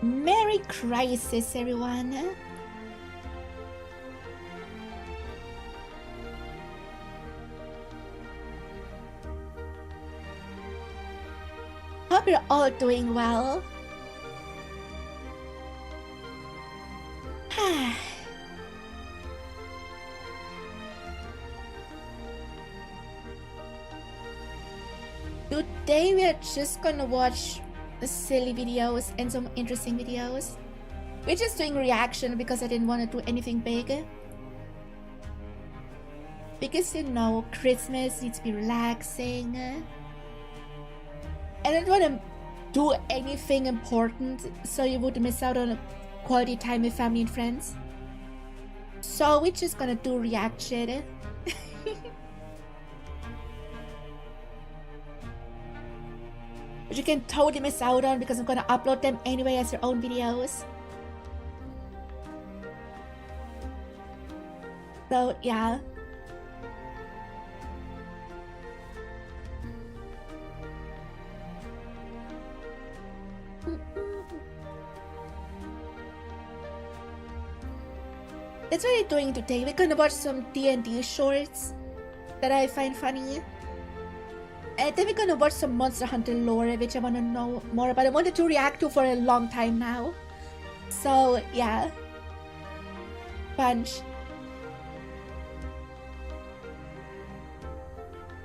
Merry Crisis, everyone. Hope you're all doing well. Today we are just gonna watch silly videos and some interesting videos. We're just doing reaction because I didn't want to do anything big. Because you know, Christmas needs to be relaxing. And I don't want to do anything important so you would miss out on quality time with family and friends. So we're just gonna do reaction. Which you can totally miss out on because I'm gonna upload them anyway as their own videos. So yeah. That's what we're doing today. We're gonna watch some D&D shorts that I find funny. And then we're gonna watch some Monster Hunter lore, which I wanna know more about. I wanted to react to for a long time now. So yeah. Bunch.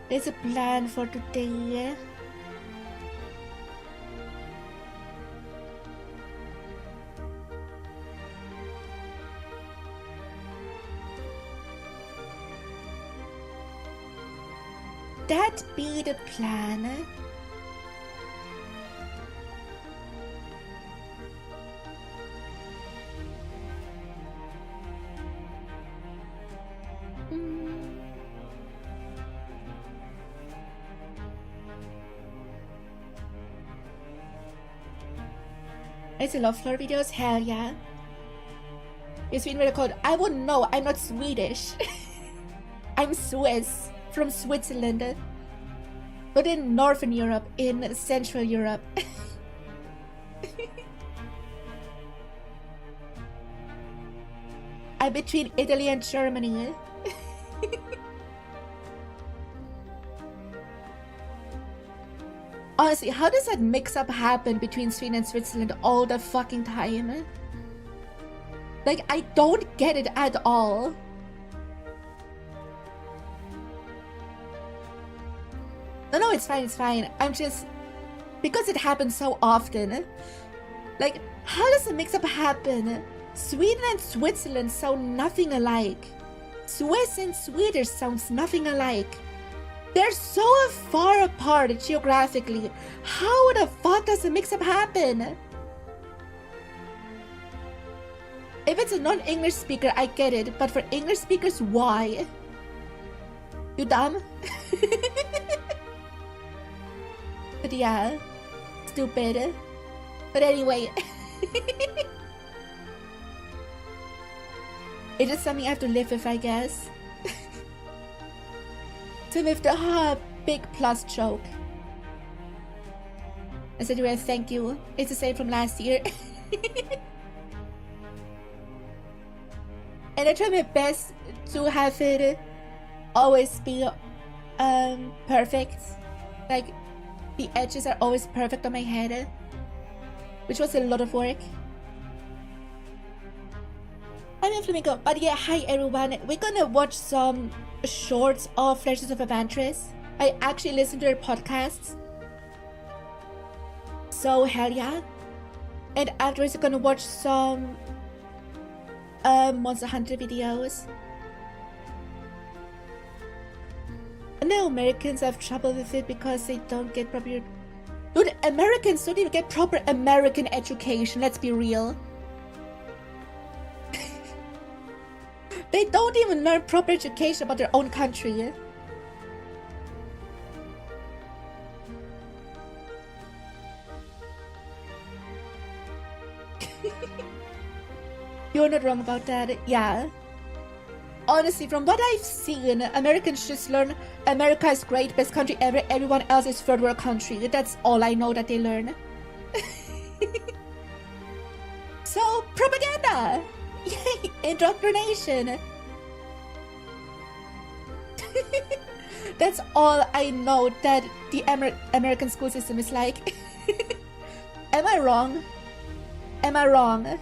There's a plan for today. That be the plan. It's a love floor videos? Hell yeah. It's been really cold. I wouldn't know. I'm not Swedish. I'm Swiss. From Switzerland, but in Northern Europe, in Central Europe. I'm between Italy and Germany. Honestly, how does that mix-up happen between Sweden and Switzerland all the fucking time? Like, I don't get it at all. No, it's fine, it's fine. I'm just... Because it happens so often. Like, how does a mix-up happen? Sweden and Switzerland sound nothing alike. Swiss and Swedish sounds nothing alike. They're so far apart geographically. How the fuck does a mix-up happen? If it's a non-English speaker, I get it. But for English speakers, why? You dumb? But yeah, stupid. But anyway, it is something I have to live with, I guess. So with the big plus joke. I said, well, thank you. It's the same from last year. And I try my best to have it always be perfect. Like, the edges are always perfect on my head, which was a lot of work. I'm in Flamingo, but yeah, hi everyone. We're gonna watch some shorts of Flashes of Evantress. I actually listen to their podcasts. So hell yeah. And afterwards we're gonna watch some Monster Hunter videos. No, Americans have trouble with it because they don't get proper... Dude, Americans don't even get proper American education, let's be real. They don't even learn proper education about their own country. You're not wrong about that, yeah. Honestly, from what I've seen, Americans just learn America is great, best country ever, everyone else is third world country. That's all I know that they learn. So, propaganda! Yay! Indoctrination! That's all I know that the American school system is like. Am I wrong? Am I wrong?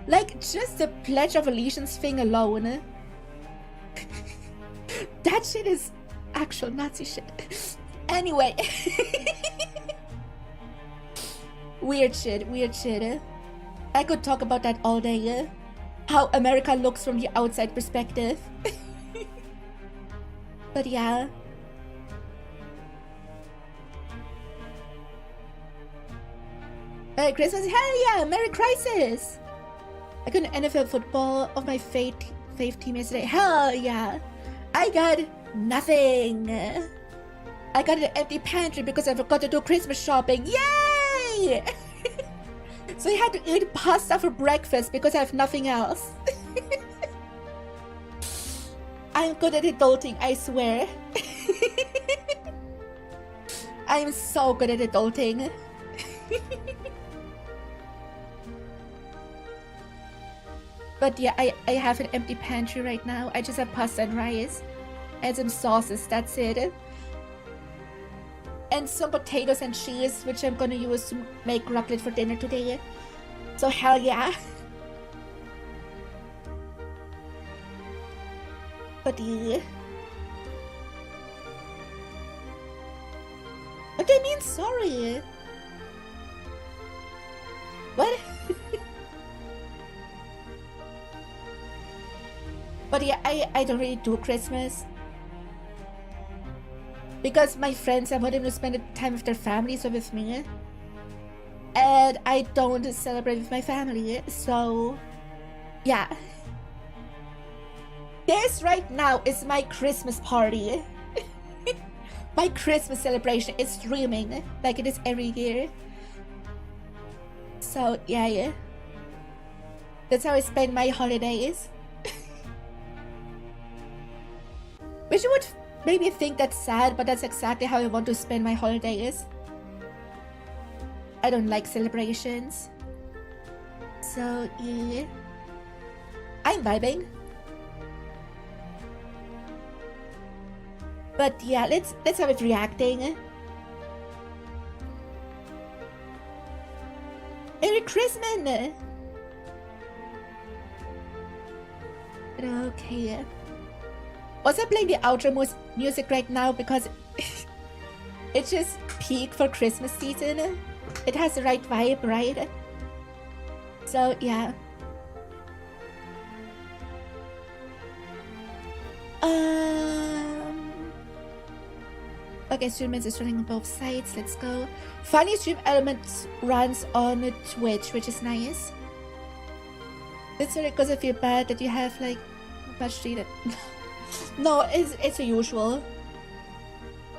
Like, just the Pledge of Allegiance thing alone. That shit is actual Nazi shit. Anyway. Weird shit, weird shit. I could talk about that all day. How America looks from the outside perspective. But yeah. Merry Christmas, hell yeah, Merry Crisis! I got an NFL football of my fave team yesterday, hell yeah! I got nothing! I got an empty pantry because I forgot to do Christmas shopping, yay! So I had to eat pasta for breakfast because I have nothing else. I'm good at adulting, I swear. I'm so good at adulting. But yeah, I have an empty pantry right now. I just have pasta and rice. And some sauces, that's it. And some potatoes and cheese, which I'm gonna use to make raclette for dinner today. So hell yeah. But yeah. What do you mean sorry? What? But yeah, I don't really do Christmas. Because my friends, I want them to spend time with their families or with me. And I don't celebrate with my family, so yeah. This right now is my Christmas party. My Christmas celebration is streaming like it is every year. So yeah. That's how I spend my holidays. Which you would maybe think that's sad, but that's exactly how I want to spend my holidays. I don't like celebrations. So yeah. I'm vibing. But yeah, let's have it reacting. Merry Christmas! Okay. Also playing the outro music right now because it's just peak for Christmas season. It has the right vibe, right? So yeah. Okay, streamers is running on both sides. Let's go. Funny Stream Elements runs on Twitch, which is nice. It's sorry because I feel bad that you have like much treated. No, it's the usual.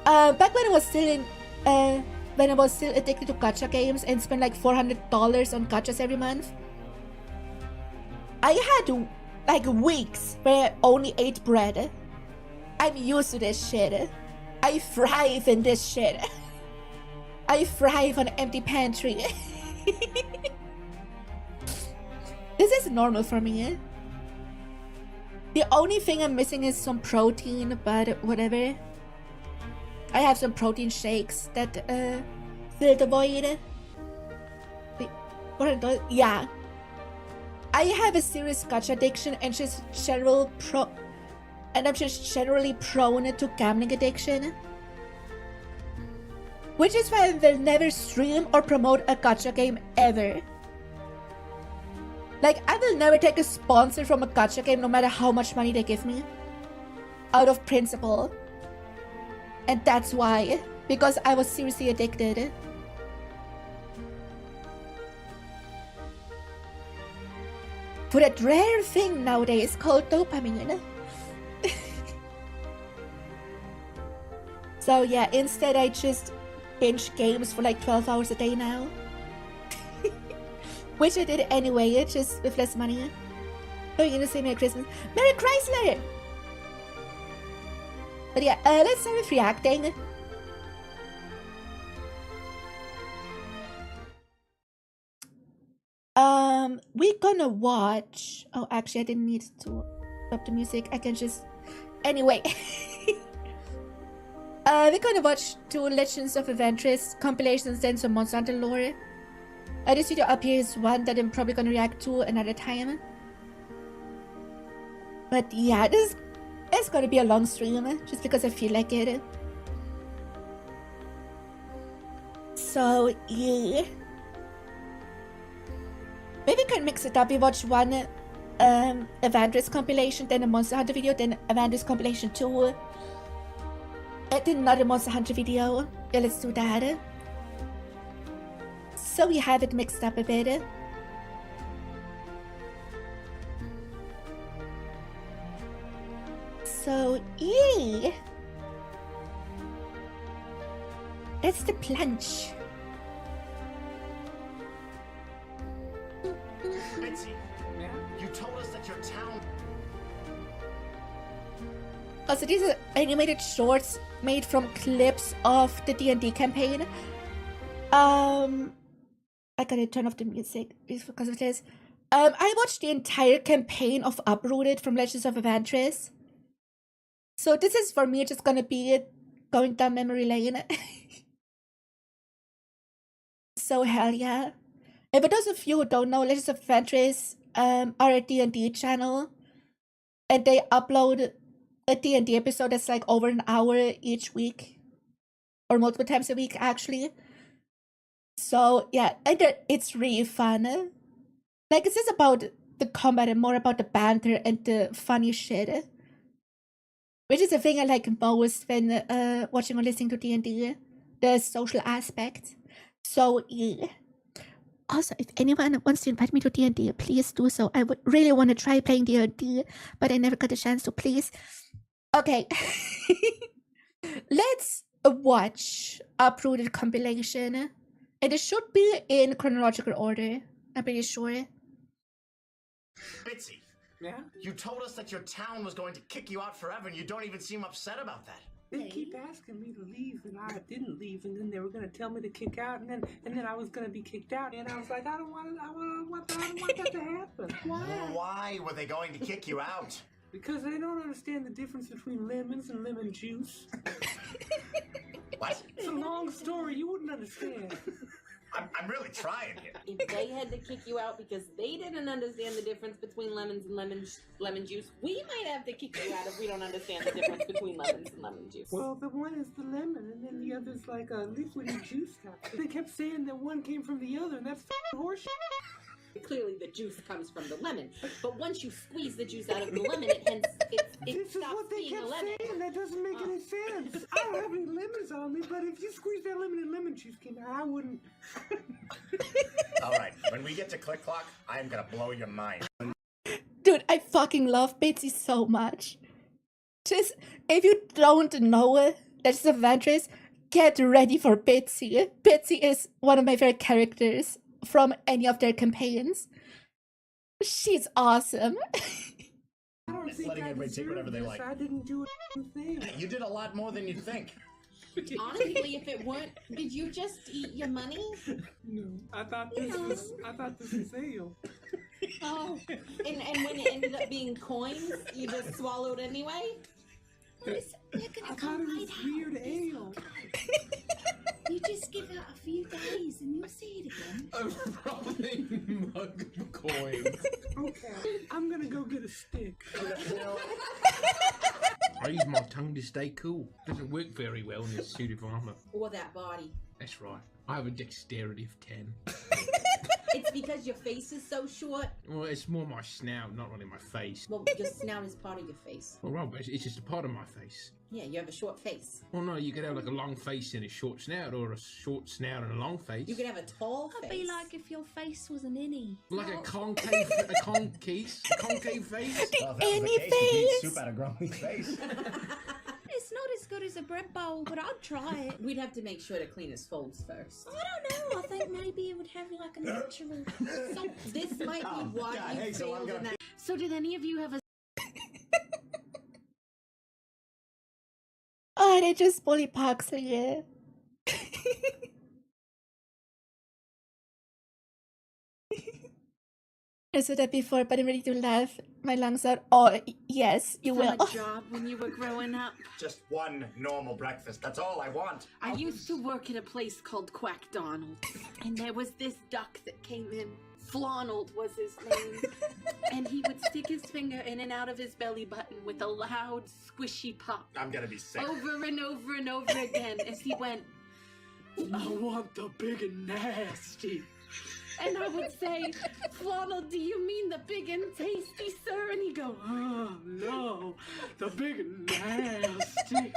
Back when I was still in when I was still addicted to gacha games and spent like $400 on gachas every month, I had like weeks where I only ate bread. I'm used to this shit. I thrive in this shit. I thrive on empty pantry. This is normal for me. The only thing I'm missing is some protein, but whatever. I have some protein shakes that fill the void. Wait, what? Yeah. I have a serious gacha addiction and I'm just generally prone to gambling addiction. Which is why I will never stream or promote a gacha game ever. Like, I will never take a sponsor from a gacha game no matter how much money they give me. Out of principle. And that's why. Because I was seriously addicted. For that rare thing nowadays called dopamine. So yeah, instead I just binge games for like 12 hours a day now. Which I did anyway, just with less money. Oh, you're gonna say Merry Christmas. Merry Chrysler! But yeah, let's start with reacting. We're gonna watch. Oh, actually, I didn't need to stop the music. I can just. Anyway. We're gonna watch 2 Legends of Adventurous compilations and some Monster Hunter lore. This video up here is one that I'm probably gonna react to another time. But yeah, this is gonna be a long stream just because I feel like it. So yeah. Maybe we can mix it up. We watch one Adventurous compilation, then a Monster Hunter video, then Adventurous compilation 2. And then another Monster Hunter video. Yeah, let's do that. So we have it mixed up a bit. So yeah. That's the plunge. 𝘕𝘬𝘸, you told us that your town... Also, these are animated shorts made from clips of the D&D campaign. I gotta turn off the music because of this. I watched the entire campaign of Uprooted from Legends of Adventurous. So this is for me just gonna be going down memory lane. So hell yeah. And for those of you who don't know, Legends of Adventurous are a D&D channel. And they upload a D&D episode that's like over an hour each week. Or multiple times a week, actually. So yeah, and it's really fun. Like, it's just about the combat and more about the banter and the funny shit. Which is the thing I like most when watching or listening to D&D. The social aspect. So yeah. Also, if anyone wants to invite me to D&D, please do so. I would really want to try playing D&D, but I never got a chance, so please. Okay. Let's watch Uprooted compilation. And it should be in chronological order. I'm pretty sure. 𝘕𝘬𝘸, Yeah? you told us that your town was going to kick you out forever, and you don't even seem upset about that. They keep asking me to leave, and I didn't leave, and then they were gonna tell me to kick out, and then I was gonna be kicked out, and I was like, I don't want that to happen. Why? Why were they going to kick you out? Because they don't understand the difference between lemons and lemon juice. What? It's a long story. You wouldn't understand. I'm really trying here. If they had to kick you out because they didn't understand the difference between lemons and lemon juice, we might have to kick you out if we don't understand the difference between lemons and lemon juice. Well, the one is the lemon, and then the other's like a liquidy juice type. They kept saying that one came from the other, and that's horseshit. Clearly, the juice comes from the lemon, but once you squeeze the juice out of the lemon, it This is stops what they being a kept lemon. saying. That doesn't make any sense. I don't have any lemons on me, but if you squeeze that lemon and lemon juice came out, I wouldn't. All right, when we get to Click Clock, I am gonna blow your mind. Dude, I fucking love 𝘕𝘬𝘸 so much. Just, if you don't know Legends of Adventurous, get ready for 𝘕𝘬𝘸. 𝘕𝘬𝘸 is one of my favorite characters from any of their campaigns. She's awesome. I don't Just think letting I everybody take whatever they deserve this. like. I didn't do a thing. You did a lot more than you'd think. Honestly, if it weren't, did you just eat your money? No, I thought this was ale. Oh, and when it ended up being coins, you just swallowed anyway? They're I gonna thought come it right was out. weird ale. You just give it a few days and you'll see it again. A rolling mug of coins. Okay, I'm gonna go get a stick. I use my tongue to stay cool. Doesn't work very well in this suit of armor. Or that body. That's right. I have a dexterity of 10. It's because your face is so short. Well, it's more my snout, not really my face. Well, your snout is part of your face. Well, right, but it's just a part of my face. Yeah, you have a short face. Well, no, you could have like a long face and a short snout, or a short snout and a long face. You could have a tall It'd face. be like if your face was an innie. Like a concave face. Well, if that was the Any case, you'd eat face. soup out of growing face. It's not as good as a bread bowl, but I'd try it. We'd have to make sure to clean his folds first. I don't know. I think maybe it would have like a natural. So this might be Oh, why God, you hey, so I'm failed in gonna- that. So did any of you have a Oh, they just bully 𝘕𝘬𝘸. I said that before, but I'm ready to laugh my lungs out. Oh, yes, you From will. a job when you were growing up. Just one normal breakfast. That's all I want. I used to work at a place called Quackdonald's, and there was this duck that came in. Flonald was his name, and he would stick his finger in and out of his belly button with a loud, squishy pop. I'm gonna be sick. Over and over and over again as he went, I want the big and nasty. and I would say, Flonald, do you mean the big and tasty, sir? And he'd go, Oh, no, the big and nasty.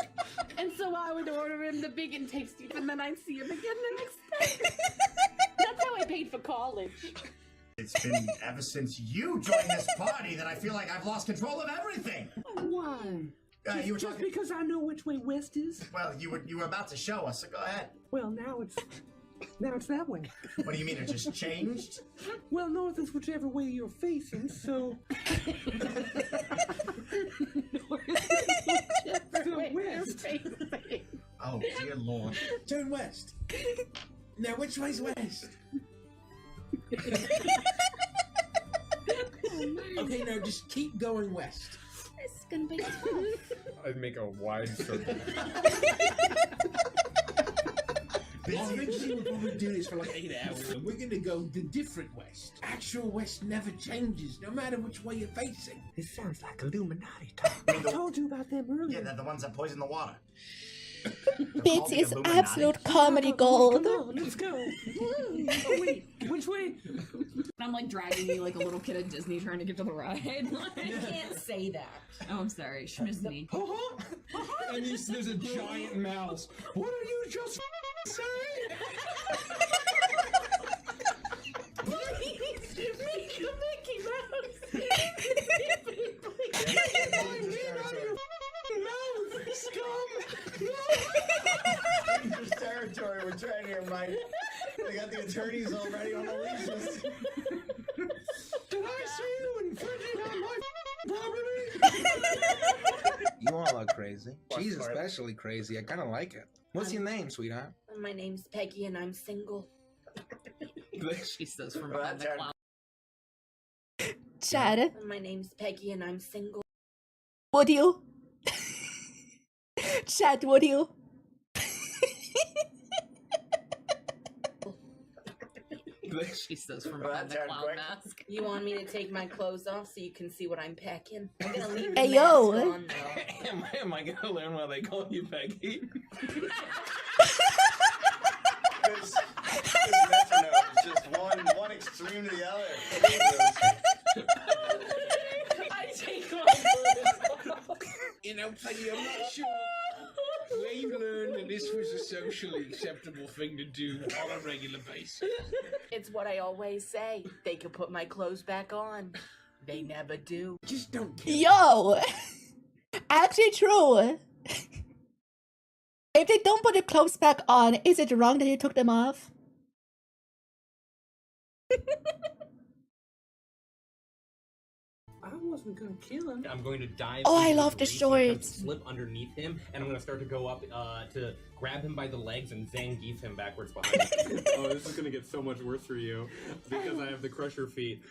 and so I would order him the big and tasty, and then I'd see him again the next day. That's how I paid for college. It's been ever since you joined this party that I feel like I've lost control of everything. Why? You were Just talking. because I know which way west is? Well, you were about to show us, so go ahead. Well, now it's that way. What do you mean? It just changed? Well, north is whichever way you're facing, so. Wait, west. Oh dear Lord. Turn west. Now, which way's west? Okay, now just keep going west. This is gonna be tough. I'd make a wide circle. Originally, we're probably doing this for like 8 hours, and we're gonna go the different west. Actual west never changes, no matter which way you're facing. This sounds like Illuminati talk. I told you about them earlier. Yeah, they're the ones that poison the water. Bits is absolute comedy gold. Come on, let's go. Oh, wait, which way? I'm like dragging you like a little kid at Disney trying to get to the ride. You can't say that. Oh, I'm sorry, Schmizni. And there's a giant mouse. What are you just saying? Make a Mickey Mouse. Dangerous territory we're treading here, Mike. They got the attorneys already on the leashes. Did I see you infringing on my property? You all look crazy. She's What? especially crazy. I kind of like it. What's your name, sweetheart? My name's Peggy and I'm single. She says from Well, behind the that cloud. Chad, My name's Peggy and I'm single. would you? Chad, would you? She says from Well, behind that the turned clown quick. mask. You want me to take my clothes off so you can see what I'm packing? I'm gonna leave the Hey, mask yo. on though. Am I gonna learn why they call you Peggy? This metronome is just one extreme to the other. I take my clothes off. You know, Peggy, I'm not sure where you learned that this was a socially acceptable thing to do on a regular basis. It's what I always say. They can put my clothes back on. They never do. Just don't kill. Yo! Actually true. If they don't put the clothes back on, is it wrong that you took them off? I wasn't gonna kill him. I'm going to dive. Oh, I into love the race and attempt to shorts. Slip underneath him, and I'm going to start to go up to grab him by the legs and Zangief him backwards behind him. Oh, this is gonna get so much worse for you because I have the crusher feet.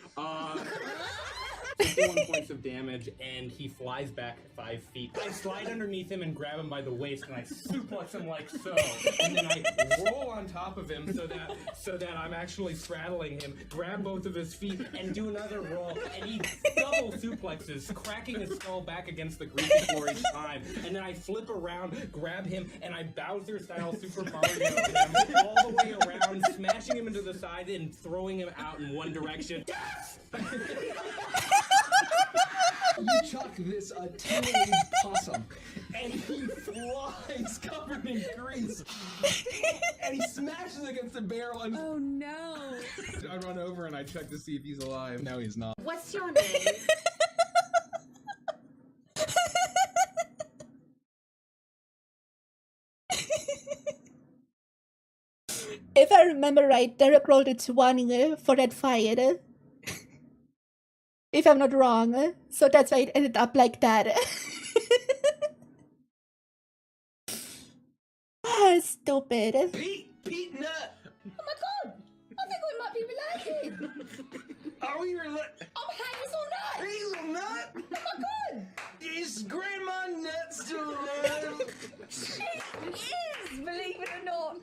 51 points of damage, and he flies back 5 feet. I slide underneath him and grab him by the waist, and I suplex him like so, and then I roll on top of him so that I'm actually straddling him, grab both of his feet, and do another roll, and he double suplexes, cracking his skull back against the greasy floor each time, and then I flip around, grab him, and I Bowser-style Super Mario him all the way around, smashing him into the side and throwing him out in one direction. You chuck this tiny possum, and he flies covered in grease, and he smashes against the barrel, and Oh no! I run over and I check to see if he's alive. No, he's not. What's your name? If I remember right, Derek rolled a 20 for that fight. If I'm not wrong. So that's why it ended up like that. Ah, stupid. Pete Nut. Oh my god! I think we might be related. Are we Oh, hazelnut! Hazelnut? Oh my god! Is Grandma Nut still alive? She is, believe it or not.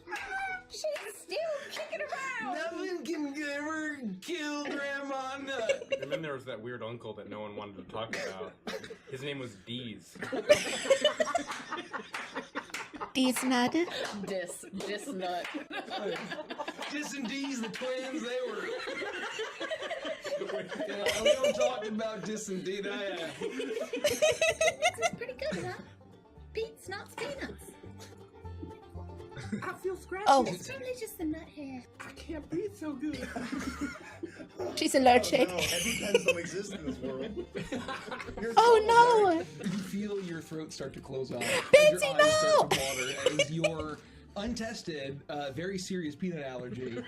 She's still kicking around. Nothing can ever kill Grandma Nut. And then there was that weird uncle that no one wanted to talk about. His name was Deez. These nut. Dis nut. Dis and D's, the twins, they were. Yeah, we don't talk about Dis and D. This is pretty good, huh? Beets, nuts, peanuts. I feel scratchy. Oh. It's probably just the nut hair. I can't breathe so good. She's allergic. Oh, no, EpiPens don't exist in this world. Oh no! You feel your throat start to close off. Betsy, your eyes start to water as your untested, very serious peanut allergy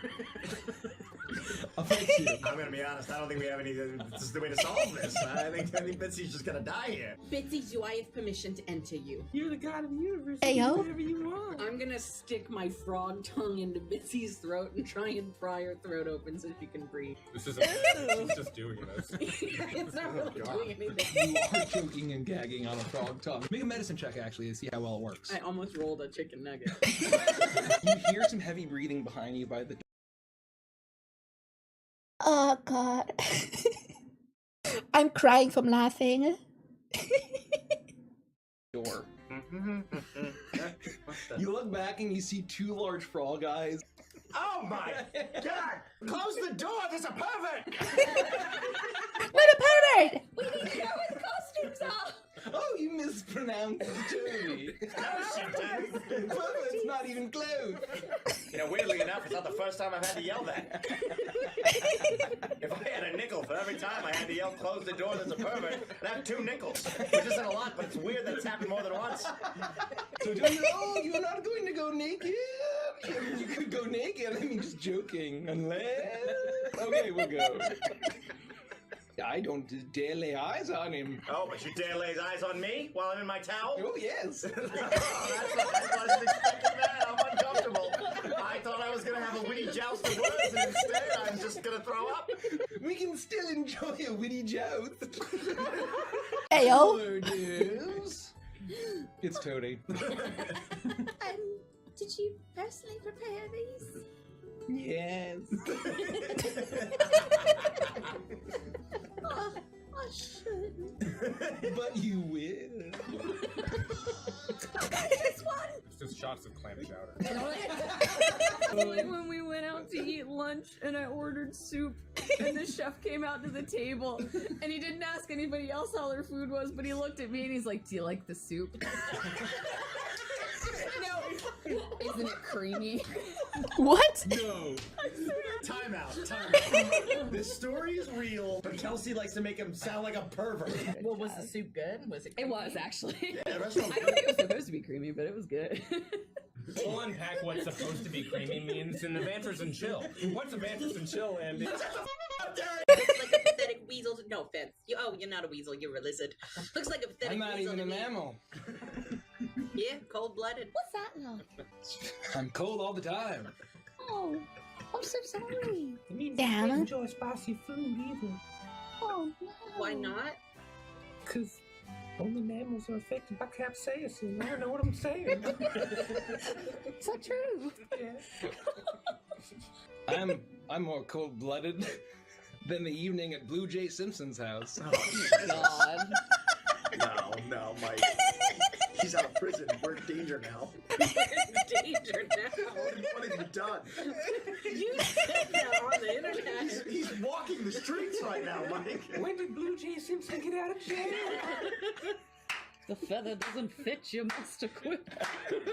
affects you. I'm gonna be honest, I don't think we have any. This is the way to solve this. I think Betsy's just gonna die here. Bitsy, do I have permission to enter you? You're the god of the universe. Hey, You do yo. whatever you want. I'm gonna stick my frog tongue into Bitsy's throat and try and pry her throat open so she can breathe. This isn't. She's just doing this. It's not really God. doing anything. You are choking and gagging on a frog tongue. Make a medicine check, actually, to see how well it works. I almost rolled a chicken nugget. You hear some heavy breathing behind you by the Oh god. I'm crying from laughing. door. You look back and you see two large frog eyes. Oh my god! Close the door, there's a pervert! What a pervert! We need to know where the costumes are. Oh, you mispronounced Toby. Pervert's not even close. You know, weirdly enough, it's not the first time I've had to yell that. If I had a nickel for every time I had to yell, close the door, there's a pervert, I'd have 2 nickels. Which isn't a lot, but it's weird that it's happened more than once. So no, you're not going to go naked. You could go naked. I mean, just joking. Unless... Okay, we'll go. I don't dare lay eyes on him. Oh, but you dare lay eyes on me while I'm in my towel? Oh, yes. Oh, I wasn't expecting that. I'm uncomfortable. I thought I was going to have a witty joust of words, and instead I'm just going to throw up. We can still enjoy a witty joust. Ayo. Oh, yes. It's Toady. Did you personally prepare these? Yes. Oh, I shouldn't. But you will. Just one. Just shots of clam chowder. Like when we went out to eat lunch and I ordered soup and the chef came out to the table and he didn't ask anybody else how their food was, but he looked at me and he's like, "Do you like the soup?" No. Isn't it creamy? What? No. Time out. This story is real, but Kelsey likes to make him sound like a pervert. Well, was the soup good? Was it? It was actually. Yeah, the restaurant I don't think it was supposed to be creamy, but it was good. We'll unpack what's supposed to be creamy means in the Vanters and Chill. What's a Vanters and Chill, Andy? Looks like a pathetic weasel. No offense. You're not a weasel. You're a lizard. Looks like a pathetic I'm not weasel even to a me. mammal. Yeah, cold-blooded. What's that like? I'm cold all the time. Oh, I'm so sorry. It means Damn. you can't enjoy spicy food either. Oh no. Why not? Because only mammals are affected by capsaicin. I don't know what I'm saying. Is that true? Yeah. I'm more cold-blooded than the evening at Blue Jay Simpson's house. God. No, Mike. He's out of prison. We're in danger now. Danger now. What have you done? You said that on the internet. He's walking the streets right now, Mike. When did Blue Jay Simpson get out of jail? The feather doesn't fit you, Mr. Quip.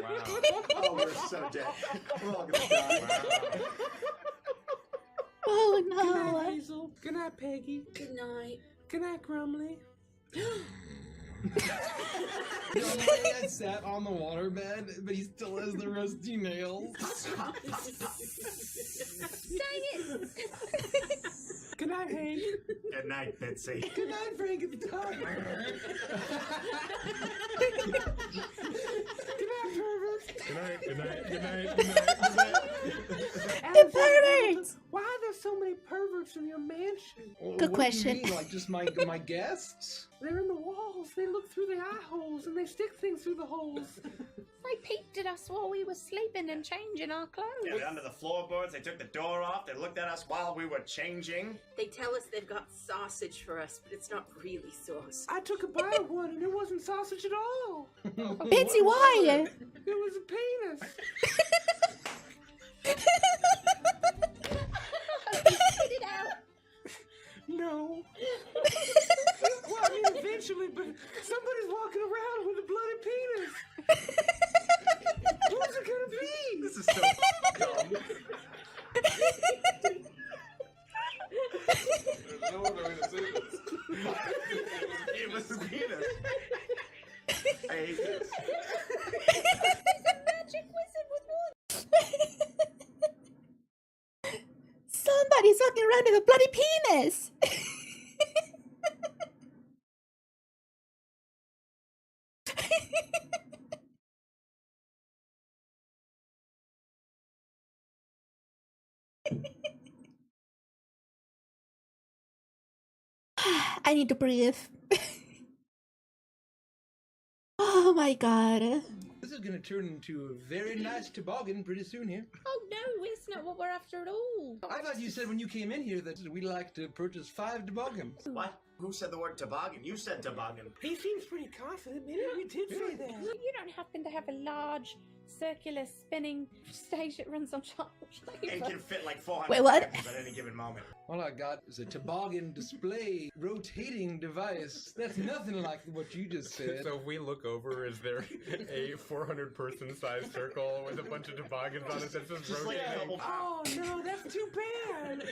Wow. Oh, we're so dead. We're all gonna die. Oh Good night, no. Hazel. Good night, Peggy. Good night. Good night, Grumly. You know, my dad sat on the waterbed, but he still has the rusty nails. Dang it. Good night, Hank. Good night, Betsy. Good night, Frankenstein. Good night. The pervert! Why are there so many perverts restaurants in your mansion? Well, Good what question. Do you mean? Like just my guests? They're in the walls. They look through the eye holes and they stick things through the holes. They peeked at us while we were sleeping and changing our clothes. Yeah, they're under the floorboards. They took the door off. They looked at us while we were changing. They tell us they've got sausage for us, but it's not really sauce. I took a bite of one and it wasn't sausage at all. Betsy, why? It was a penis. Spit it out. No. Well, I mean, eventually, but somebody's walking around with a bloody penis. Who's it gonna be? This is so dumb. There's no other way to say this. It was a penis. I hate this. There's a magic wizard with one. Somebody's walking around with a bloody penis. I need to breathe. Oh my god. This is gonna turn into a very nice toboggan pretty soon here. Oh no, it's not what we're after at all. I thought you said when you came in here that we'd like to purchase 5 toboggans. What? Who said the word toboggan? You said toboggan. He seems pretty confident. Maybe we did say that. You don't happen to have a large circular spinning stage that runs on chocolate And flavor? can fit like 400 Wait, what? characters at any given moment. All I got is a toboggan display rotating device. That's nothing like what you just said. So if we look over, is there a 400-person sized circle with a bunch of toboggans on it that's just Just like a rotating? double. Oh no, that's too bad.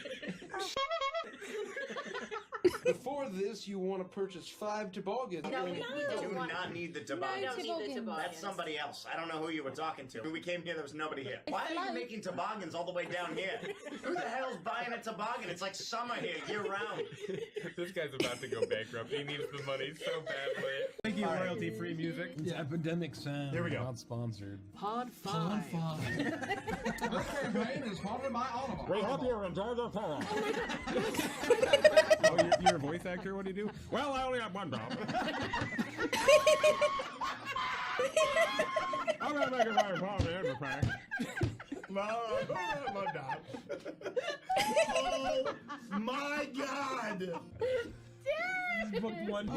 Before this, you want to purchase 5 toboggans. No, we Do don't want not need the We toboggan. don't need the toboggans. That's somebody else. I don't know who you were talking to. When we came here, there was nobody here. Why are you making toboggans all the way down here? Who the hell's buying a toboggan? It's like summer here, year round. This guy's about to go bankrupt. He needs the money so badly. Thank you, royalty-free music. It's Epidemic Sound. Here we go. Not sponsored. Pod 5. This campaign is sponsored by Oliver. We hope you enjoy the film. Oh, you're a voice actor? What do you do? Well, I only have one job. I'm gonna make a very positive impact. No, not. Oh my god! Dad! Book one.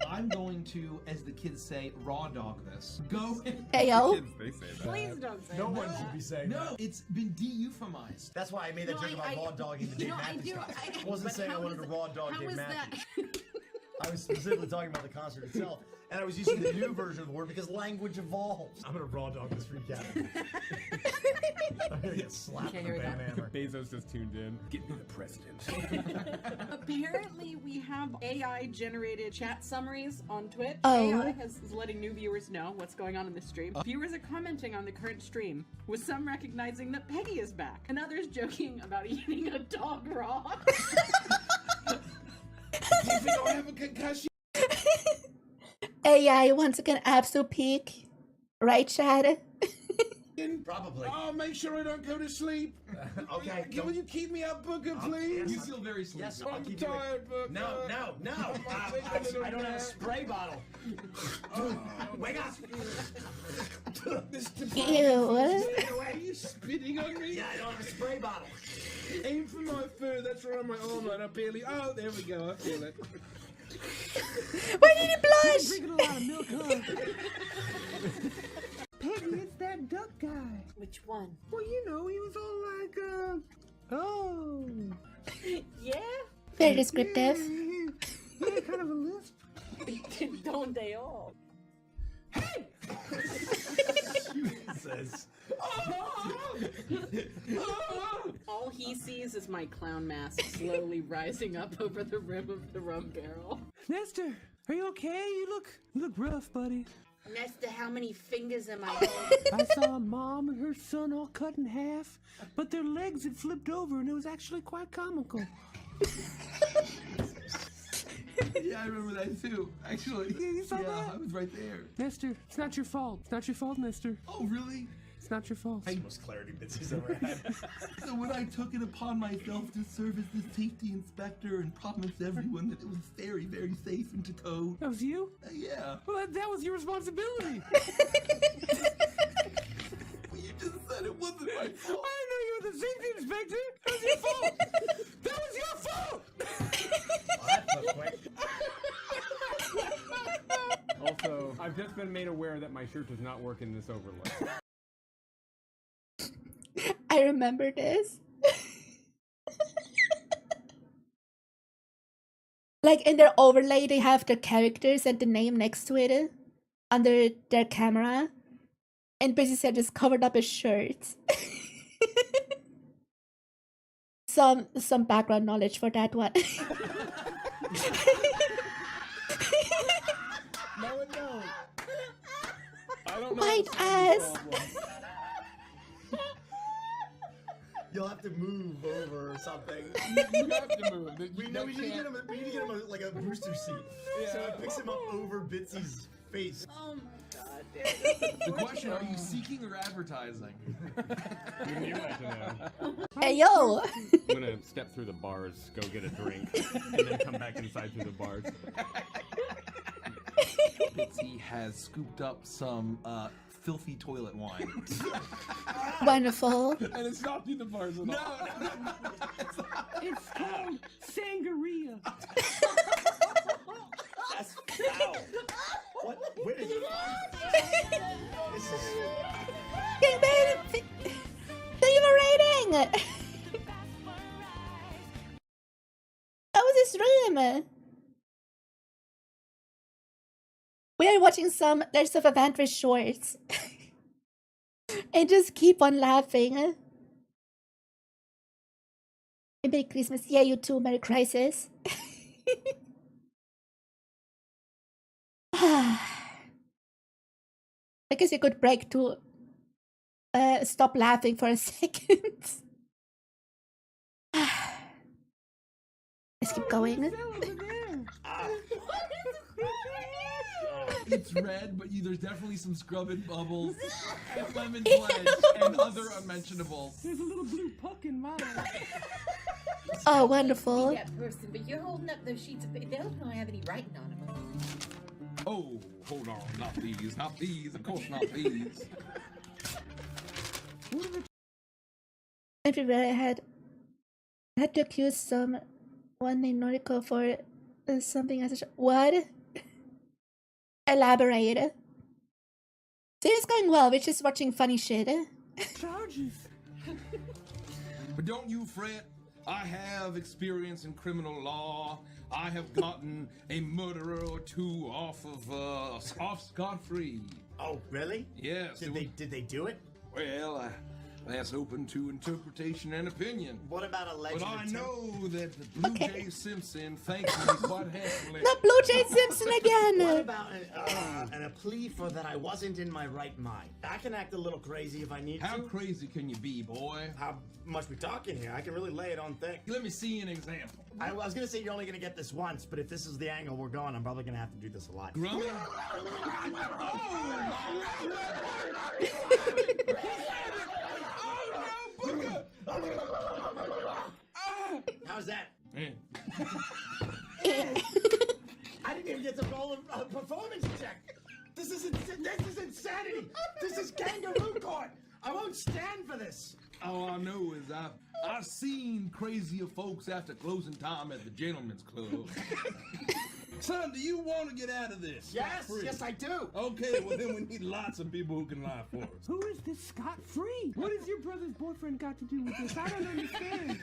I'm going to, as the kids say, raw dog this. Go. Hey yo. Kids, they say that. Please don't say No that. one should be saying no, it's been de-euphemized. That's why I made that joke about raw dogging the Dave Matthews concert. I wasn't saying I wanted to raw dog Dave Matthews. I was specifically talking about the concert itself, and I was using the new version of the word because language evolves. I'm gonna raw dog this recap. I'm gonna get slapped Okay, with here a we go. band hammer. Bezos just tuned in. Get me the president. Apparently, we have AI-generated chat summaries on Twitch. Oh. AI is letting new viewers know what's going on in the stream. Viewers are commenting on the current stream, with some recognizing that Peggy is back, and others joking about eating a dog raw. If you don't have a concussion. AI once again absolute peak. Right, Chad? Probably. Oh, make sure I don't go to sleep. Okay. Will you keep me up, Booker, please? You feel very sleepy. Yes, I'll I'm keep you awake. tired, Booker. No. I don't have a spray bottle. Wake up! Mr. Ew. Stay away. Are you spitting on me? Yeah, I don't have a spray bottle. Aim for my fur. That's right on my arm, and I barely. Oh, there we go. I feel it. Why did he blush? Drinking a lot of milk, huh? Peggy, it's that duck guy. Which one? Well, you know, he was all like, oh. Yeah? Very descriptive. Yeah, kind of a lisp. Don't they all? Says. All he sees is my clown mask slowly rising up over the rim of the rum barrel. Nestor, are you okay? You look rough, buddy. Nesta, how many fingers am I holding? I saw a mom and her son all cut in half, but their legs had flipped over, and it was actually quite comical. Yeah, I remember that too. Actually. Yeah, you saw that? I was right there. Nestor, it's not your fault. It's not your fault, Nestor. Oh, really? It's not your fault. That's the most clarity Bitsy's ever had. So when I took it upon myself to serve as the safety inspector and promise everyone that it was very, very safe and to tow. That was you? Yeah. Well, that was your responsibility. You just said it wasn't my fault. I didn't know you were the safety inspector. That was your fault. That was your fault. Well, that was quick. Also, I've just been made aware that my shirt does not work in this overlay. I remember this. Like in their overlay, they have the characters and the name next to it under their camera. And Busy said just covered up his shirt. Some background knowledge for that one. No, it don't. I don't know. White ass. You'll have to move over or something. You have to move. We need to get him like a booster seat. Yeah. So it picks him up over Bitsy's face. Oh my god, The question, are you seeking or advertising? You like to know. Hey yo! I'm gonna step through the bars, go get a drink, and then come back inside through the bars. Bitsy has scooped up some filthy toilet wine. Wonderful. And it's not through the bars at all. No. It's called sangria. That's foul. What? Where did you? This is. Thank you for rating! How was this stream? We are watching some Legends of Adventure shorts. And just keep on laughing. Merry Christmas. Yeah, you too. Merry Crisis. I guess you could break to stop laughing for a second. Let's keep going. It's red, but there's definitely some scrubbing bubbles, and lemon pledge, and other unmentionables. There's a little blue puck in mine. Oh, wonderful. That person, but you're holding up those sheets of paper. They don't have any writing on them. Oh, hold on, not these, not these, of course not these. Everywhere I had to accuse someone named Noriko for something as what? Elaborate. So it's going well. We're just watching funny shit. Charges. But don't you fret. I have experience in criminal law. I have gotten a murderer or two off scot-free. Oh, really? Yes. Did they do it? Well, that's open to interpretation and opinion. What about alleged But I attempt? know that the Blue Jay Simpson thanks me quite handsomely. The Blue Jay Simpson again. What about a plea for that I wasn't in my right mind? I can act a little crazy if I need How to. crazy can you be, boy? How much we talking here? I can really lay it on thick. Let me see an example. I was gonna say you're only gonna get this once, but if this is the angle we're going, I'm probably gonna have to do this a lot. Grummy? How's that? Man. I didn't even get to roll a performance check. This is insanity. This is kangaroo court. I won't stand for this. All I know is I've seen crazier folks after closing time at the Gentlemen's Club. Son, do you want to get out of this? Yes, Scot-free? yes, I do. Okay, well then we need lots of people who can lie for us. Who is this scot-free? What has your brother's boyfriend got to do with this? I don't understand.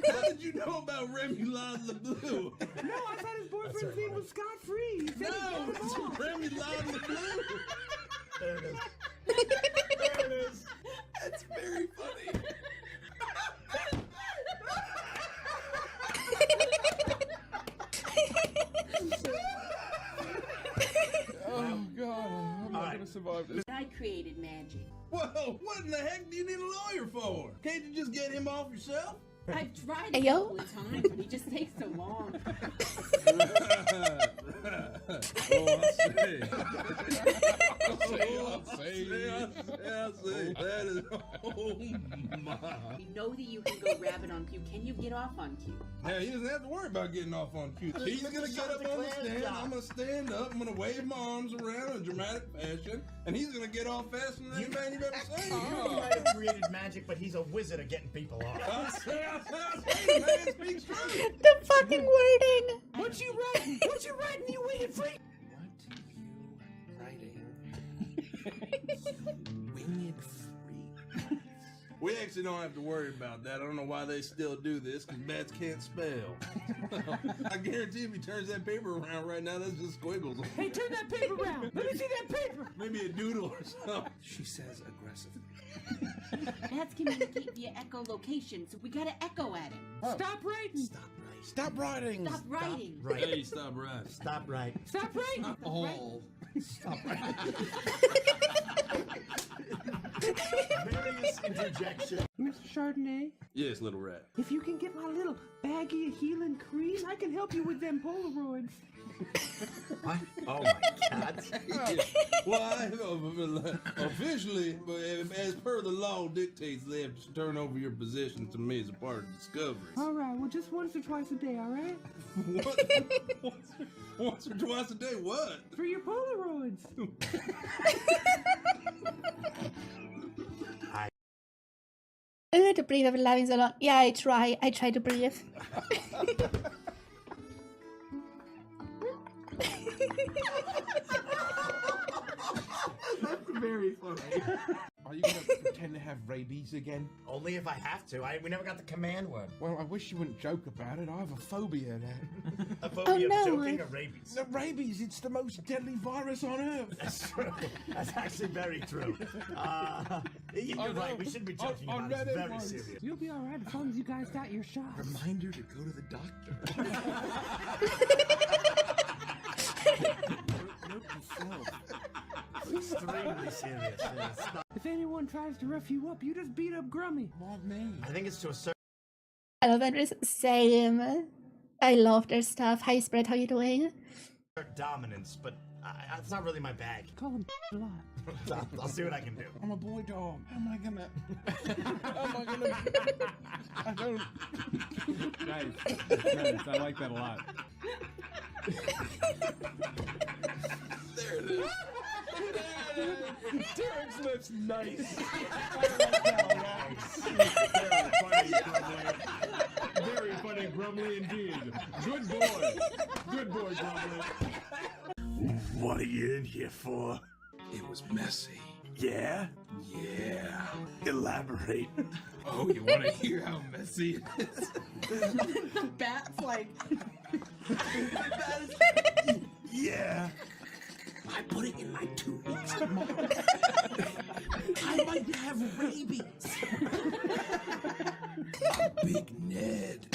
How did you know about Remy Lon LeBlue? No, I thought his boyfriend's name was scot-free. No, it's Remy Lon LeBlue. There it is. There it is. That's very funny. Oh God, I'm not gonna survive this. I created magic. Whoa, what in the heck do you need a lawyer for? Can't you just get him off yourself? I've tried a Hey, yo. couple of times, but he just takes so long. Oh, I see. I see. now say that is. Oh my. We know that you can go rabbit on cue. Can you get off on cue? Yeah, he doesn't have to worry about getting off on cue. He's gonna get up on the stand. I'm gonna stand up. I'm gonna wave my arms around in a dramatic fashion, and he's gonna get off faster than any man you've ever seen. You might have created magic, but he's a wizard at getting people off. The fucking wording. What you writing? What you writing, you wicked freak? Winged freak. We actually don't have to worry about that. I don't know why they still do this, because bats can't spell. I guarantee if he turns that paper around right now, that's just squiggles. Hey, turn that paper around. Let me see that paper. Maybe a doodle or something. She says aggressively. Bats communicate via echolocation, so we gotta echo at him. Stop writing. Stop writing. Stop writing. Right. Hey, stop writing. Stop right. Stop writing. All. Stop right. Various interjections. Mr. Chardonnay, Yes, little rat. if you can get my little baggie of healing cream, I can help you with them Polaroids. What? Oh my God. Well, officially, but as per the law dictates, they have to turn over your possession to me as a part of discovery. All right, well, just once or twice a day, all right? What? Once or twice a day, what? For your Polaroids. To breathe, I've been laughing so long. Yeah, I try to breathe. That's very funny. Are you gonna pretend to have rabies again? Only if I have to. We never got the command word. Well, I wish you wouldn't joke about it. I have a phobia now. A phobia no. of joking or rabies. No, rabies, it's the most deadly virus on earth. That's true. That's actually very true. You're right. We shouldn't be joking about it. It's very serious. You'll be all right as long as you guys got your shots. Reminder to go to the doctor. Note to self. Extremely serious. If anyone tries to rough you up, you just beat up Grummy. Not me. I think it's to a certain I love Andres. Same. I love their stuff. Hi, Spread. How you doing? dominance, but it's not really my bag. Call him a lot. I'll see what I can do. I'm a boy dog. How am I gonna? I don't. Nice. I like that a lot. There it is. Derek's lips nice. Very funny, Grumbly indeed. Good boy. Good boy, Grumbly. What are you in here for? It was messy. Yeah? Yeah. Elaborate. Oh, you want to hear how messy it is? The bat's like... Yeah. I put it in my 2 weeks tomorrow. I might have rabies. Big Ned.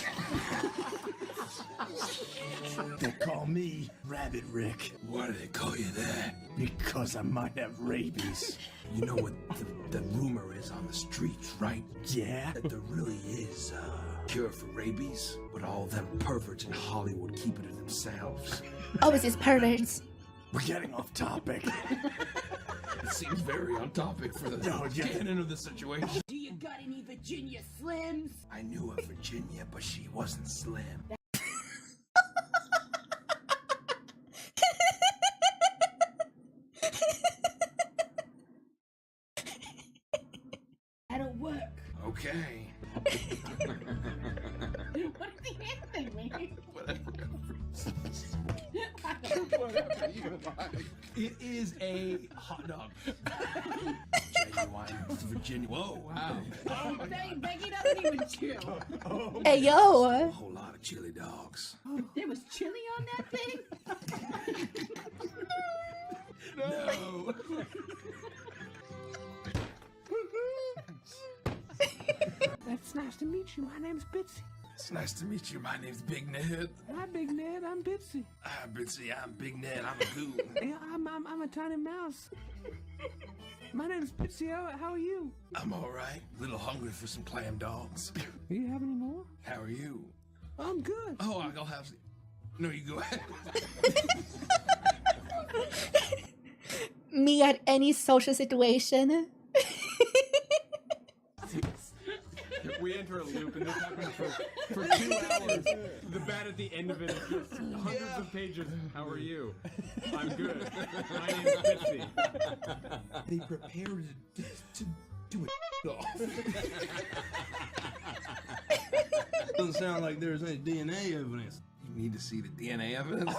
They call me Rabbit Rick. Why do they call you that? Because I might have rabies. You know what the rumor is on the streets, right? Yeah? That there really is a cure for rabies, but all them perverts in Hollywood keep it to themselves. Oh, it's these perverts. We're getting off topic. It seems very on topic for the canon of the situation. Do you got any Virginia Slims? I knew a Virginia, but she wasn't slim. That'll work. Okay. What does the anthem mean? It is a hot dog. Genuine Virginia. Whoa, wow. Dang, Becky doesn't even chill. Hey, yo. A whole lot of chili dogs. There was chili on that thing? No. It's nice to meet you. My name's Bitsy. It's nice to meet you. My name's Big Ned. Hi, Big Ned. I'm Bitsy. Bitsy, I'm Big Ned. I'm a goon. Yeah, I'm a tiny mouse. My name's Bitsy. How are you? I'm all right. A little hungry for some clam dogs. Do you have any more? How are you? I'm good. Oh, I'll have some. No, you go ahead. Me at any social situation. We enter a loop, and this happens for 2 hours. The bat at the end of it is just hundreds of pages. How are you? I'm good. My name's Bitsy. They prepared to do it off. Doesn't sound like there's any DNA evidence. You need to see the DNA evidence?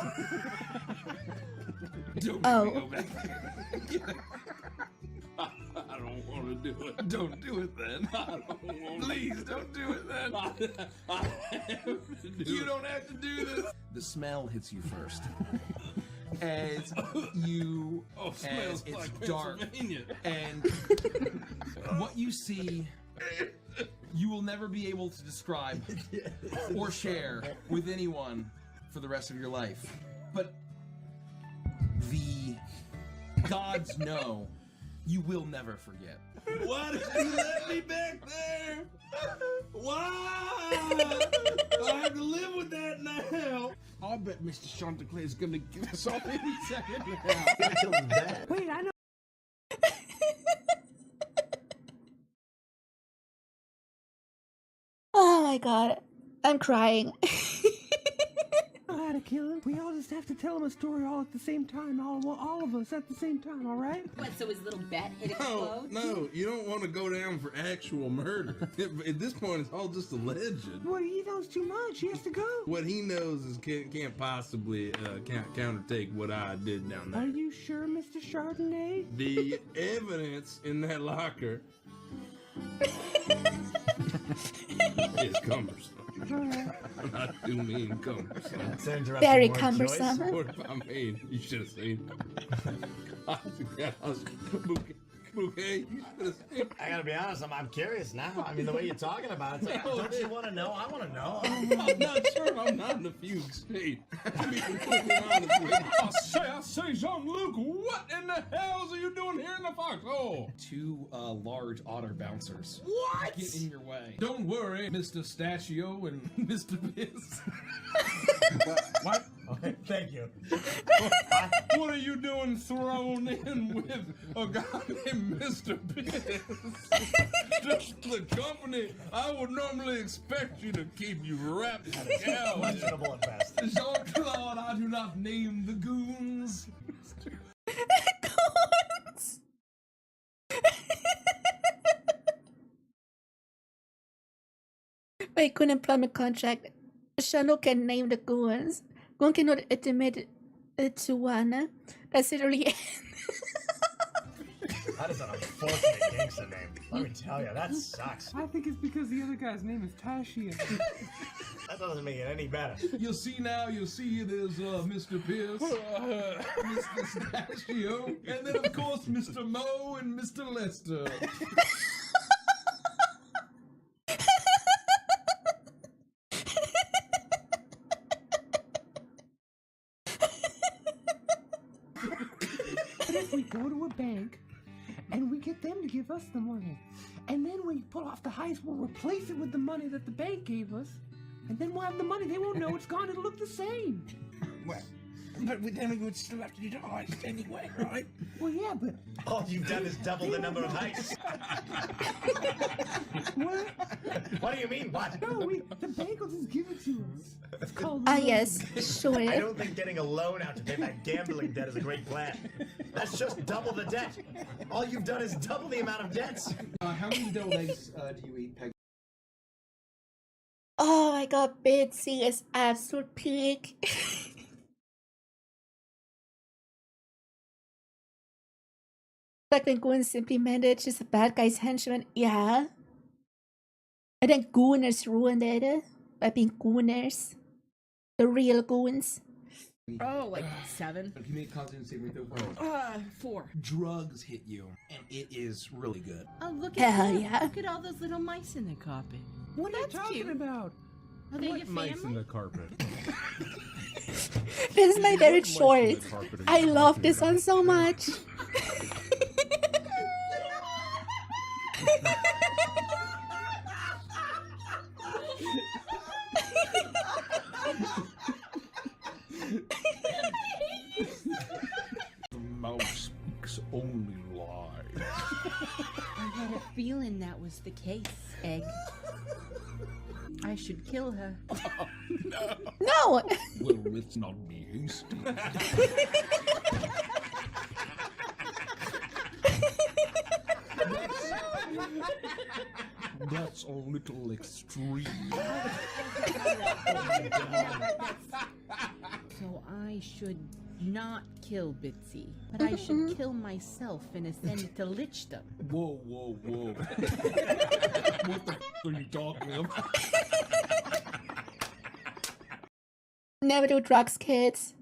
Don't Oh. make me go back there. I don't want to do it. Don't do it then. I don't want Please don't do it then. I have to do You it. don't have to do this. The smell hits you first. As you, Oh, as smells it's like dark, Pennsylvania. and what you see, you will never be able to describe or share with anyone for the rest of your life. But the gods know you will never forget. Why did you let me back there? Why? I have to live with that now. I bet Mr. Chanticleer is gonna get us off any second now. Wait, I know. Oh my god. I'm crying. I know how to kill him. We all just have to tell him a story all at the same time. All of us at the same time, all right? What, so his little bat hit No, explode? no, you don't want to go down for actual murder. At this point, it's all just a legend. Well, he knows too much. He has to go. What he knows is can't possibly countertake what I did down Are there. you sure, Mr. Chardonnay? The evidence in that locker is cumbersome. I do mean cumbersome. That's an interesting Very word cumbersome. choice. What if I mean? You should have seen. I was bouquet. You should have seen. I gotta be honest, I'm curious now. I mean, the way you're talking about it, it's like, don't you want to know? I want to know. I'm not sure I'm not in a fugue state. To be completely honest with you. I say, Jean-Luc, what in the hells are you doing here in the foxhole? 2 large otter bouncers What? get in your way. Don't worry, Mr. Stachio and Mr. Piss. What? Okay, thank you. What are you doing thrown in with a guy named Mr. Piss? Just the company I would normally expect you to keep you wrapped together. Questionable at best. Jean-Claude, I do not name the goons. Goons. Wait, good employment contract. Shano can name the goons. Goon cannot admit it to one. That's literally That is an unfortunate gangster name. Let me tell you, that sucks. I think it's because the other guy's name is Tashi. That doesn't make it any better. You'll see now, there's Mr. Pierce, Mr. Stachio, and then of course Mr. Moe and Mr. Lester. What if we go to a bank and we get them to give us the money? And then we pull off the heist, we'll replace it with the money that the bank gave us. And then we'll have the money. They won't know it's gone. It'll look the same. Well, but then we would still have to do the heist anyway, right? Well, yeah, but All you've done is double the number of heists. what? What do you mean, what? No, the bank will just give it to us. It's called yes, sure. I don't think getting a loan out to pay back gambling debt is a great plan. That's just double the debt. All you've done is double the amount of debts. How many deviled eggs do you eat, Peg? Oh my god, Bitsy is absolute peak. Like when Goon simply managed just a bad guy's henchman, yeah. And then Gooners ruined it by being Gooners. The real Goons. Oh, like 7? Can you make constitution saving throw? 4. Drugs hit you, and it is really good. Oh, look Hell at that. yeah. Look at all those little mice in the carpet. What are you That's talking cute. about? Are they your Mice in family? the carpet. This is my favorite Mice in short. the carpet are I you love talking this about? one so much. The mouse speaks only lies. I had a feeling that was the case, Egg. I should kill her. No! Well, let's not be hasty. That's a little extreme. So I should not kill Bitsy, but I should kill myself and ascend to lichdom. Whoa, whoa, whoa. What the f are you talking about? Never do drugs, kids.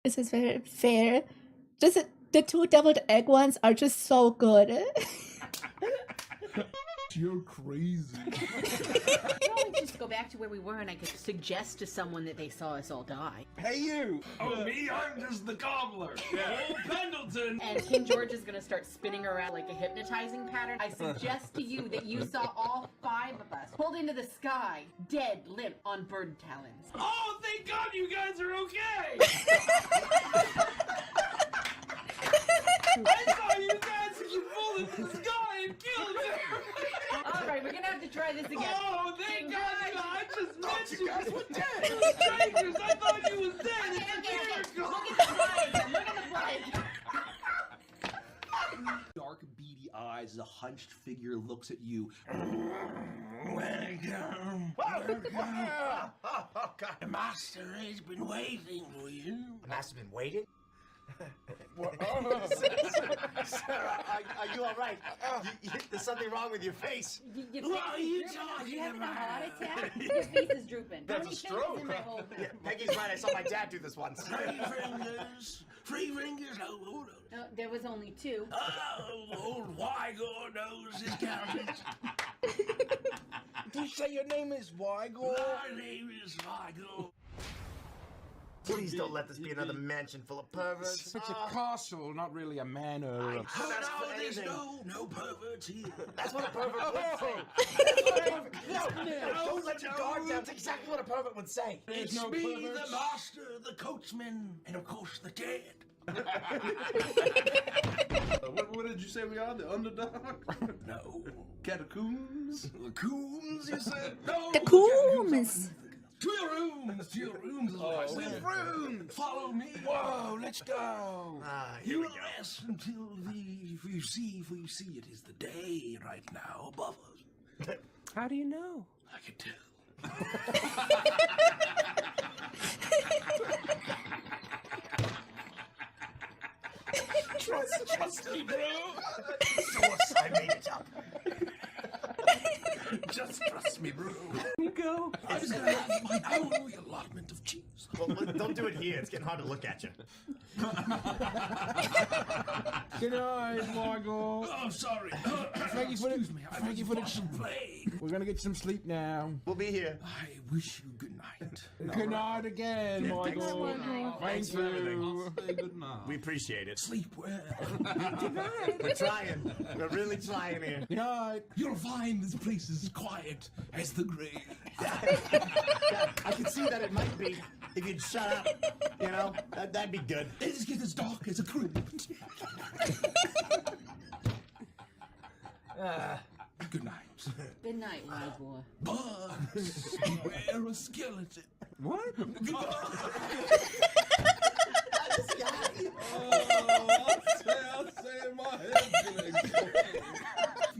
This is very fair. Just the two deviled egg ones are just so good. You're crazy. Well, we just go back to where we were and I could suggest to someone that they saw us all die. Hey, you! Oh, me? I'm just the cobbler. Old Pendleton. And King George is gonna start spinning around like a hypnotizing pattern. I suggest to you that you saw all 5 of us pulled into the sky, dead, limp, on bird talons. Oh, thank God you guys are okay! I saw you guys as you pulled into the sky and killed everybody! Alright, we're gonna have to try this again. Oh, thank God! I just met you guys were dead! You were strangers! I thought you was dead! It's a miracle! Look at the flag! Look at the flag! Dark, beady eyes as a hunched figure looks at you. Welcome! Oh, God. The master has been waiting for you. The master's been waiting? Sir, are you all right? There's something wrong with your face. What are you Are talking you having a heart about? attack? Your face is drooping. That's How many a stroke. fingers in my whole Yeah, Peggy's right. I saw my dad do this once. 3 fingers. 3 fingers. Oh, hold on. No, there was only 2. Oh, old Wygor knows his counts. Did you say your name is Wygor? My name is Wygor. Please don't let this be another mansion full of perverts. It's a castle, not really a manor. Oh, That's for no, there's anything. no perverts here. That's what a pervert would say. No, don't let your guard down. That's exactly what a pervert would say. It's no me, perverts. the master, the coachman, and of course the dead. What did you say we are? The underdog? No. Catacombs? The coons, you said? No. The Coombs. To your rooms, to your rooms. With room. Follow me. Whoa, let's go. Here You we will go. rest until for you see it is the day right now above us. How do you know? I can tell. Trust me, bro. Source, I made it up. Just trust me, bro. You go. I'm just gonna have my hourly allotment of cheese. Well, don't do it here. It's getting hard to look at you. Good night, Wygor. Oh, sorry. Thank you for the, Excuse me. thank you for the. plague. We're gonna get some sleep now. We'll be here. I wish you good night. Good night again, Yeah, thanks. Wygor. Thanks Thank for everything. you. Say good night. We appreciate it. Sleep well. We're trying. We're really trying here. Good night. You'll find this place is quiet as the grave. I can see that it might be if you'd shut up. You know, that'd be good. It just gets as dark as a crypt. Good night. Good night, Wygor. Bugs, beware a skeleton. What? I'll say in my head.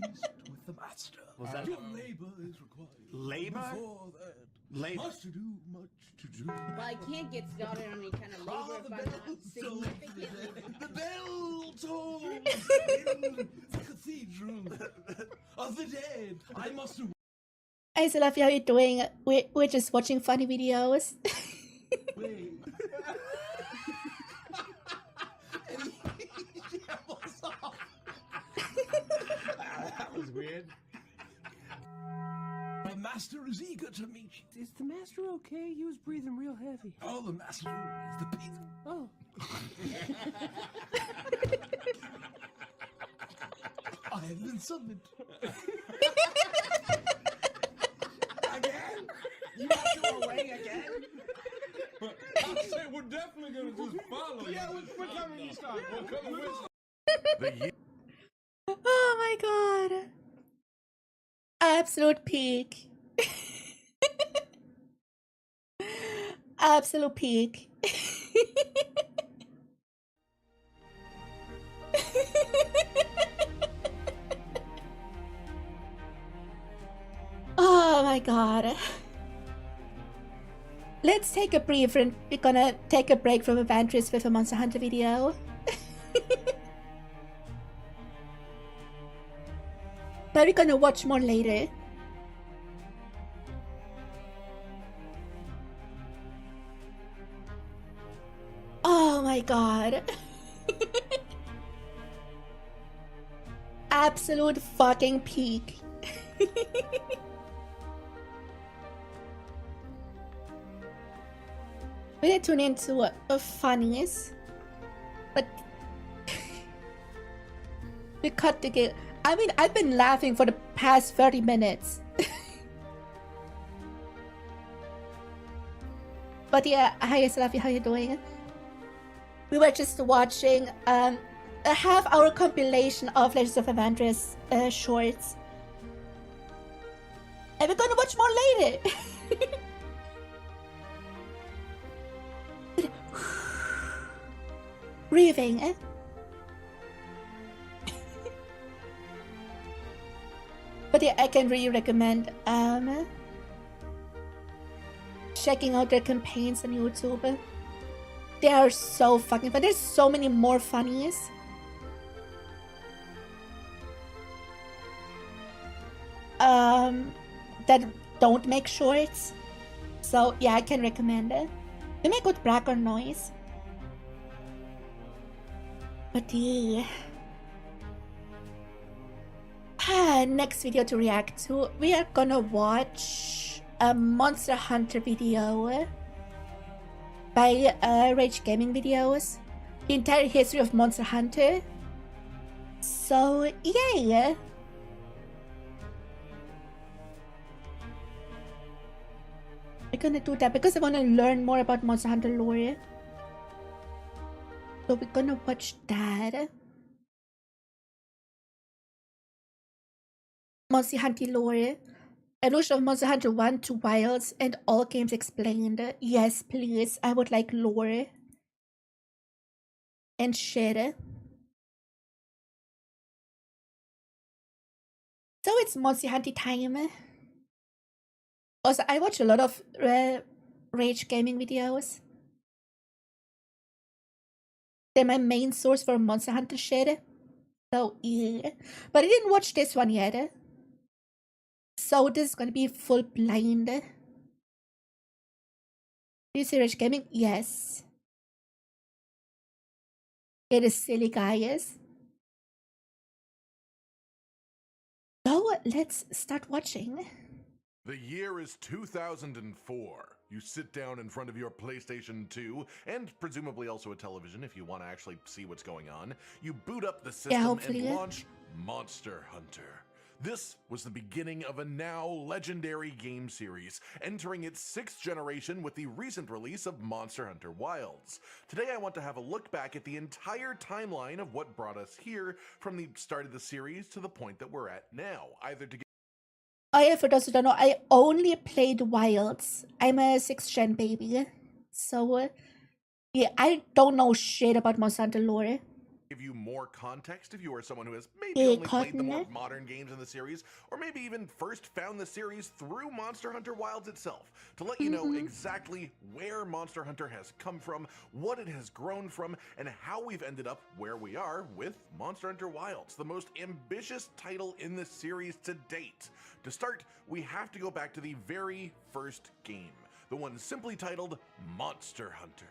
Feast with the master. Was that Your labor is required. labor? Before that, Labor. much to do, much to do. Well, I can't get started on any kind of labor if I'm not significantly. The bell tolls in the cathedral of the dead. I must have I still love how you're doing. We're just watching funny videos. wait. That was weird. The master is eager to meet you. Is the master okay? He was breathing real heavy. Oh, the master is the peasant. Oh. I have been summoned. Again? You want to go away again? I'll say we're definitely gonna just follow you. Yeah, we're coming this time. We're coming with you. Oh my god. Absolute peak. Absolute peak. Oh my god. Let's take a brief and we're gonna take a break from Adventures with a Monster Hunter video. But we're gonna watch more later. Oh my god. Absolute fucking peak. We did tune into a funniest, but we cut the game. I mean, I've been laughing for the past 30 minutes. But yeah, hi Slavi, how you doing? We were just watching a half-hour compilation of Legends of Avandris shorts. And we're gonna watch more later. Breathing, eh? But yeah, I can really recommend checking out their campaigns on YouTube. They are so fucking fun. There's so many more funnies. That don't make shorts. So yeah, I can recommend it. They make good background noise. But yeah. Next video to react to, we are gonna watch a Monster Hunter video by Rage Gaming Videos, the entire history of Monster Hunter. So yeah. We're gonna do that because I want to learn more about Monster Hunter lore. So we're gonna watch that. Monster Hunter lore. Evolution of Monster Hunter 1 to Wilds and all games explained. Yes, please. I would like lore. And shit. So it's Monster Hunter time. Also, I watch a lot of Rage Gaming videos. They're my main source for Monster Hunter shit. So yeah. But I didn't watch this one yet. So this is gonna be full blind. Do you see Rage Gaming? Yes. It is silly, guys. So let's start watching. The year is 2004. You sit down in front of your PlayStation 2, and presumably also a television if you want to actually see what's going on. You boot up the system and launch Monster Hunter. This was the beginning of a now legendary game series, entering its 6th generation with the recent release of Monster Hunter Wilds. Today I want to have a look back at the entire timeline of what brought us here, from the start of the series to the point that we're at now, either to get... Oh yeah, for those who don't know, I only played Wilds. I'm a 6th gen baby. So, yeah, I don't know shit about Monster Hunter lore. Give you more context if you are someone who has maybe only played the more modern games in the series, or maybe even first found the series through Monster Hunter Wilds itself, to let you know exactly where Monster Hunter has come from, what it has grown from, and how we've ended up where we are with Monster Hunter Wilds, the most ambitious title in the series to date. To start, we have to go back to the very first game, the one simply titled Monster Hunter.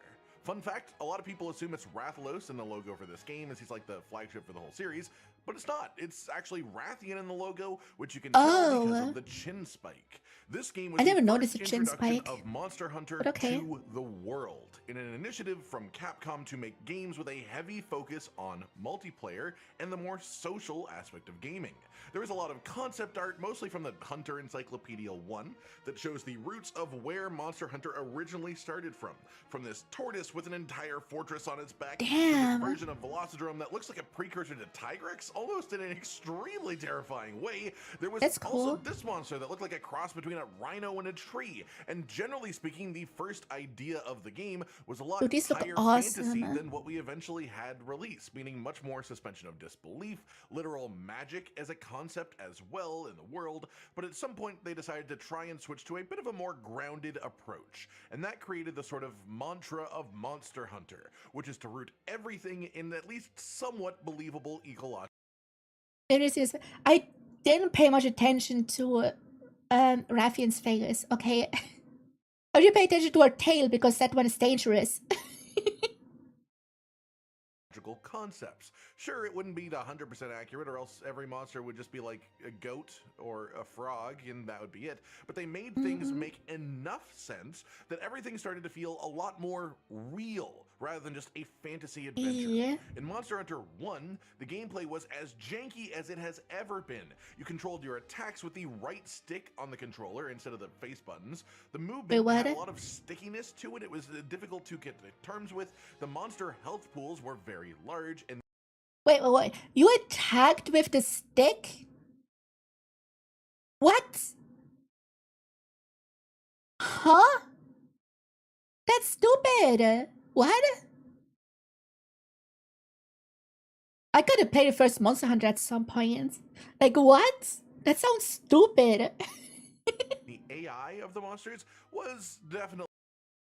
Fun fact, a lot of people assume it's Rathalos in the logo for this game, as he's like the flagship for the whole series, but it's not. It's actually Rathian in the logo, which you can tell because of the chin spike. This game was I never the noticed first a chin introduction spike of Monster Hunter to the world, in an initiative from Capcom to make games with a heavy focus on multiplayer and the more social aspect of gaming. There is a lot of concept art, mostly from the Hunter Encyclopedia 1, that shows the roots of where Monster Hunter originally started from this tortoise with an entire fortress on its back, to this version of Velocidrome that looks like a precursor to Tigrex, almost in an extremely terrifying way. There was That's cool. also this monster that looked like a cross between a rhino and a tree. And generally speaking, the first idea of the game was a lot Dude, these look higher awesome. fantasy than what we eventually had released, meaning much more suspension of disbelief, literal magic as a concept as well in the world. But at some point, they decided to try and switch to a bit of a more grounded approach. And that created the sort of mantra of Monster Hunter, which is to root everything in at least somewhat believable ecological. I didn't pay much attention to Raffian's fingers, okay? I should pay attention to her tail because that one is dangerous. Concepts. Sure, it wouldn't be 100% accurate, or else every monster would just be like a goat or a frog, and that would be it. But they made things make enough sense that everything started to feel a lot more real, rather than just a fantasy adventure. Yeah. In Monster Hunter 1, the gameplay was as janky as it has ever been. You controlled your attacks with the right stick on the controller instead of the face buttons. The movement had a lot of stickiness to it. It was difficult to get to terms with. The monster health pools were very large, and Wait. You attacked with the stick? What? Huh? That's stupid. What? I gotta play the first Monster Hunter at some point. Like, what? That sounds stupid. the AI of the monsters was definitely...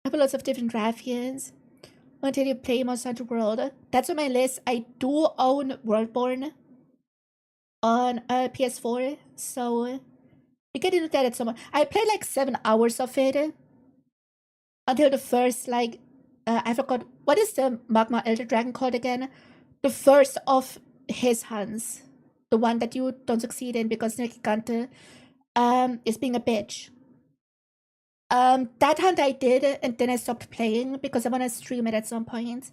I have lots of different Raffians. Until you play Monster Hunter World. That's on my list. I do own Worldborn on PS4, so we get into that at some point. I played like 7 hours of it until the first, like, I forgot, what is the Magma Elder Dragon called again? The first of his hunts. The one that you don't succeed in because 𝘕𝘰𝘏𝘓 is being a bitch. That hunt I did, and then I stopped playing because I want to stream it at some point.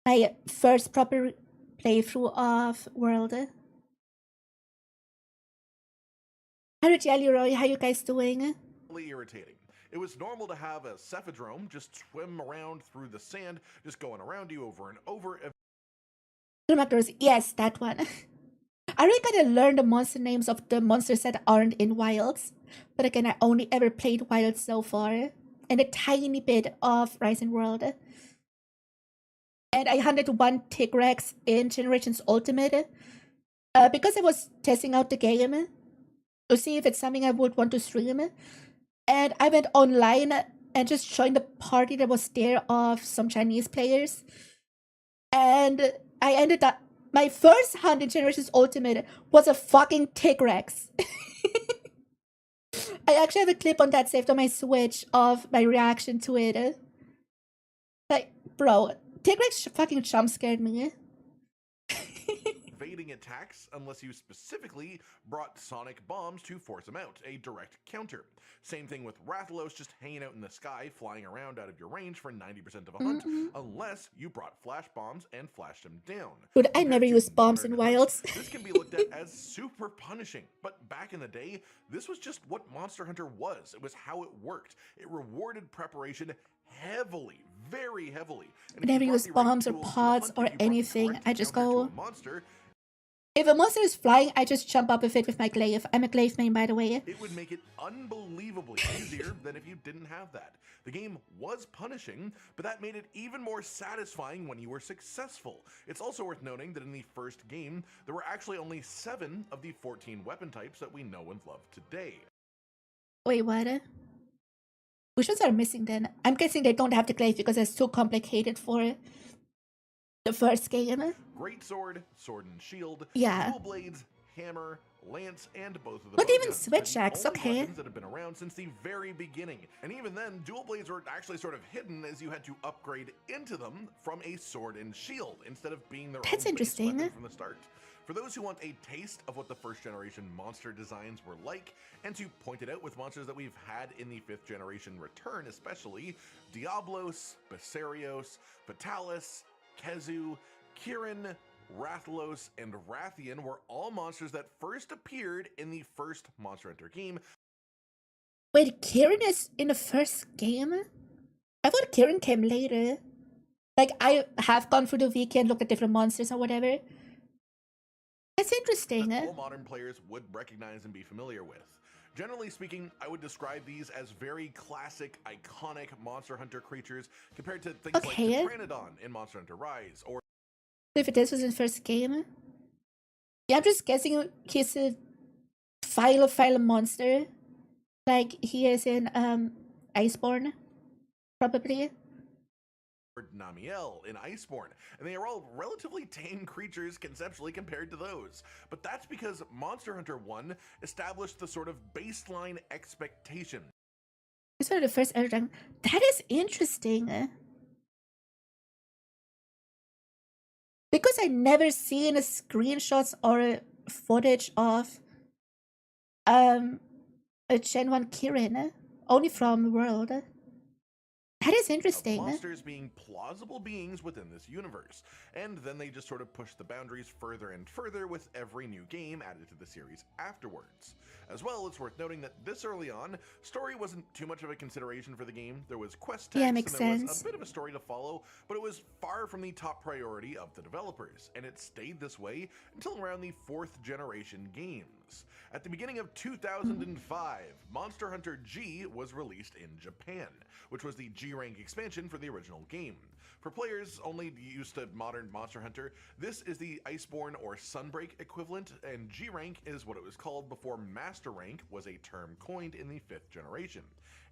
My first proper playthrough of World. Hello, Jellyroy, how you guys doing? irritating. It was normal to have a Cephadrome just swim around through the sand, just going around you over and over. Yes, that one. I really gotta learn the monster names of the monsters that aren't in Wilds. But again, I only ever played Wilds so far. And a tiny bit of Rising World. And I hunted one Tigrex in Generations Ultimate. Because I was testing out the game. To see if it's something I would want to stream. And I went online and just joined the party that was there of some Chinese players. And I ended up... My first hunt in Generations Ultimate was a fucking Tigrex. I actually have a clip on that saved on my Switch of my reaction to it. Like, bro, Tigrex fucking jump scared me. Evading attacks unless you specifically brought sonic bombs to force them out, a direct counter. Same thing with Rathalos just hanging out in the sky, flying around out of your range for 90% of a hunt, unless you brought flash bombs and flashed them down. Dude, I never used bombs in Wilds. This can be looked at as super punishing, but back in the day, this was just what Monster Hunter was. It was how it worked. It rewarded preparation heavily, very heavily. I never use bombs or pods or anything. I just go... If a monster is flying, I just jump up with it with my glaive. I'm a glaive main, by the way. It would make it unbelievably easier than if you didn't have that. The game was punishing, but that made it even more satisfying when you were successful. It's also worth noting that in the first game, there were actually only 7 of the 14 weapon types that we know and love today. Wait, what? Which ones are missing then? I'm guessing they don't have the glaive because it's too complicated for the first game. Greatsword, sword and shield, yeah. dual blades, hammer, lance, and both of the Not even switch axe, okay. weapons that have been around since the very beginning. And even then, dual blades were actually sort of hidden as you had to upgrade into them from a sword and shield instead of being their own interesting. Base weapon from the start. For those who want a taste of what the first generation monster designs were like, and to point it out with monsters that we've had in the 5th generation return especially, Diablos, Basarios, Vitalis, Kezu, Kirin, Rathalos, and Rathian were all monsters that first appeared in the first Monster Hunter game. Wait, Kirin is in the first game? I thought Kirin came later. Like, I have gone through the wiki and looked at different monsters or whatever. That's interesting. That all modern players would recognize and be familiar with. Generally speaking, I would describe these as very classic, iconic Monster Hunter creatures compared to things like the 𝘕𝘴𝘦 in Monster Hunter Rise, or If this was his first game. Yeah, I'm just guessing he's a file monster. Like he is in Iceborne, probably. 𝘕𝘴𝘦 in Iceborne, and they are all relatively tame creatures conceptually compared to those. But that's because Monster Hunter 1 established the sort of baseline expectation. It's one of the first ever dragon. That is interesting. Because I never seen screenshots or footage of a Gen 1 Kirin, only from World. That is interesting. Monsters being plausible beings within this universe, and then they just sort of push the boundaries further and further with every new game added to the series afterwards. As well, it's worth noting that this early on, story wasn't too much of a consideration for the game. There was quest text, and there was a bit of a story to follow, but it was far from the top priority of the developers, and it stayed this way until around the 4th generation games. At the beginning of 2005, Monster Hunter G was released in Japan, which was the G rank expansion for the original game. For players only used to modern Monster Hunter, this is the Iceborne or Sunbreak equivalent, and G rank is what it was called before Master rank was a term coined in the 5th generation.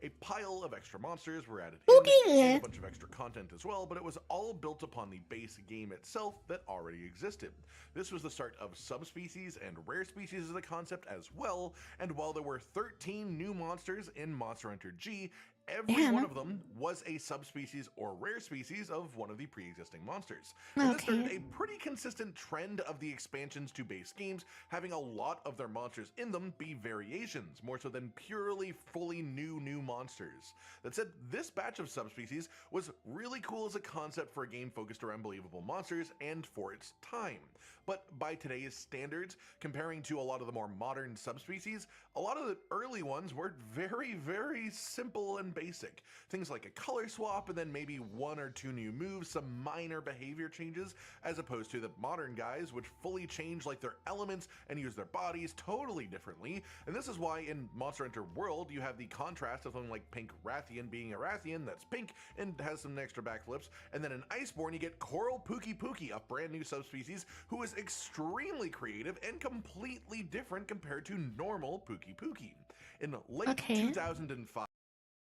A pile of extra monsters were added in, and a bunch of extra content as well, but it was all built upon the base game itself that already existed. This was the start of subspecies and rare species as a concept as well, and while there were 13 new monsters in Monster Hunter G, every one of them was a subspecies or rare species of one of the pre-existing monsters. And this started a pretty consistent trend of the expansions to base games having a lot of their monsters in them be variations, more so than purely fully new monsters. That said, this batch of subspecies was really cool as a concept for a game focused around believable monsters and for its time. But by today's standards, comparing to a lot of the more modern subspecies, a lot of the early ones were very, very simple and basic. Things like a color swap and then maybe 1 or 2 new moves, some minor behavior changes, as opposed to the modern guys which fully change like their elements and use their bodies totally differently. And this is why in Monster Hunter World you have the contrast of something like Pink Rathian being a Rathian that's pink and has some extra backflips, and then in Iceborne you get Coral 𝘴𝘴𝘴, a brand new subspecies who is extremely creative and completely different compared to normal 𝘴𝘴𝘴. In late 2005.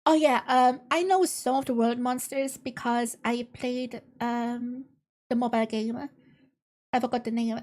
Oh yeah, I know some of the world monsters because I played the mobile game. I forgot the name.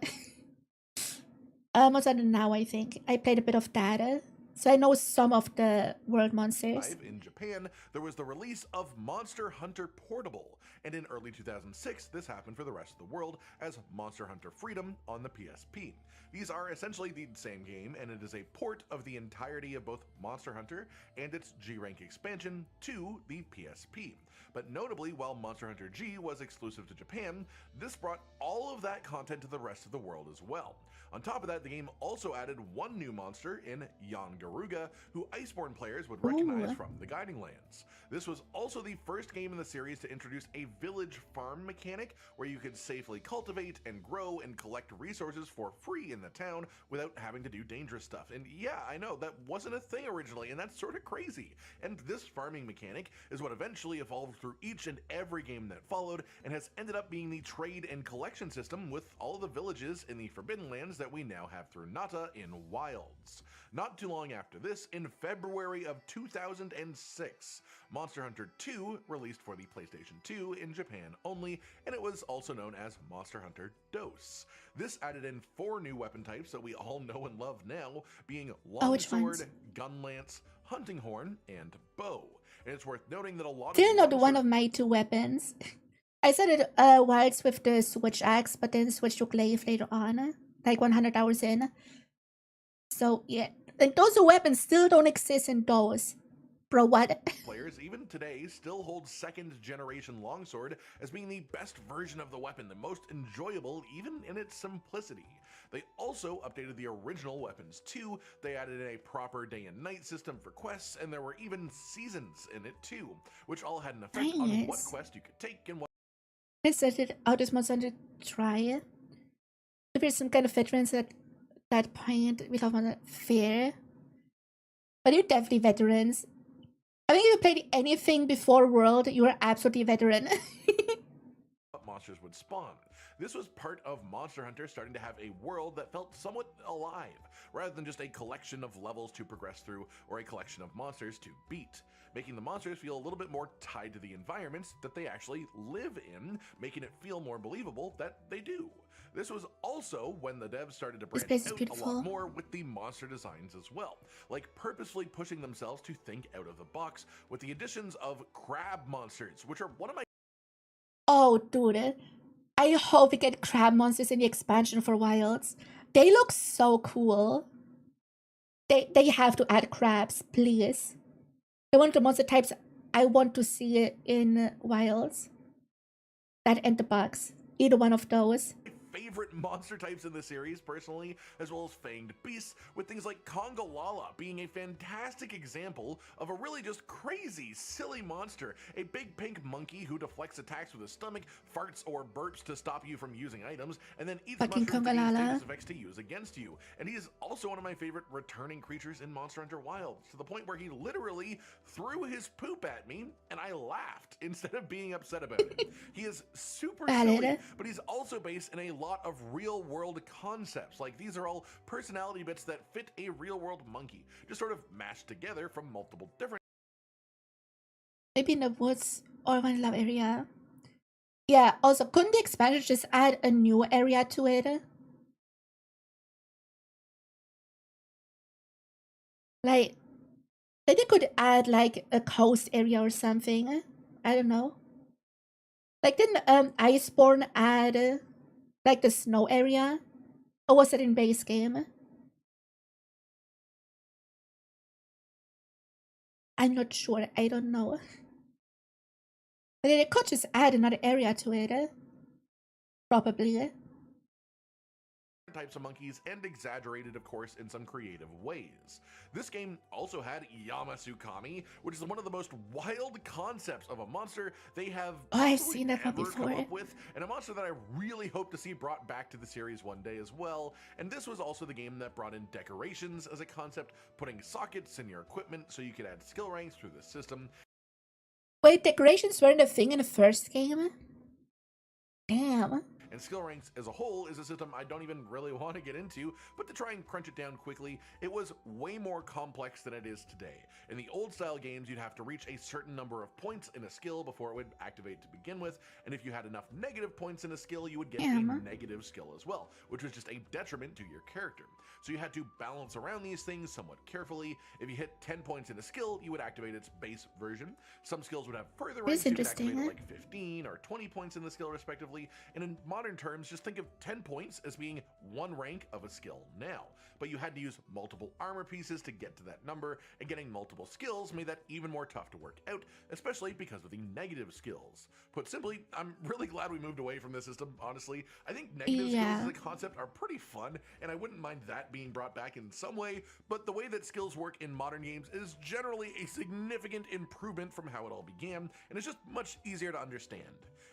What's on now? I think I played a bit of that, so I know some of the world monsters. In Japan, there was the release of Monster Hunter Portable, and in early 2006, this happened for the rest of the world as Monster Hunter Freedom on the PSP. These are essentially the same game, and it is a port of the entirety of both Monster Hunter and its G-Rank expansion to the PSP. But notably, while Monster Hunter G was exclusive to Japan, this brought all of that content to the rest of the world as well. On top of that, the game also added one new monster in 𝘕𝘠𝘴𝘦, who Iceborne players would recognize from the Guiding Lands. This was also the first game in the series to introduce a village farm mechanic where you could safely cultivate and grow and collect resources for free in the town without having to do dangerous stuff. And yeah, I know, that wasn't a thing originally, and that's sort of crazy. And this farming mechanic is what eventually evolved through each and every game that followed, and has ended up being the trade and collection system with all of the villages in the Forbidden Lands that we now have through Nata in Wilds. Not too long after this, in February of 2006, Monster Hunter 2 released for the PlayStation 2 in Japan only, and it was also known as Monster Hunter DOS. This added in 4 new weapon types that we all know and love now, being Longsword, Gun Lance, Hunting Horn, and Bow. And it's worth noting that a lot Still not one of my 2 weapons. I started Wilds with the Switch Axe, but then switched to Glaive later on, like 100 hours in. So yeah, and those weapons still don't exist in DOS. Bro, what? Players even today still hold 2nd generation Longsword as being the best version of the weapon, the most enjoyable even in its simplicity. They also updated the original weapons too. They added in a proper day and night system for quests, and there were even seasons in it too, which all had an effect on what quest you could take and what. I started out this Monster Hunter try it. If there's some kind of veterans at that point, we don't want to fair. But you're definitely veterans. I think if you played anything before World, you were absolutely veteran. Monsters would spawn. This was part of Monster Hunter starting to have a world that felt somewhat alive, rather than just a collection of levels to progress through or a collection of monsters to beat, making the monsters feel a little bit more tied to the environments that they actually live in, making it feel more believable that they do. This was also when the devs started to branch out a lot more with the monster designs as well, like purposefully pushing themselves to think out of the box with the additions of crab monsters, which are one of my Oh, dude. I hope we get crab monsters in the expansion for Wilds. They look so cool. They have to add crabs, please. They're one of the monster types I want to see in Wilds. That and the bugs. Either one of those. favorite monster types in the series personally, as well as fanged beasts, with things like 𝘔𝘴𝘦 being a fantastic example of a really just crazy, silly monster. A big pink monkey who deflects attacks with his stomach, farts or burps to stop you from using items, and then eats mushrooms to gain status effects to use against you. And he is also one of my favorite returning creatures in Monster Hunter Wilds, to the point where he literally threw his poop at me, and I laughed instead of being upset about it. He is super silly, but he's also based in a lot of real-world concepts. Like, these are all personality bits that fit a real-world monkey, just sort of mashed together from multiple different... Maybe in the woods or one love area. Yeah, also, couldn't the expansion just add a new area to it? Like, they could add like a coast area or something. I don't know. Like, didn't Iceborne add like the snow area? Or was it in base game? I'm not sure. I don't know. But they could just add another area to it. Probably. Types of monkeys, and exaggerated, of course, in some creative ways. This game also had Yamasukami, which is one of the most wild concepts of a monster they have I've seen that one ever before. come up with, and a monster that I really hope to see brought back to the series one day as well. And this was also the game that brought in decorations as a concept, putting sockets in your equipment so you could add skill ranks through the system. Wait, decorations weren't a thing in the first game? Damn. And skill ranks as a whole is a system I don't even really want to get into, but to try and crunch it down quickly, it was way more complex than it is today. In the old style games, you'd have to reach a certain number of points in a skill before it would activate to begin with, and if you had enough negative points in a skill, you would get a negative skill as well, which was just a detriment to your character. So you had to balance around these things somewhat carefully. If you hit 10 points in a skill, you would activate its base version. Some skills would have further ranks, you could activate it like 15 or 20 points in the skill respectively, and in modern terms, just think of 10 points as being one rank of a skill now. But you had to use multiple armor pieces to get to that number, and getting multiple skills made that even more tough to work out, especially because of the negative skills. Put simply, I'm really glad we moved away from this system, honestly. I think negative skills as a concept are pretty fun, and I wouldn't mind that being brought back in some way, but the way that skills work in modern games is generally a significant improvement from how it all began, and it's just much easier to understand.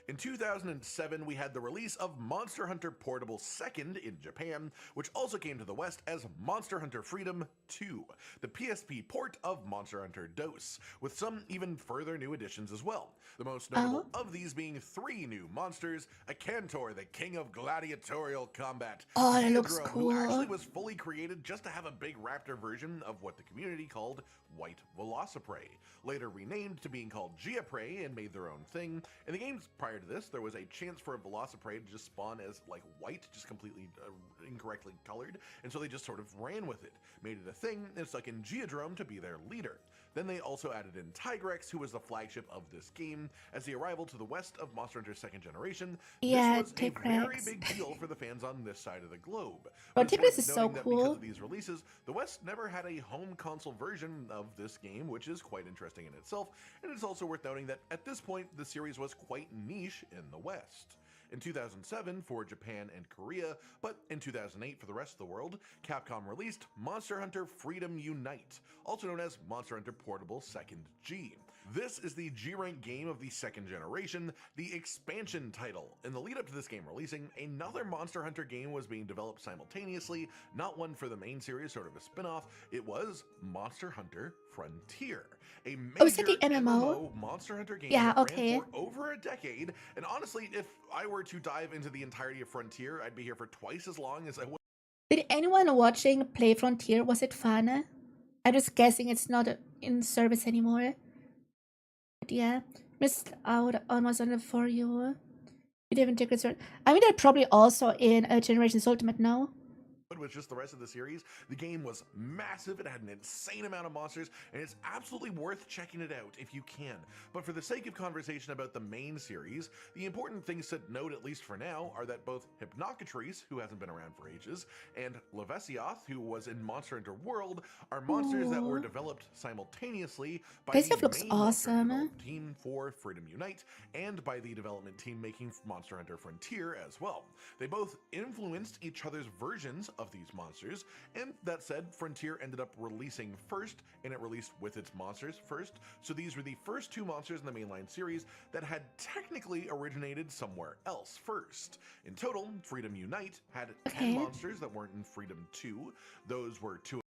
In 2007, we had the release of Monster Hunter Portable 2nd in Japan, which also came to the West as Monster Hunter Freedom 2, the PSP port of Monster Hunter DOS, with some even further new additions as well. The most notable of these being 3 new monsters: a Cantor, the king of gladiatorial combat, that looks 𝘕𝘪𝘯𝘕, who actually was fully created just to have a big raptor version of what the community called White 𝘕𝘴𝘕𝘠, later renamed to being called 𝘕𝘫𝘴 and made their own thing. In the games prior to this, there was a chance for a 𝘕𝘴𝘕𝘠 to just spawn as like white, just completely incorrectly colored, and so they just sort of ran with it, made it a thing, and stuck in 𝘕𝘫𝑗𝑎 to be their leader. Then they also added in Tigrex, who was the flagship of this game, as the arrival to the west of Monster Hunter 2nd Generation. Yeah, this was a very big deal for the fans on this side of the globe. But It's Tigrex worth is so noting that cool. because of these releases, the West never had a home console version of this game, which is quite interesting in itself, and it's also worth noting that at this point, the series was quite niche in the West. In 2007 for Japan and Korea, but in 2008 for the rest of the world, Capcom released Monster Hunter Freedom Unite, also known as Monster Hunter Portable 2nd G. This is the G-Rank game of the second generation, the expansion title. In the lead up to this game releasing, another Monster Hunter game was being developed simultaneously, not one for the main series, sort of a spin-off. It was Monster Hunter Frontier, a major the MMO? Monster Hunter game Yeah, that okay. ran for over a decade. And honestly, if I were to dive into the entirety of Frontier, I'd be here for twice as long as I would. Did anyone watching play Frontier? Was it fun? I'm just guessing it's not in service anymore. But yeah, missed out on what's on it for you. You didn't take it. I mean, they're probably also in Generations Ultimate now. With just the rest of the series, the game was massive. It had an insane amount of monsters, and it's absolutely worth checking it out if you can. But for the sake of conversation about the main series, the important things to note, at least for now, are that both 𝘕𝘴𝘠, who hasn't been around for ages, and 𝘠𝘴𝘴𝘠, who was in Monster Hunter World, are monsters that were developed simultaneously by This the stuff looks main Monster Hunter awesome. development team for Freedom Unite, and by the development team making Monster Hunter Frontier as well. They both influenced each other's versions of these monsters, and that said, Frontier ended up releasing first, and it released with its monsters first, so these were the first two monsters in the mainline series that had technically originated somewhere else first. In total, Freedom Unite had 10 monsters that weren't in Freedom 2. Those were two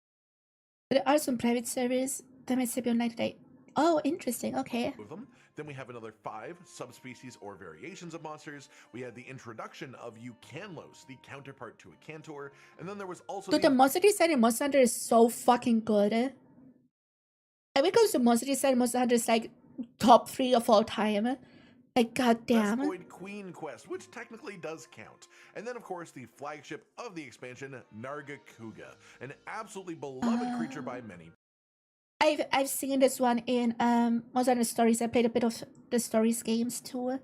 There are some private servers that might still be online today. Oh, interesting. Okay. of them. Then we have another 5 subspecies or variations of monsters. We had the introduction of 𝘕𝘴𝘦, the counterpart to a Cantor, and then there was also Dude, the monster design in Monster Hunter is so fucking good. And when it comes to monster design, Monster Hunter is like top 3 of all time. Like, goddamn. Vescoid Queen Quest, which technically does count. And then, of course, the flagship of the expansion, 𝘔𝘰𝘯𝘵, an absolutely beloved creature by many. I've seen this one in Monster Hunter Stories. I played a bit of the Stories games too.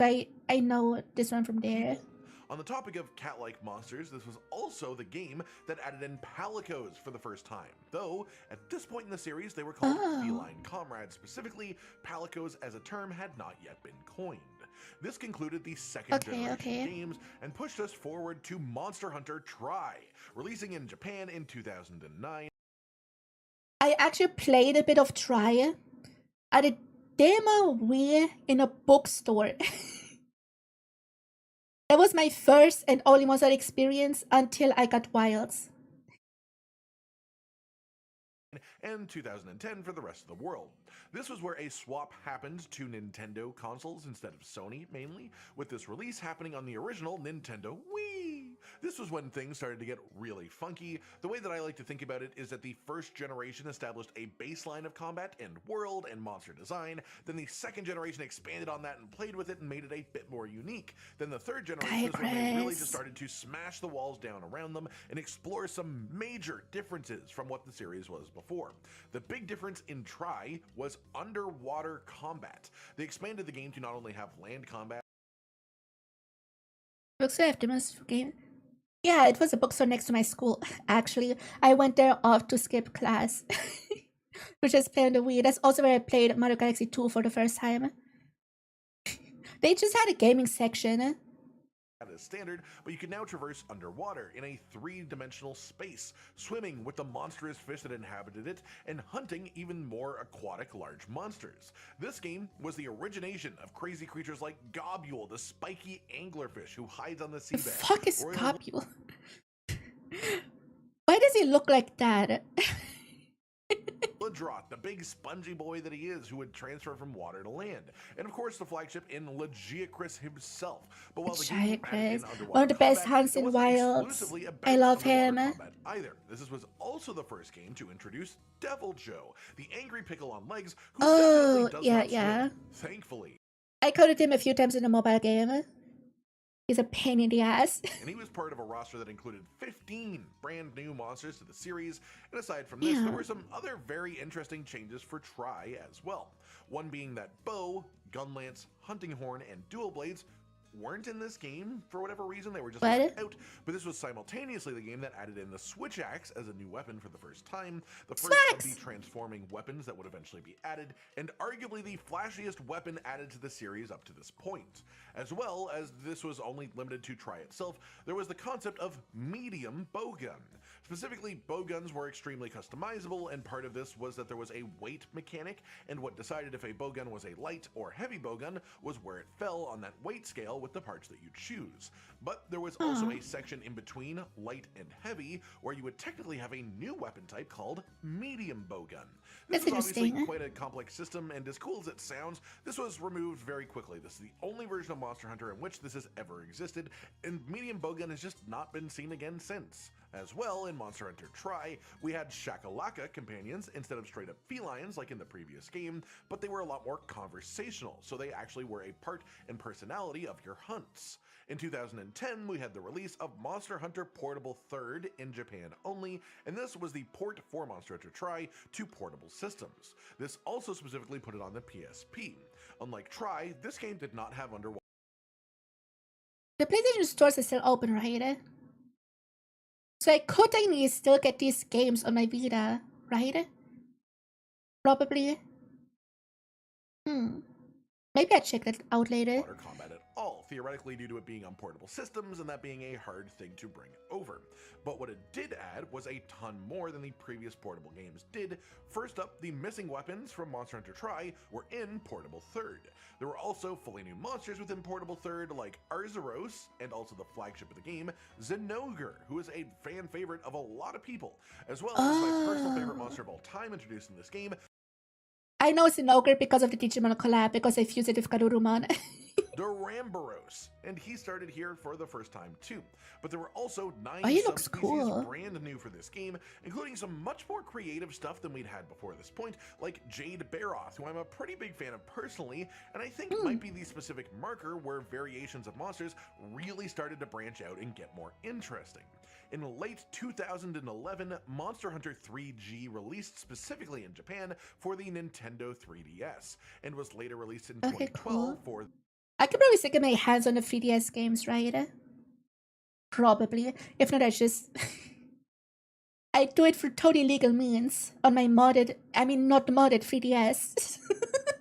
I know this one from there. On the topic of cat-like monsters, this was also the game that added in palicos for the first time. Though, at this point in the series, they were called feline comrades. Specifically, palicos as a term had not yet been coined. This concluded the second generation games and pushed us forward to Monster Hunter Tri, releasing in Japan in 2009. I actually played a bit of Tri at a demo in a bookstore. That was my first and only Monster Hunter experience until I got Wilds. And 2010 for the rest of the world. This was where a swap happened to Nintendo consoles instead of Sony, mainly, with this release happening on the original Nintendo Wii. This was when things started to get really funky. The way that I like to think about it is that the first generation established a baseline of combat and world and monster design. Then the second generation expanded on that and played with it and made it a bit more unique. Then the third generation is when they really just started to smash the walls down around them and explore some major differences from what the series was before. The big difference in Tri was underwater combat. They expanded the game to not only have land combat. Bookstore have demos for game. Yeah, it was a bookstore next to my school. Actually, I went there off to skip class, which is playing the Wii. That's also where I played Mario Galaxy 2 for the first time. They just had a gaming section. As standard, but you can now traverse underwater in a 3-dimensional space, swimming with the monstrous fish that inhabited it, and hunting even more aquatic large monsters. This game was the origination of crazy creatures like 𝘕𝘴𝘦, the spiky anglerfish who hides on the seabed. The fuck is 𝘕𝘴𝘦? Why does he look like that? 𝘕𝘪𝘯𝘕, the big spongy boy that he is, who would transfer from water to land. And of course, the flagship in 𝘔𝘰𝘀 himself. But while the game added in underwater one of the best combat, hunts it in wasn't Wilds. exclusively about I love underwater him. combat either. This was also the first game to introduce Devil Joe, the angry pickle on legs who definitely does not swim, thankfully. I coded him a few times in a mobile game. He's a pain in the ass. And he was part of a roster that included 15 brand new monsters to the series. And aside from this, there were some other very interesting changes for Tri as well. One being that bow, gun lance, hunting horn, and dual blades weren't in this game for whatever reason. They were just What? left out. But this was simultaneously the game that added in the switch axe as a new weapon for the first time, the first of the transforming weapons that would eventually be added, and arguably the flashiest weapon added to the series up to this point. As well as this was only limited to Try itself, there was the concept of medium bowgun. Specifically, bowguns were extremely customizable, and part of this was that there was a weight mechanic, and what decided if a bowgun was a light or heavy bowgun was where it fell on that weight scale with the parts that you choose. But there was also a section in between light and heavy where you would technically have a new weapon type called medium bowgun. This was obviously quite a complex system, and as cool as it sounds, this was removed very quickly. This is the only version of Monster Hunter in which this has ever existed, and medium bowgun has just not been seen again since. As well, in Monster Hunter Try, we had shakalaka companions instead of straight up felines like in the previous game, but they were a lot more conversational, so they actually were a part and personality of your hunts. In 2010, we had the release of Monster Hunter Portable 3rd in Japan only, and this was the port for Monster Hunter Try to portable systems. This also specifically put it on the PSP. Unlike Try, this game did not have underwater. The PlayStation stores are still open, right? So I could technically still get these games on my Vita, right? Probably. Maybe I'll check that out later. Combat at all, theoretically due to it being on portable systems and that being a hard thing to bring over. But what it did add was a ton more than the previous portable games did. First up, the missing weapons from Monster Hunter Try were in Portable 3rd. There were also fully new monsters within Portable 3rd like Arzuros, and also the flagship of the game, 𝘕𝘂𝘸, who is a fan favorite of a lot of people, as well as my personal favorite monster of all time introduced in this game. I know 𝘕𝘂𝘸 because of the Digimon collab, because I fused it with Garurumon. 𝘕𝘂𝘸, and he started here for the first time too. But there were also 9 he looks subspecies cool. brand new for this game, including some much more creative stuff than we'd had before this point, like 𝘕𝘪𝘁, who I'm a pretty big fan of personally, and I think might be the specific marker where variations of monsters really started to branch out and get more interesting. In late 2011, Monster Hunter 3G released specifically in Japan for the Nintendo 3DS, and was later released in 2012 for... I could probably stick my hands on the 3DS games, right? Probably. If not, I just... I do it for totally legal means on my modded, I mean not modded 3DS.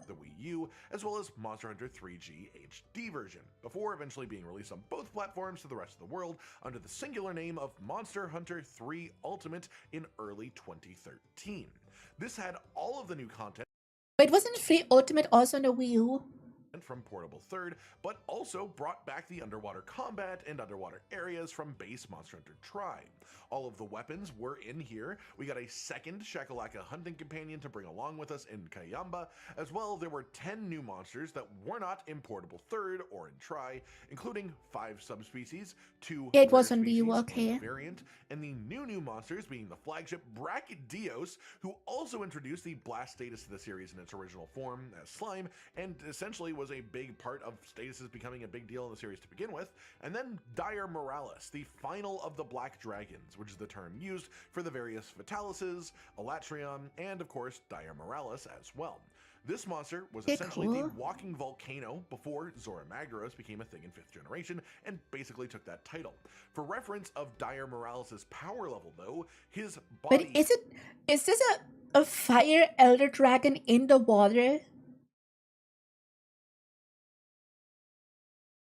the Wii U, as well as Monster Hunter 3G HD version, before eventually being released on both platforms to the rest of the world under the singular name of Monster Hunter 3 Ultimate in early 2013. This had all of the new content. Wait, wasn't 3 Ultimate also on the Wii U? From Portable 3rd, but also brought back the underwater combat and underwater areas from base Monster Hunter Try. All of the weapons were in here. We got a second shakalaka hunting companion to bring along with us in 𝘕𝘂𝘴. As well, there were 10 new monsters that were not in Portable 3rd or in Try, including 5 subspecies, 2 it was on Wii U, okay. variant, and the new monsters being the flagship Brachydios, who also introduced the blast status to the series in its original form as slime, and essentially was a big part of statuses becoming a big deal in the series to begin with. And then 𝘕𝘪𝘁, the final of the Black Dragons, which is the term used for the various Vitalices, Elatrion, and of course 𝘕𝘪𝘁 as well. This monster was essentially the walking volcano before Zora Magdaros became a thing in 5th generation and basically took that title. For reference of 𝘕𝘪𝘁's power level though, his body... But is this a fire elder dragon in the water?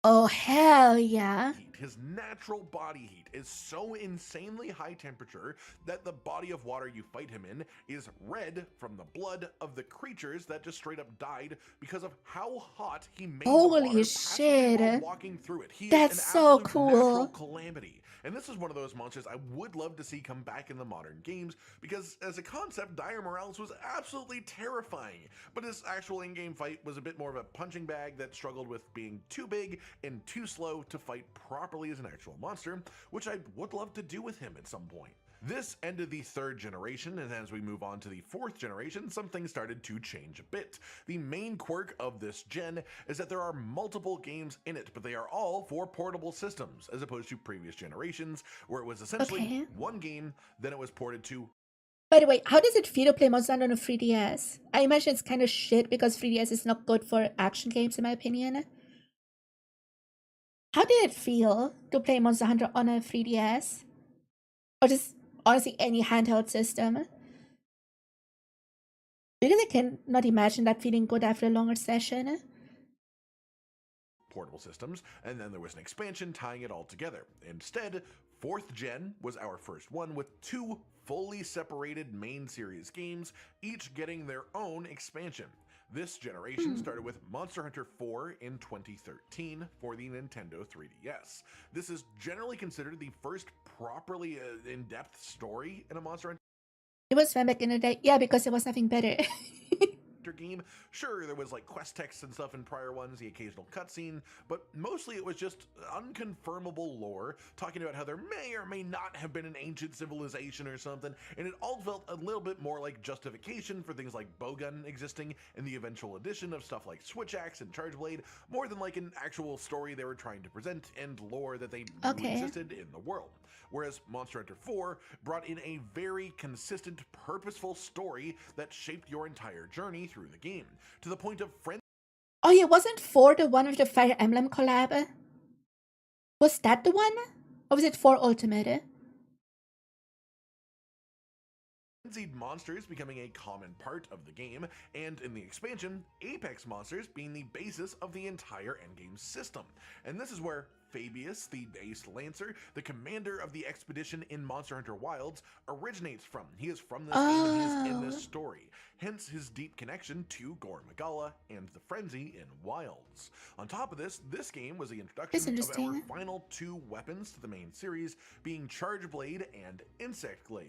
Oh, hell yeah. His natural body heat is so insanely high temperature that the body of water you fight him in is red from the blood of the creatures that just straight up died because of how hot he made Holy the water shit. while walking through it. He That's is an so absolute cool. natural calamity. And this is one of those monsters I would love to see come back in the modern games, because as a concept, 𝘕𝘪𝘁 was absolutely terrifying, but his actual in-game fight was a bit more of a punching bag that struggled with being too big and too slow to fight properly as an actual monster, which I would love to do with him at some point. This ended the 3rd generation, and as we move on to the 4th generation, some things started to change a bit. The main quirk of this gen is that there are multiple games in it, but they are all for portable systems, as opposed to previous generations, where it was essentially one game, then it was ported to... By the way, how does it feel to play Monster Hunter on a 3DS? I imagine it's kind of shit because 3DS is not good for action games in my opinion. How did it feel to play Monster Hunter on a 3DS? Or just honestly any handheld system? Because I cannot imagine that feeling good after a longer session. Portable systems, and then there was an expansion tying it all together. Instead, 4th Gen was our first one with 2 fully separated main series games, each getting their own expansion. This generation started with Monster Hunter 4 in 2013 for the Nintendo 3DS. This is generally considered the first properly in-depth story in a Monster Hunter It was fun back in the day. Yeah, because there was nothing better. game. Sure, there was like quest texts and stuff in prior ones, the occasional cutscene, but mostly it was just unconfirmable lore talking about how there may or may not have been an ancient civilization or something, and it all felt a little bit more like justification for things like bowgun existing in the eventual addition of stuff like switch axe and charge blade, more than like an actual story they were trying to present and lore that they knew existed in the world. Whereas Monster Hunter 4 brought in a very consistent, purposeful story that shaped your entire journey through the game, to the point of Oh yeah, wasn't 4 the one with the Fire Emblem collab? Was that the one? Or was it 4 Ultimate? frenzied monsters becoming a common part of the game, and in the expansion, Apex monsters being the basis of the entire endgame system. And this is where Fabius, the Ace Lancer, the commander of the expedition in Monster Hunter Wilds, originates from. He is from this game and he is in this story. Hence his deep connection to 𝘕𝘴𝘦 and the Frenzy in Wilds. On top of this, this game was the introduction of our final 2 weapons to the main series, being Charge Blade and Insect Glaive.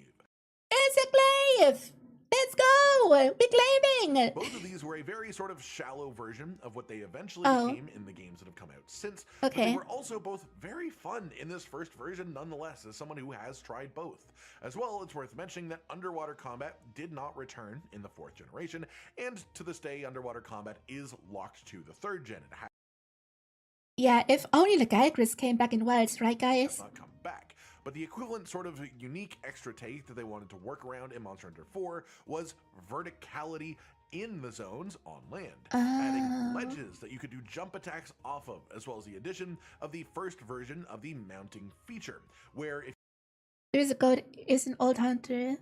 Insect Glaive! Let's go! Big claiming! Both of these were a very sort of shallow version of what they eventually became in the games that have come out since. But they were also both very fun in this first version nonetheless, as someone who has tried both. As well, it's worth mentioning that underwater combat did not return in the 4th generation, and to this day, underwater combat is locked to the 3rd gen. Yeah, if only the Gygris came back in Wilds, right guys? Not come back. But the equivalent sort of unique extra take that they wanted to work around in Monster Hunter 4 was verticality in the zones on land, adding ledges that you could do jump attacks off of, as well as the addition of the first version of the mounting feature, where if There's a god is an old hunter.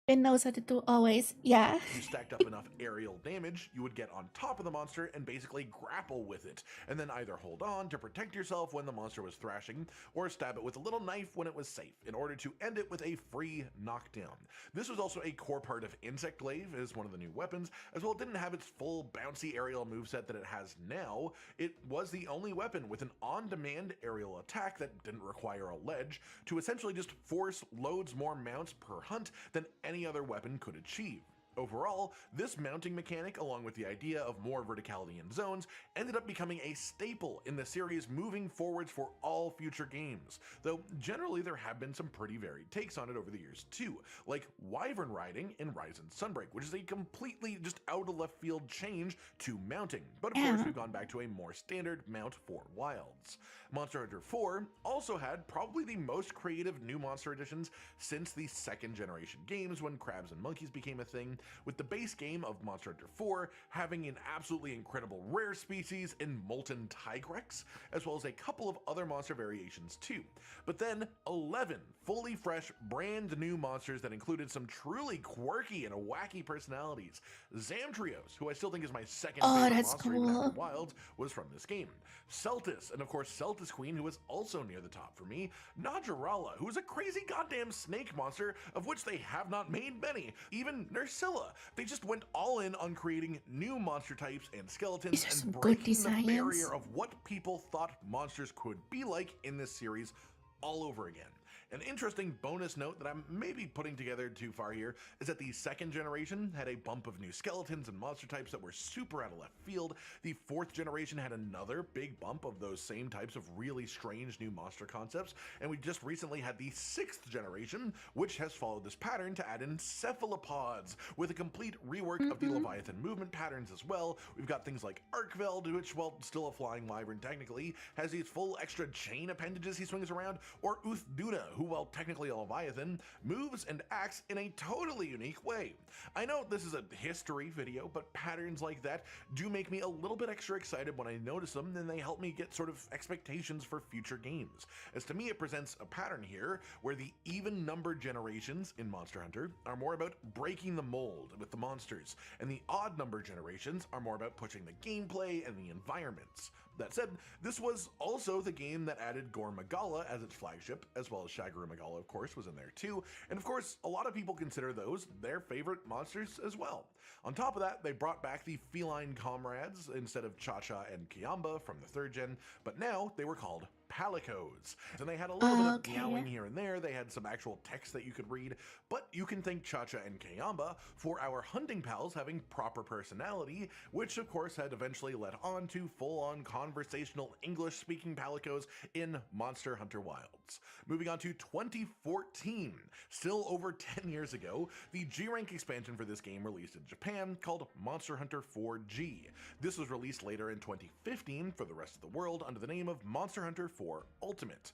It knows how to do always. Yeah. you stacked up enough aerial damage, you would get on top of the monster and basically grapple with it, and then either hold on to protect yourself when the monster was thrashing, or stab it with a little knife when it was safe, in order to end it with a free knockdown. This was also a core part of Insect Glaive as one of the new weapons, as well it didn't have its full bouncy aerial moveset that it has now. It was the only weapon with an on-demand aerial attack that didn't require a ledge, to essentially just force loads more mounts per hunt than any other weapon could achieve. Overall, this mounting mechanic, along with the idea of more verticality in zones, ended up becoming a staple in the series moving forwards for all future games, though generally there have been some pretty varied takes on it over the years too, like Wyvern riding in Rise and Sunbreak, which is a completely just out of left field change to mounting, but of course we've gone back to a more standard mount for Wilds. Monster Hunter 4 also had probably the most creative new monster additions since the 2nd generation games, when crabs and monkeys became a thing, with the base game of Monster Hunter 4 having an absolutely incredible rare species in Molten Tigrex, as well as a couple of other monster variations too. But then 11 fully fresh, brand new monsters that included some truly quirky and wacky personalities. Zamtrios, who I still think is my second favorite monster even after Wilds, was from this game. Celtis, and of course Celtis Queen, who was also near the top for me. Najarala, who is a crazy goddamn snake monster, of which they have not made many. Even 𝘚𝘴𝘚. They just went all in on creating new monster types and skeletons and breaking the barrier of what people thought monsters could be like in this series all over again. An interesting bonus note that I'm maybe putting together too far here is that the 2nd generation had a bump of new skeletons and monster types that were super out of left field. The 4th generation had another big bump of those same types of really strange new monster concepts, and we just recently had the 6th generation, which has followed this pattern to add in cephalopods, with a complete rework of the Leviathan movement patterns as well. We've got things like Arkveld, which, while still a flying wyvern technically, has these full extra chain appendages he swings around, or 𝘓𝘓duna, who, while technically a Leviathan, moves and acts in a totally unique way. I know this is a history video, but patterns like that do make me a little bit extra excited when I notice them, and they help me get sort of expectations for future games. As to me, it presents a pattern here where the even-numbered generations in Monster Hunter are more about breaking the mold with the monsters, and the odd-numbered generations are more about pushing the gameplay and the environments. That said, this was also the game that added 𝘕𝘴𝘦 as its flagship, as well as 𝘕𝘪𝘴𝘦, of course, was in there too, and of course, a lot of people consider those their favorite monsters as well. On top of that, they brought back the feline comrades instead of 𝘕𝘴𝘠 and 𝘕𝘴𝘠 from the 3rd gen, but now they were called palicos. And they had a little bit of meowing here and there, they had some actual text that you could read, but you can thank 𝘕𝘴𝘠 and 𝘕𝘴𝘠 for our hunting pals having proper personality, which of course had eventually led on to full-on conversational English-speaking palicos in Monster Hunter Wilds. Moving on to 2014, still over 10 years ago, the G-Rank expansion for this game released in Japan called Monster Hunter 4G. This was released later in 2015 for the rest of the world under the name of Monster Hunter 4 Ultimate.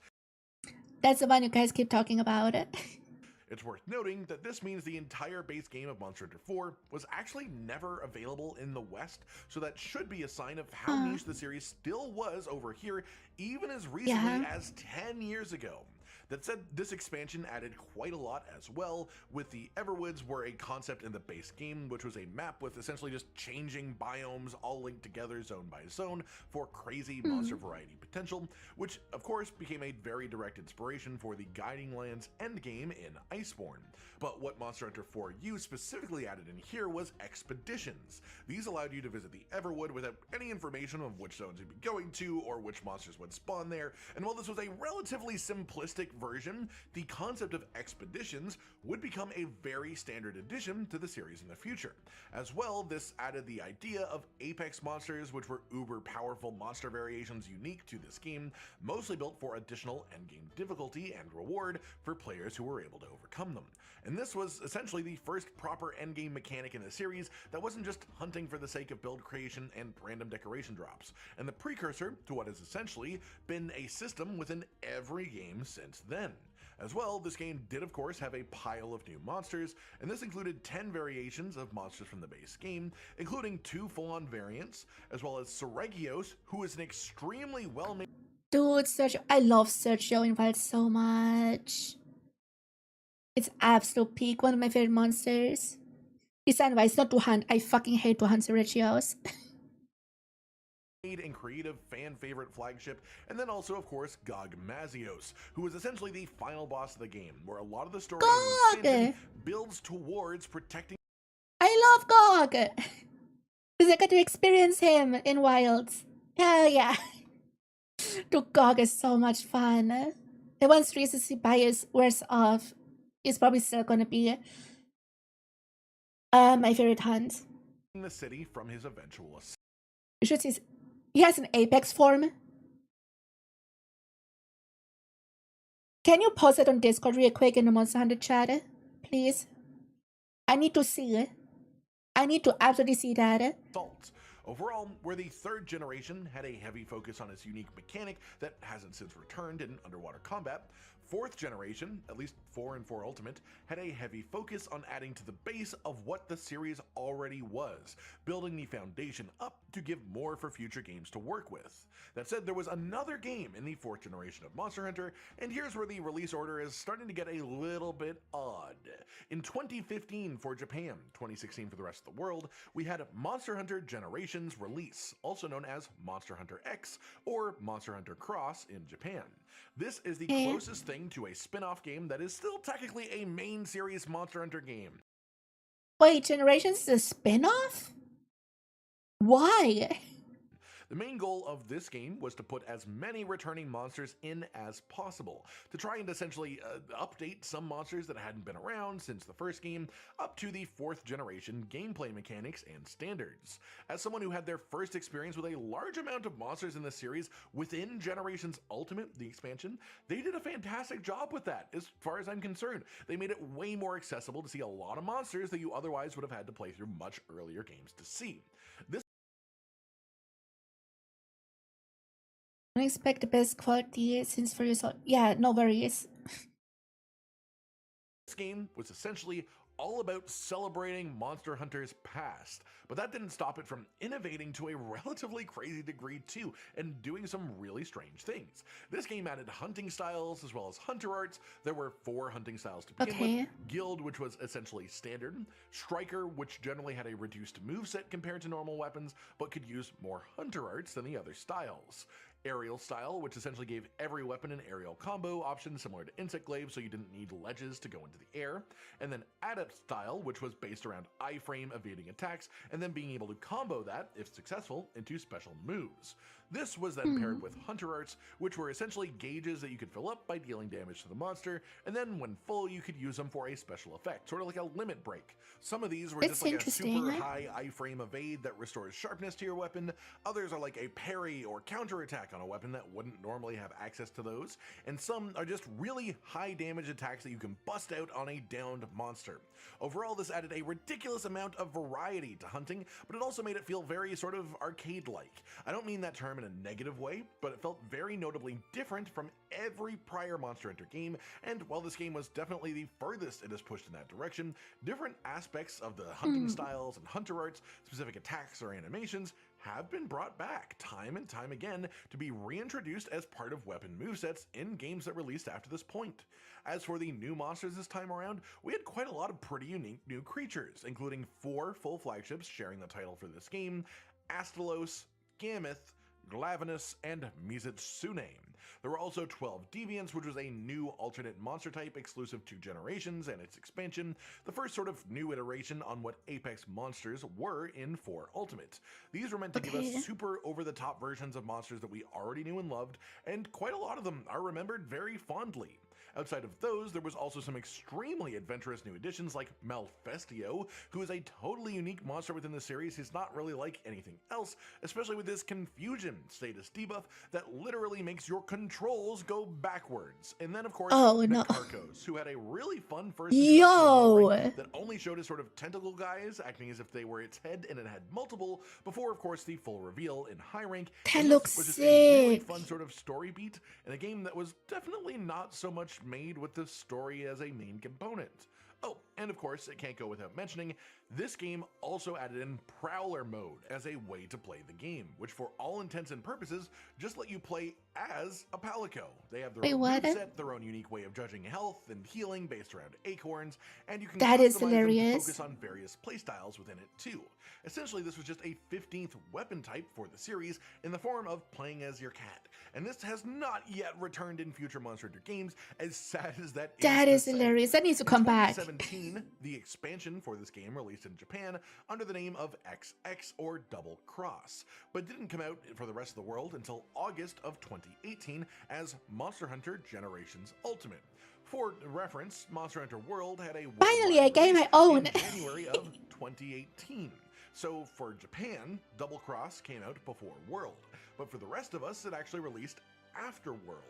That's the one you guys keep talking about. It's worth noting that this means the entire base game of Monster Hunter 4 was actually never available in the West, so that should be a sign of how niche the series still was over here, even as recently as 10 years ago. That said, this expansion added quite a lot as well, with the Everwoods were a concept in the base game, which was a map with essentially just changing biomes all linked together zone by zone for crazy monster variety potential, which of course became a very direct inspiration for the Guiding Lands endgame in Iceborne. But what Monster Hunter 4U specifically added in here was expeditions. These allowed you to visit the Everwood without any information of which zones you'd be going to or which monsters would spawn there, and while this was a relatively simplistic version, the concept of expeditions would become a very standard addition to the series in the future. As well, this added the idea of apex monsters, which were uber powerful monster variations unique to this game, mostly built for additional endgame difficulty and reward for players who were able to overcome them. And this was essentially the first proper endgame mechanic in the series that wasn't just hunting for the sake of build creation and random decoration drops, and the precursor to what has essentially been a system within every game since then. As well, this game did of course have a pile of new monsters, and this included 10 variations of monsters from the base game, including 2 full-on variants, as well as Seregios, who is an extremely well-made— Dude, Sergio, I love Sergio in Wild so much. It's absolute peak, one of my favorite monsters. Design-wise, not to hunt. I fucking hate to hunt Seregios. and creative fan favorite flagship, and then also of course 𝘠𝘕𝘠, who is essentially the final boss of the game, where a lot of the story builds towards protecting— I love Gog! Because I got to experience him in Wilds. Hell yeah. Dude, Gog is so much fun. And once recency bias wears off, it's probably still gonna be my favorite hunt. the city from his eventual ascent. You should see, he has an apex form. Can you post it on Discord real quick in the Monster Hunter chat, please? I need to see it. I need to absolutely see that. Overall, where the 3rd generation had a heavy focus on its unique mechanic that hasn't since returned in underwater combat, 4th generation, at least 4 and 4 Ultimate, had a heavy focus on adding to the base of what the series already was, building the foundation up to give more for future games to work with. That said, there was another game in the 4th generation of Monster Hunter, and here's where the release order is starting to get a little bit odd. In 2015 for Japan, 2016 for the rest of the world, we had Monster Hunter Generations Release, also known as Monster Hunter X or Monster Hunter Cross in Japan. This is the closest thing to a spin-off game that is still technically a main series Monster Hunter game. Wait, Generations is a spin-off? Why? The main goal of this game was to put as many returning monsters in as possible, to try and essentially update some monsters that hadn't been around since the first game, up to the 4th generation gameplay mechanics and standards. As someone who had their first experience with a large amount of monsters in the series within Generations Ultimate, the expansion, they did a fantastic job with that, as far as I'm concerned. They made it way more accessible to see a lot of monsters that you otherwise would have had to play through much earlier games to see. This I expect the best quality since for yourself. Yeah, no worries. This game was essentially all about celebrating Monster Hunter's past, but that didn't stop it from innovating to a relatively crazy degree too, and doing some really strange things. This game added hunting styles as well as hunter arts. There were 4 hunting styles to begin with: Guild, which was essentially standard; Striker, which generally had a reduced moveset compared to normal weapons, but could use more hunter arts than the other styles; Aerial style, which essentially gave every weapon an aerial combo option similar to Insect Glaive, so you didn't need ledges to go into the air; and then Adept style, which was based around iframe evading attacks, and then being able to combo that, if successful, into special moves. This was then paired with Hunter Arts, which were essentially gauges that you could fill up by dealing damage to the monster, and then when full you could use them for a special effect, sort of like a limit break. Some of these were just like a super high iframe evade that restores sharpness to your weapon. Others are like a parry or counter attack on a weapon that wouldn't normally have access to those, and some are just really high damage attacks that you can bust out on a downed monster. Overall, this added a ridiculous amount of variety to hunting, but it also made it feel very sort of arcade-like. I don't mean that term in a negative way, but it felt very notably different from every prior Monster Hunter game, and while this game was definitely the furthest it has pushed in that direction, different aspects of the hunting styles and hunter arts, specific attacks or animations, have been brought back time and time again to be reintroduced as part of weapon movesets in games that released after this point. As for the new monsters this time around, we had quite a lot of pretty unique new creatures, including 4 full flagships sharing the title for this game: Astalos, Gammoth, Glavenus, and Mizitsune. There were also 12 Deviants, which was a new alternate monster type exclusive to Generations and its expansion, the first sort of new iteration on what Apex monsters were in 4 Ultimate. These were meant to give us super over-the-top versions of monsters that we already knew and loved, and quite a lot of them are remembered very fondly. Outside of those, there was also some extremely adventurous new additions like Malfestio, who is a totally unique monster within the series who's not really like anything else, especially with this Confusion status debuff that literally makes your controls go backwards. And then of course, Nakarkos, who had a really fun first story that only showed as sort of tentacle guys, acting as if they were its head and it had multiple, before of course the full reveal in high rank. That looks which is sick. a really fun sort of story beat in a game that was definitely not so much made with the story as a main component. Oh, and of course, it can't go without mentioning, this game also added in Prowler mode as a way to play the game, which for all intents and purposes just let you play as a Palico. They have their own moveset, their own unique way of judging health and healing based around acorns, and you can customize them to focus on various playstyles within it too. Essentially, this was just a 15th weapon type for the series in the form of playing as your cat, and this has not yet returned in future Monster Hunter games, as sad as that is. That is hilarious. That needs to come back. 2017, the expansion for this game released in Japan under the name of XX or Double Cross, but didn't come out for the rest of the world until August of 2018 as Monster Hunter Generations Ultimate. For reference, Monster Hunter World had a finally a game I own in January of 2018. So for Japan, Double Cross came out before World, but for the rest of us, it actually released after World.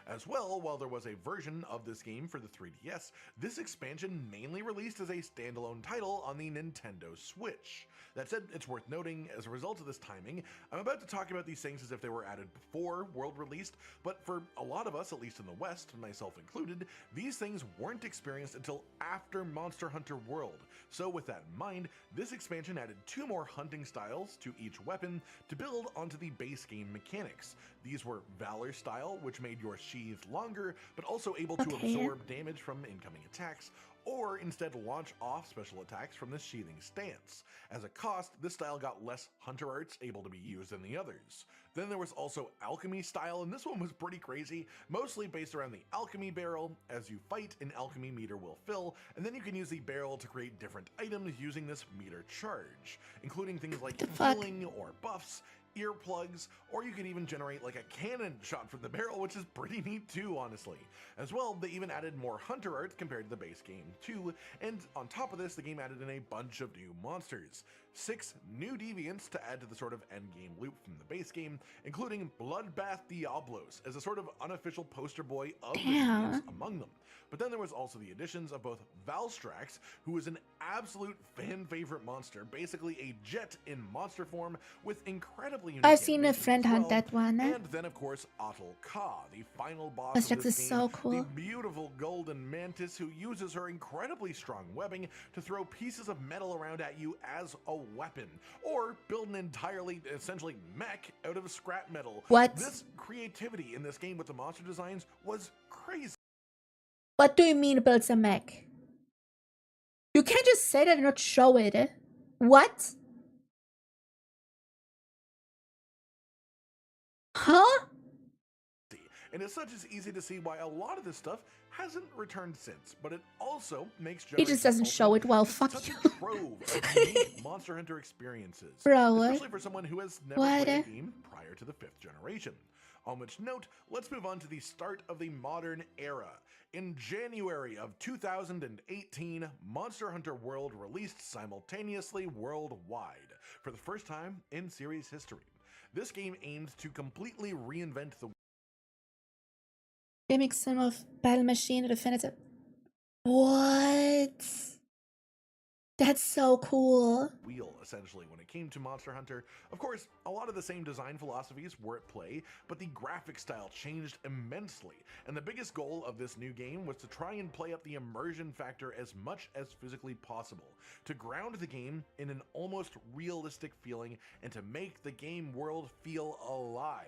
As well, while there was a version of this game for the 3DS, this expansion mainly released as a standalone title on the Nintendo Switch. That said, it's worth noting, as a result of this timing, I'm about to talk about these things as if they were added before World released, but for a lot of us, at least in the West, myself included, these things weren't experienced until after Monster Hunter World. So with that in mind, this expansion added 2 more hunting styles to each weapon to build onto the base game mechanics. These were Valor style, which made your sheath longer, but also able to absorb damage from incoming attacks, or instead launch off special attacks from the sheathing stance. As a cost, this style got less hunter arts able to be used than the others. Then there was also Alchemy style, and this one was pretty crazy, mostly based around the Alchemy barrel. As you fight, an alchemy meter will fill, and then you can use the barrel to create different items using this meter charge, including things like healing or buffs, earplugs, or you can even generate like a cannon shot from the barrel, which is pretty neat too, honestly. As well, they even added more hunter arts compared to the base game too, and on top of this, the game added in a bunch of new monsters. 6 new deviants to add to the sort of endgame loop from the base game, including Bloodbath Diablos as a sort of unofficial poster boy of the deviants among them. But then there was also the additions of both Valstrax, who is an absolute fan favorite monster, basically a jet in monster form with incredibly unique I've seen a animations friend as hunt well. that one. And then of course 𝘠𝘴𝘦, the final boss Valstrax of this is game, so cool. the beautiful golden mantis who uses her incredibly strong webbing to throw pieces of metal around at you as a weapon, or build an entirely, essentially, mech out of scrap metal. What? This creativity in this game with the monster designs was crazy. What do you mean builds a mech? You can't just say that and not show it. What? Huh? And as such, it's easy to see why a lot of this stuff hasn't returned since, but it also makes He just doesn't show it well. Fuck such you. a trove of unique Monster Hunter experiences, Bro, especially for someone who has never what? played a game prior to the 5th generation. On which note, let's move on to the start of the modern era. In January of 2018, Monster Hunter World released simultaneously worldwide for the first time in series history. This game aimed to completely reinvent the Gimmick some of Battle Machine Definitive. What? That's so cool. wheel, essentially, when it came to Monster Hunter. Of course, a lot of the same design philosophies were at play, but the graphic style changed immensely, and the biggest goal of this new game was to try and play up the immersion factor as much as physically possible, to ground the game in an almost realistic feeling, and to make the game world feel alive.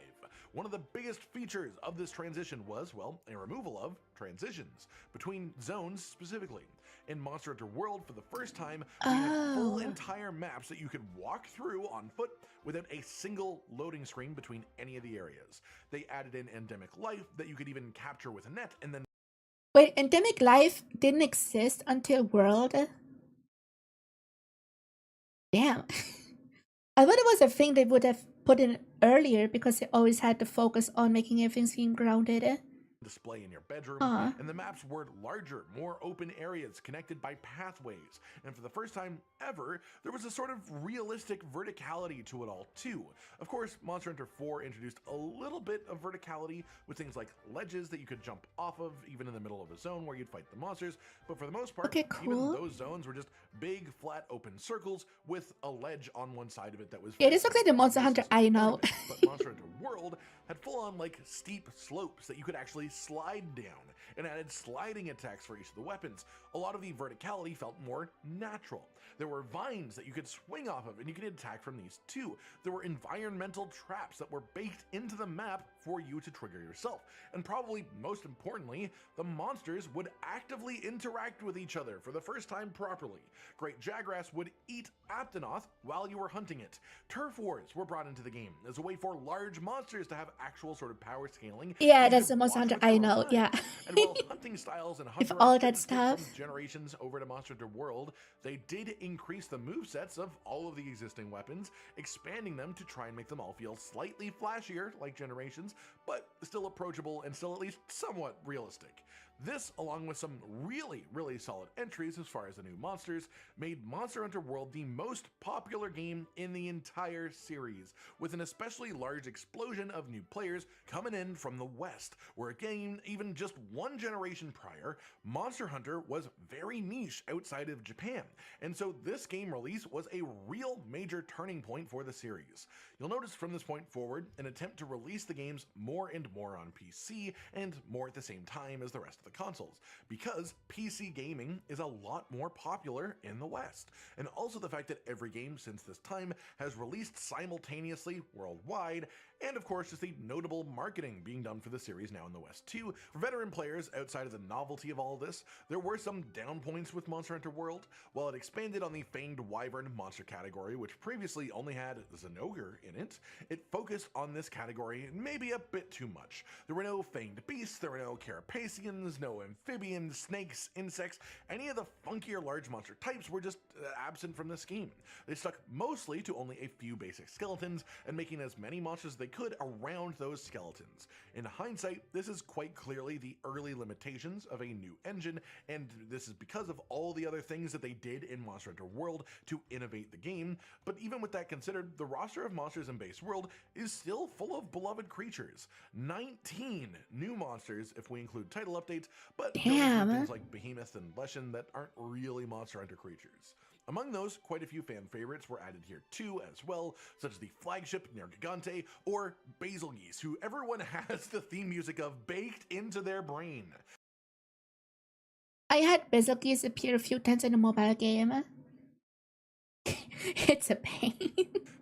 One of the biggest features of this transition was, well, a removal of transitions, between zones specifically. In Monster Hunter World, for the first time, we had full entire maps that you could walk through on foot without a single loading screen between any of the areas. They added in endemic life that you could even capture with a net, and then... Wait, endemic life didn't exist until World? Damn. I thought it was a thing they would have put in earlier because they always had to focus on making everything seem grounded. Display in your bedroom, Aw. and the maps were larger, more open areas connected by pathways, and for the first time ever, there was a sort of realistic verticality to it all too. Of course, Monster Hunter 4 introduced a little bit of verticality with things like ledges that you could jump off of, even in the middle of a zone where you'd fight the monsters, but for the most part, Okay, even cool. those zones were just big, flat, open circles with a ledge on one side of it that was... Yeah, this looks like the Monster Hunter I know. But Monster Hunter World had full-on like steep slopes that you could actually slide down, and added sliding attacks for each of the weapons. A lot of the verticality felt more natural. There were vines that you could swing off of, and you could attack from these too. There were environmental traps that were baked into the map for you to trigger yourself. And probably most importantly, the monsters would actively interact with each other for the first time properly. Great Jagras would eat Aptonoth while you were hunting it. Turf Wars were brought into the game as a way for large monsters to have actual sort of power scaling. Yeah, and you that's the could Monster watch Hunter what I you were know, hunting. yeah. And while hunting styles and With hunter all art that didn't take from stuff. generations over to Monster Hunter World, they did increase the movesets of all of the existing weapons, expanding them to try and make them all feel slightly flashier like Generations, but still approachable and still at least somewhat realistic. This, along with some really, really solid entries as far as the new monsters, made Monster Hunter World the most popular game in the entire series, with an especially large explosion of new players coming in from the West, where again, even just one generation prior, Monster Hunter was very niche outside of Japan, and so this game release was a real major turning point for the series. You'll notice from this point forward, an attempt to release the games more and more on PC, and more at the same time as the rest of the consoles, because PC gaming is a lot more popular in the West, and also the fact that every game since this time has released simultaneously worldwide, and of course just the notable marketing being done for the series now in the West too. For veteran players outside of the novelty of all this, there were some down points with Monster Hunter World. While it expanded on the Fanged Wyvern monster category, which previously only had 𝘕𝘠𝘸 in it, it focused on this category maybe a bit too much. There were no Fanged Beasts, there were no Carapacians, no amphibians, snakes, insects, any of the funkier large monster types were just absent from this game. They stuck mostly to only a few basic skeletons and making as many monsters as they could around those skeletons. In hindsight, this is quite clearly the early limitations of a new engine, and this is because of all the other things that they did in Monster Hunter World to innovate the game. But even with that considered, the roster of monsters in Base World is still full of beloved creatures. 19 new monsters if we include title updates, but don't include things like Behemoth and Leshen that aren't really Monster Hunter creatures. Among those, quite a few fan favorites were added here too as well, such as the flagship 𝘕𝘴𝘦 or Basilgeese, who everyone has the theme music of baked into their brain. I had Basilgeese appear a few times in a mobile game. It's a pain.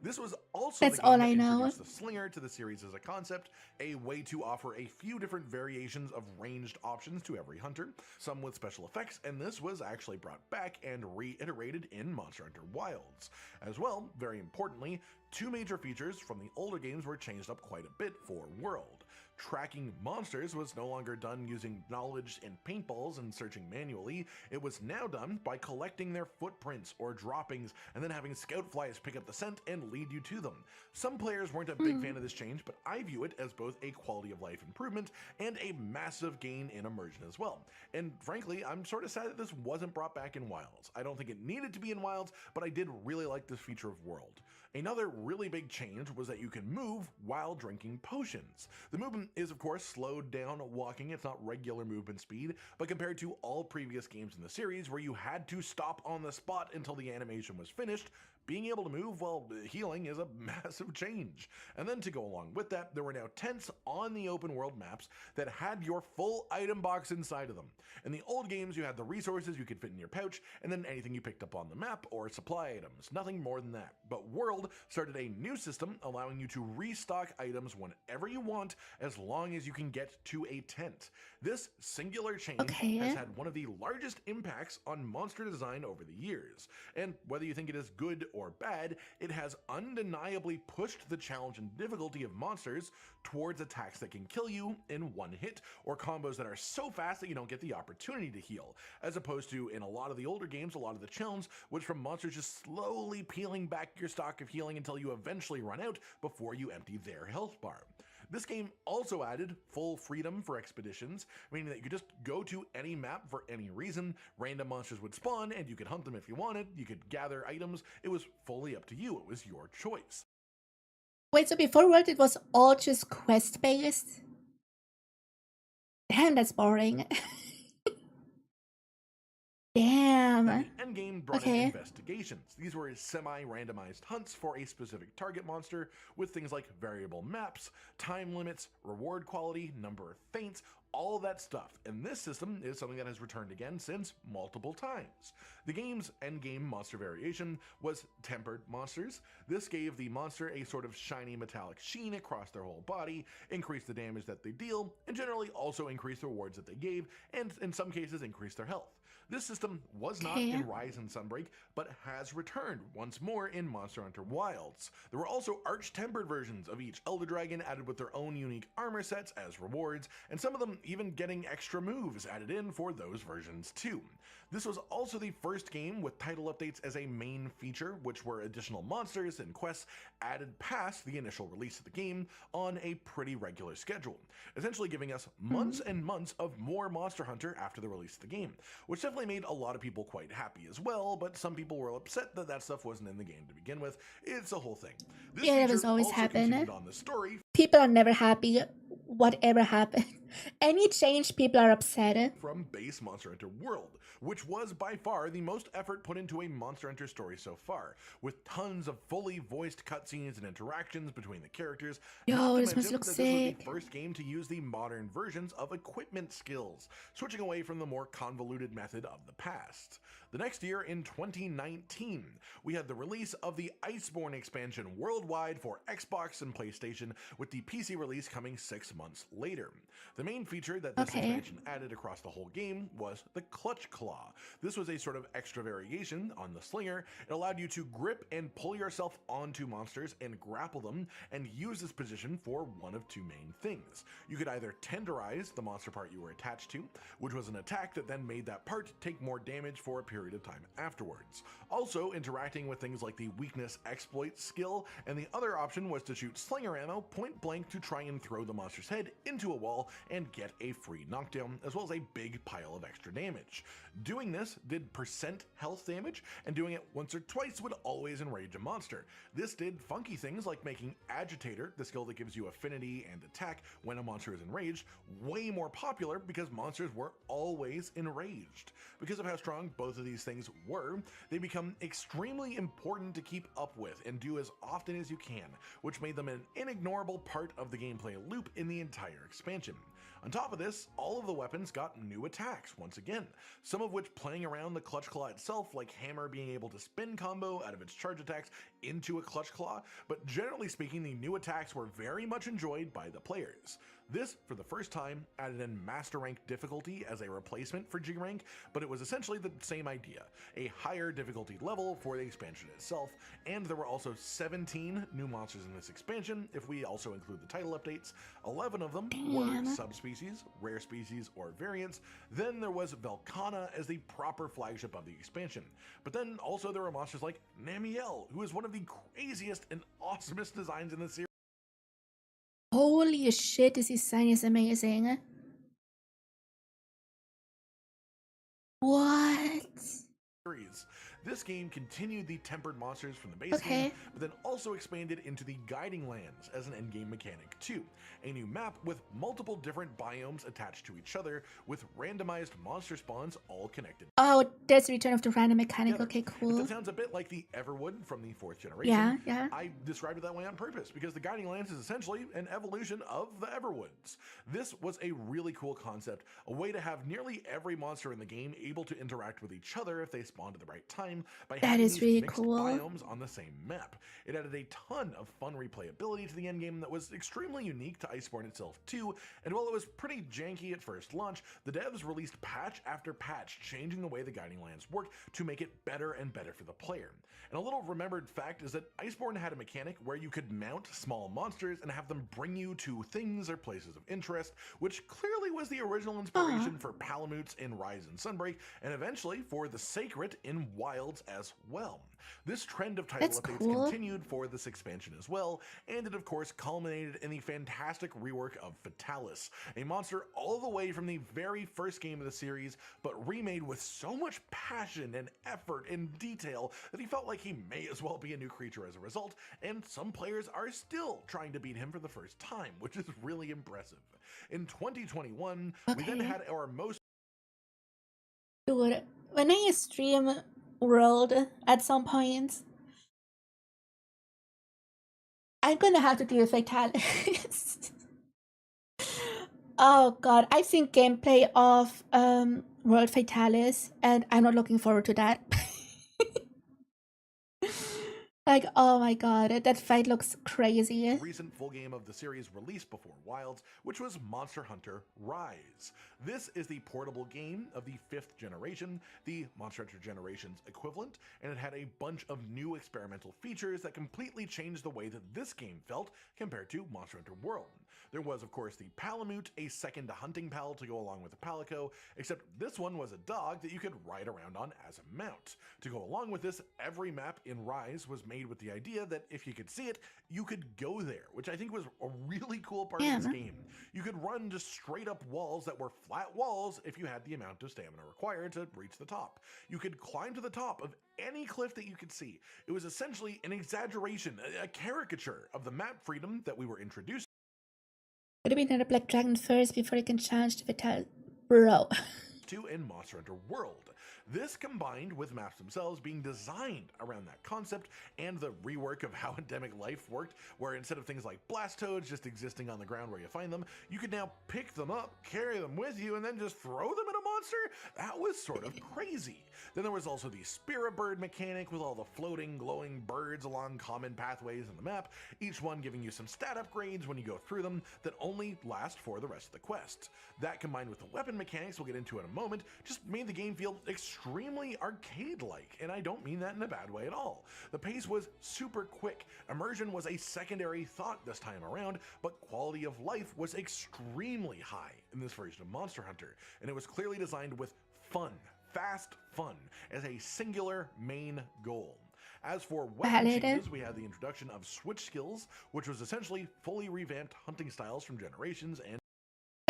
This was also That's the game all that I know. introduced the slinger to the series as a concept, a way to offer a few different variations of ranged options to every hunter, some with special effects, and this was actually brought back and reiterated in Monster Hunter Wilds. As well, very importantly, two major features from the older games were changed up quite a bit for World. Tracking monsters was no longer done using knowledge and paintballs and searching manually. It was now done by collecting their footprints or droppings and then having scout flies pick up the scent and lead you to them. Some players weren't a big fan of this change, but I view it as both a quality of life improvement and a massive gain in immersion as well. And frankly, I'm sort of sad that this wasn't brought back in Wilds. I don't think it needed to be in Wilds, but I did really like this feature of World. Another really big change was that you can move while drinking potions. The movement is of course slowed down walking, it's not regular movement speed, but compared to all previous games in the series where you had to stop on the spot until the animation was finished, being able to move while healing is a massive change. And then to go along with that, there were now tents on the open world maps that had your full item box inside of them. In the old games, you had the resources you could fit in your pouch, and then anything you picked up on the map or supply items, nothing more than that. But World started a new system allowing you to restock items whenever you want, as long as you can get to a tent. This singular change has had one of the largest impacts on monster design over the years. And whether you think it is good or bad, it has undeniably pushed the challenge and difficulty of monsters towards attacks that can kill you in one hit, or combos that are so fast that you don't get the opportunity to heal, as opposed to in a lot of the older games, a lot of the challenge was from monsters just slowly peeling back your stock of healing until you eventually run out before you empty their health bar. This game also added full freedom for expeditions, meaning that you could just go to any map for any reason, random monsters would spawn, and you could hunt them if you wanted, you could gather items, it was fully up to you, it was your choice. Wait, so before World it was all just quest-based? Damn, that's boring. Damn. The endgame brought in investigations. These were semi-randomized hunts for a specific target monster with things like variable maps, time limits, reward quality, number of feints, all that stuff. And this system is something that has returned again since multiple times. The game's endgame monster variation was tempered monsters. This gave the monster a sort of shiny metallic sheen across their whole body, increased the damage that they deal, and generally also increased the rewards that they gave, and in some cases increased their health. This system was not in Rise and Sunbreak, but has returned once more in Monster Hunter Wilds. There were also arch-tempered versions of each Elder Dragon added with their own unique armor sets as rewards, and some of them even getting extra moves added in for those versions too. This was also the first game with title updates as a main feature, which were additional monsters and quests added past the initial release of the game on a pretty regular schedule, essentially giving us months and months of more Monster Hunter after the release of the game, which definitely made a lot of people quite happy as well, but some people were upset that that stuff wasn't in the game to begin with. It's a whole thing. This yeah, that was always also happen. On the story. People are never happy, whatever happened. Any change, people are upset. From base Monster Hunter World, which was by far the most effort put into a Monster Hunter story so far, with tons of fully voiced cutscenes and interactions between the characters. Yo, this must look sick. This was the first game to use the modern versions of equipment skills, switching away from the more convoluted method of the past. The next year, in 2019, we had the release of the Iceborne expansion worldwide for Xbox and PlayStation, with the PC release coming 6 months later. The main feature that this expansion added across the whole game was the Clutch Claw. This was a sort of extra variation on the Slinger. It allowed you to grip and pull yourself onto monsters and grapple them, and use this position for one of two main things. You could either tenderize the monster part you were attached to, which was an attack that then made that part take more damage for a period of time afterwards. Also interacting with things like the weakness exploit skill, and the other option was to shoot Slinger ammo point blank to try and throw the monster's head into a wall and get a free knockdown, as well as a big pile of extra damage. Doing this did percent health damage, and doing it once or twice would always enrage a monster. This did funky things like making Agitator, the skill that gives you affinity and attack when a monster is enraged, way more popular because monsters were always enraged. Because of how strong both of these things were, they become extremely important to keep up with and do as often as you can, which made them an inignorable part of the gameplay loop in the entire expansion. On top of this, all of the weapons got new attacks once again, some of which playing around the Clutch Claw itself, like Hammer being able to spin combo out of its charge attacks into a Clutch Claw, but generally speaking the new attacks were very much enjoyed by the players. This, for the first time, added in Master Rank difficulty as a replacement for G Rank, but it was essentially the same idea, a higher difficulty level for the expansion itself, and there were also 17 new monsters in this expansion, if we also include the title updates. 11 of them were subspecies, rare species, or variants. Then there was 𝘕𝘴𝘦 as the proper flagship of the expansion. But then also there were monsters like Namielle, who is one of the craziest and awesomest designs in the series. Holy shit, this design is amazing. What? This game continued the tempered monsters from the base game, but then also expanded into the guiding lands as an endgame mechanic too. A new map with multiple different biomes attached to each other, with randomized monster spawns all connected. Oh, there's the return of the random mechanic. Okay, cool. That sounds a bit like the 𝘓𝘓wood from the 4th generation. Yeah. I described it that way on purpose because the guiding lands is essentially an evolution of the 𝘓𝘓woods. This was a really cool concept, a way to have nearly every monster in the game able to interact with each other if they spawned at the right time by having these really mixed cool. biomes on the same map. It added a ton of fun replayability to the endgame that was extremely unique to Iceborne itself too, and while it was pretty janky at first launch, the devs released patch after patch changing the way the guiding lands worked to make it better and better for the player. And a little remembered fact is that Iceborne had a mechanic where you could mount small monsters and have them bring you to things or places of interest, which clearly was the original inspiration for Palamutes in Rise and Sunbreak, and eventually for the Sacred in Wilds as well. This trend of title updates continued for this expansion as well, and it of course culminated in the fantastic rework of Fatalis, a monster all the way from the very first game of the series, but remade with so much passion and effort and detail that he felt like he may as well be a new creature as a result, and some players are still trying to beat him for the first time, which is really impressive. In 2021, we then had our most... Dude, when I stream World at some point, I'm gonna have to do a Fatalis. Oh god, I've seen gameplay of World Fatalis, and I'm not looking forward to that. Like, oh my god, that fight looks crazy. Recent full game of the series released before Wilds, which was Monster Hunter Rise. This is the portable game of the 5th generation, the Monster Hunter generation's equivalent, and it had a bunch of new experimental features that completely changed the way that this game felt compared to Monster Hunter World. There was, of course, the Palamute, a second hunting pal to go along with the Palico, except this one was a dog that you could ride around on as a mount. To go along with this, every map in Rise was made with the idea that if you could see it, you could go there, which I think was a really cool part of this game. You could run just straight up walls that were flat walls if you had the amount of stamina required to reach the top. You could climb to the top of any cliff that you could see. It was essentially an exaggeration, a caricature of the map freedom that we were introduced Could have been another Black Dragon first before I can challenge the Vital. Bro. to in Monster Hunter World. This combined with maps themselves being designed around that concept and the rework of how endemic life worked, where instead of things like Blastoads just existing on the ground where you find them, you could now pick them up, carry them with you, and then just throw them at a monster. That was sort of crazy. Then there was also the Spirit Bird mechanic with all the floating, glowing birds along common pathways in the map, each one giving you some stat upgrades when you go through them that only last for the rest of the quest. That combined with the weapon mechanics we'll get into in a moment just made the game feel extremely arcade-like, and I don't mean that in a bad way at all. The pace was super quick, immersion was a secondary thought this time around, but quality of life was extremely high in this version of Monster Hunter, and it was clearly designed with fun, fast fun, as a singular main goal. As for weapon changes, we had the introduction of switch skills, which was essentially fully revamped hunting styles from Generations and...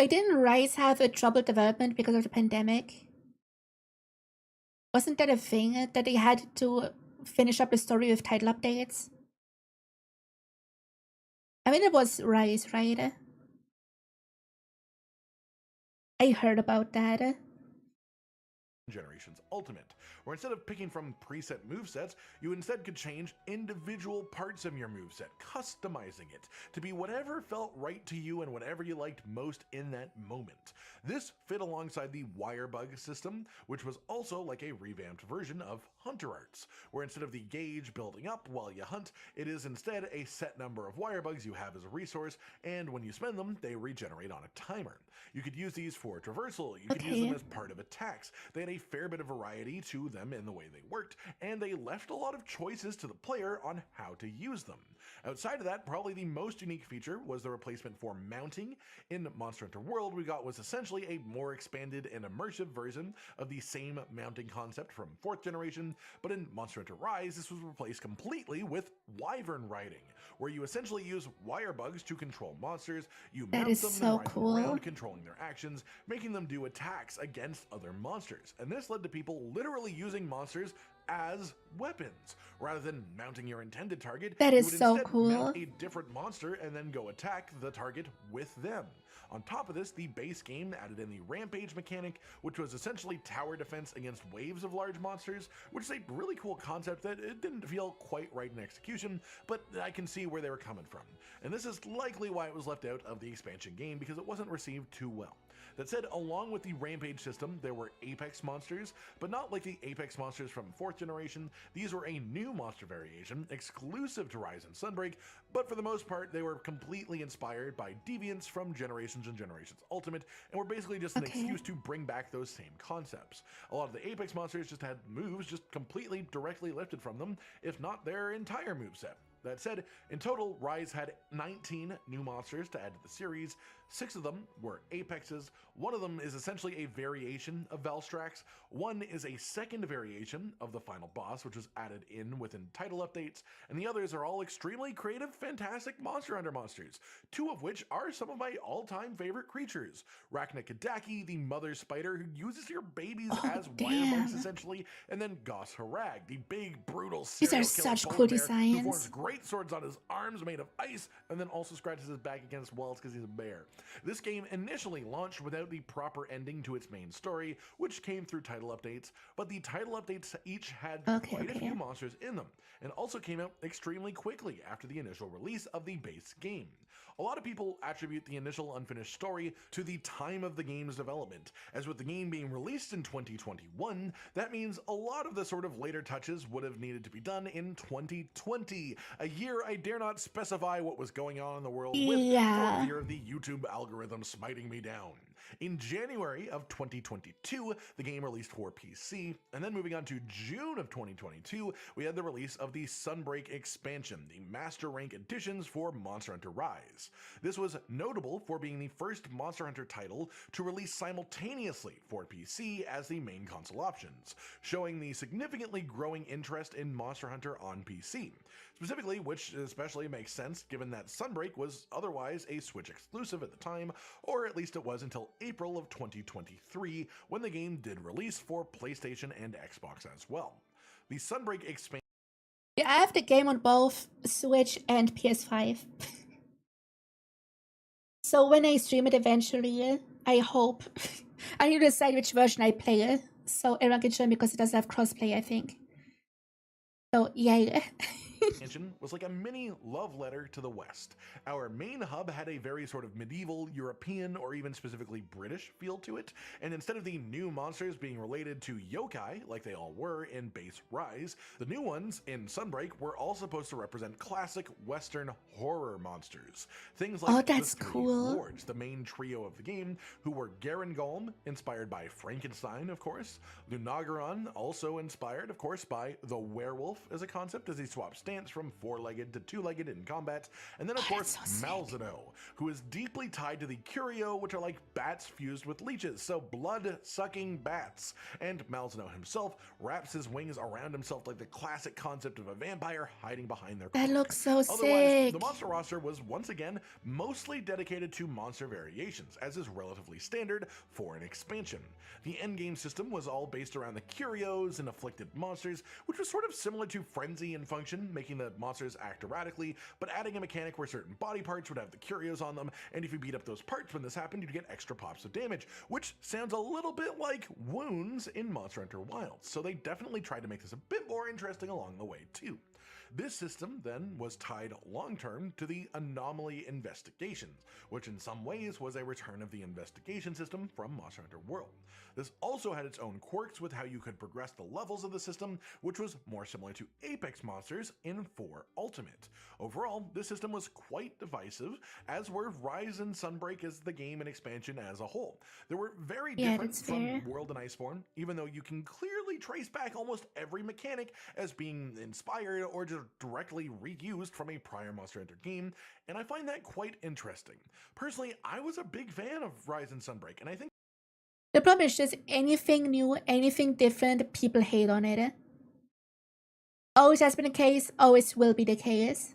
Didn't Rise have a troubled development because of the pandemic? Wasn't that a thing that they had to finish up the story with title updates? I mean, it was Rise, right? I heard about that. Generations Ultimate, where instead of picking from preset movesets, you instead could change individual parts of your moveset, customizing it to be whatever felt right to you and whatever you liked most in that moment. This fit alongside the wire bug system, which was also like a revamped version of Hunter Arts, where instead of the gauge building up while you hunt, it is instead a set number of wire bugs you have as a resource, and when you spend them, they regenerate on a timer. You could use these for traversal, you could use them as part of attacks. They had a fair bit of variety to them in the way they worked, and they left a lot of choices to the player on how to use them. Outside of that, probably the most unique feature was the replacement for mounting. In Monster Hunter World, we got was essentially a more expanded and immersive version of the same mounting concept from 4th generation, but in Monster Hunter Rise, this was replaced completely with wyvern riding, where you essentially use wire bugs to control monsters. You mount them and ride them around, controlling their actions, making them do attacks against other monsters. And this led to people literally using monsters as weapons. Rather than mounting your intended target, that is you would so instead cool. mount a different monster and then go attack the target with them. On top of this, the base game added in the Rampage mechanic, which was essentially tower defense against waves of large monsters, which is a really cool concept that it didn't feel quite right in execution, but I can see where they were coming from. And this is likely why it was left out of the expansion game, because it wasn't received too well. That said, along with the Rampage system, there were Apex monsters, but not like the Apex monsters from 4th generation. These were a new monster variation, exclusive to Rise and Sunbreak, but for the most part, they were completely inspired by deviants from Generations and Generations Ultimate, and were basically just an excuse to bring back those same concepts. A lot of the Apex monsters just had moves just completely directly lifted from them, if not their entire moveset. That said, in total, Rise had 19 new monsters to add to the series. 6 of them were Apexes, one of them is essentially a variation of Valstrax, one is a second variation of the final boss, which was added in within title updates, and the others are all extremely creative, fantastic Monster Hunter monsters, 2 of which are some of my all-time favorite creatures. 𝘕𝘴𝘦, the mother spider who uses your babies as wirebugs essentially, and then 𝘕𝘪𝘴𝘦, the big, brutal serial These are killer such polar cool bear designs. who forms great swords on his arms made of ice, and then also scratches his back against walls because he's a bear. This game initially launched without the proper ending to its main story, which came through title updates, but the title updates each had quite a few monsters in them, and also came out extremely quickly after the initial release of the base game. A lot of people attribute the initial unfinished story to the time of the game's development, as with the game being released in 2021, that means a lot of the sort of later touches would have needed to be done in 2020, a year I dare not specify what was going on in the world with for fear of the YouTube algorithm smiting me down. In January of 2022, the game released for PC, and then moving on to June of 2022, we had the release of the Sunbreak expansion, the Master Rank editions for Monster Hunter Rise. This was notable for being the first Monster Hunter title to release simultaneously for PC as the main console options, showing the significantly growing interest in Monster Hunter on PC. Specifically, which especially makes sense given that Sunbreak was otherwise a Switch exclusive at the time, or at least it was until April of 2023 when the game did release for PlayStation and Xbox as well. The Sunbreak expansion... Yeah, I have the game on both Switch and PS5. So when I stream it eventually, I hope I need to decide which version I play. so 𝘕𝘴𝘕𝘠 because it doesn't have crossplay, I think. So yay. Expansion was like a mini love letter to the West. Our main hub had a very sort of medieval, European, or even specifically British feel to it, and instead of the new monsters being related to yokai, like they all were in base Rise, the new ones in Sunbreak were all supposed to represent classic Western horror monsters. Things like that's the Three cool. Lords, the main trio of the game, who were 𝘔𝘰𝘯𝘵, inspired by Frankenstein, of course, 𝘠𝘴𝘠, also inspired, of course, by the werewolf as a concept, as he swaps stance from four-legged to two-legged in combat, and then of course 𝘕𝘪𝘸, who is deeply tied to the 𝘕𝘴𝘯, which are like bats fused with leeches, so blood-sucking bats. And 𝘕𝘪𝘸 himself wraps his wings around himself like the classic concept of a vampire hiding behind their cloak. That looks so Otherwise, sick. the monster roster was once again mostly dedicated to monster variations, as is relatively standard for an expansion. The endgame system was all based around the 𝘕𝘴𝘗s and afflicted monsters, which was sort of similar to Frenzy in function, making the monsters act erratically, but adding a mechanic where certain body parts would have the 𝘕𝘴𝘗s on them, and if you beat up those parts when this happened, you'd get extra pops of damage, which sounds a little bit like wounds in Monster Hunter Wilds, so they definitely tried to make this a bit more interesting along the way too. This system then was tied long-term to the anomaly investigations, which in some ways was a return of the investigation system from Monster Hunter World. This also had its own quirks with how you could progress the levels of the system, which was more similar to Apex monsters in 4 Ultimate. Overall, this system was quite divisive, as were Rise and Sunbreak as the game and expansion as a whole. They were very different from World and Iceborne, even though you can clearly trace back almost every mechanic as being inspired or just directly reused from a prior Monster Hunter game, and I find that quite interesting. Personally, I was a big fan of Rise and Sunbreak, and I think The problem is just anything new, anything different, people hate on it. Always has been the case, always will be the case.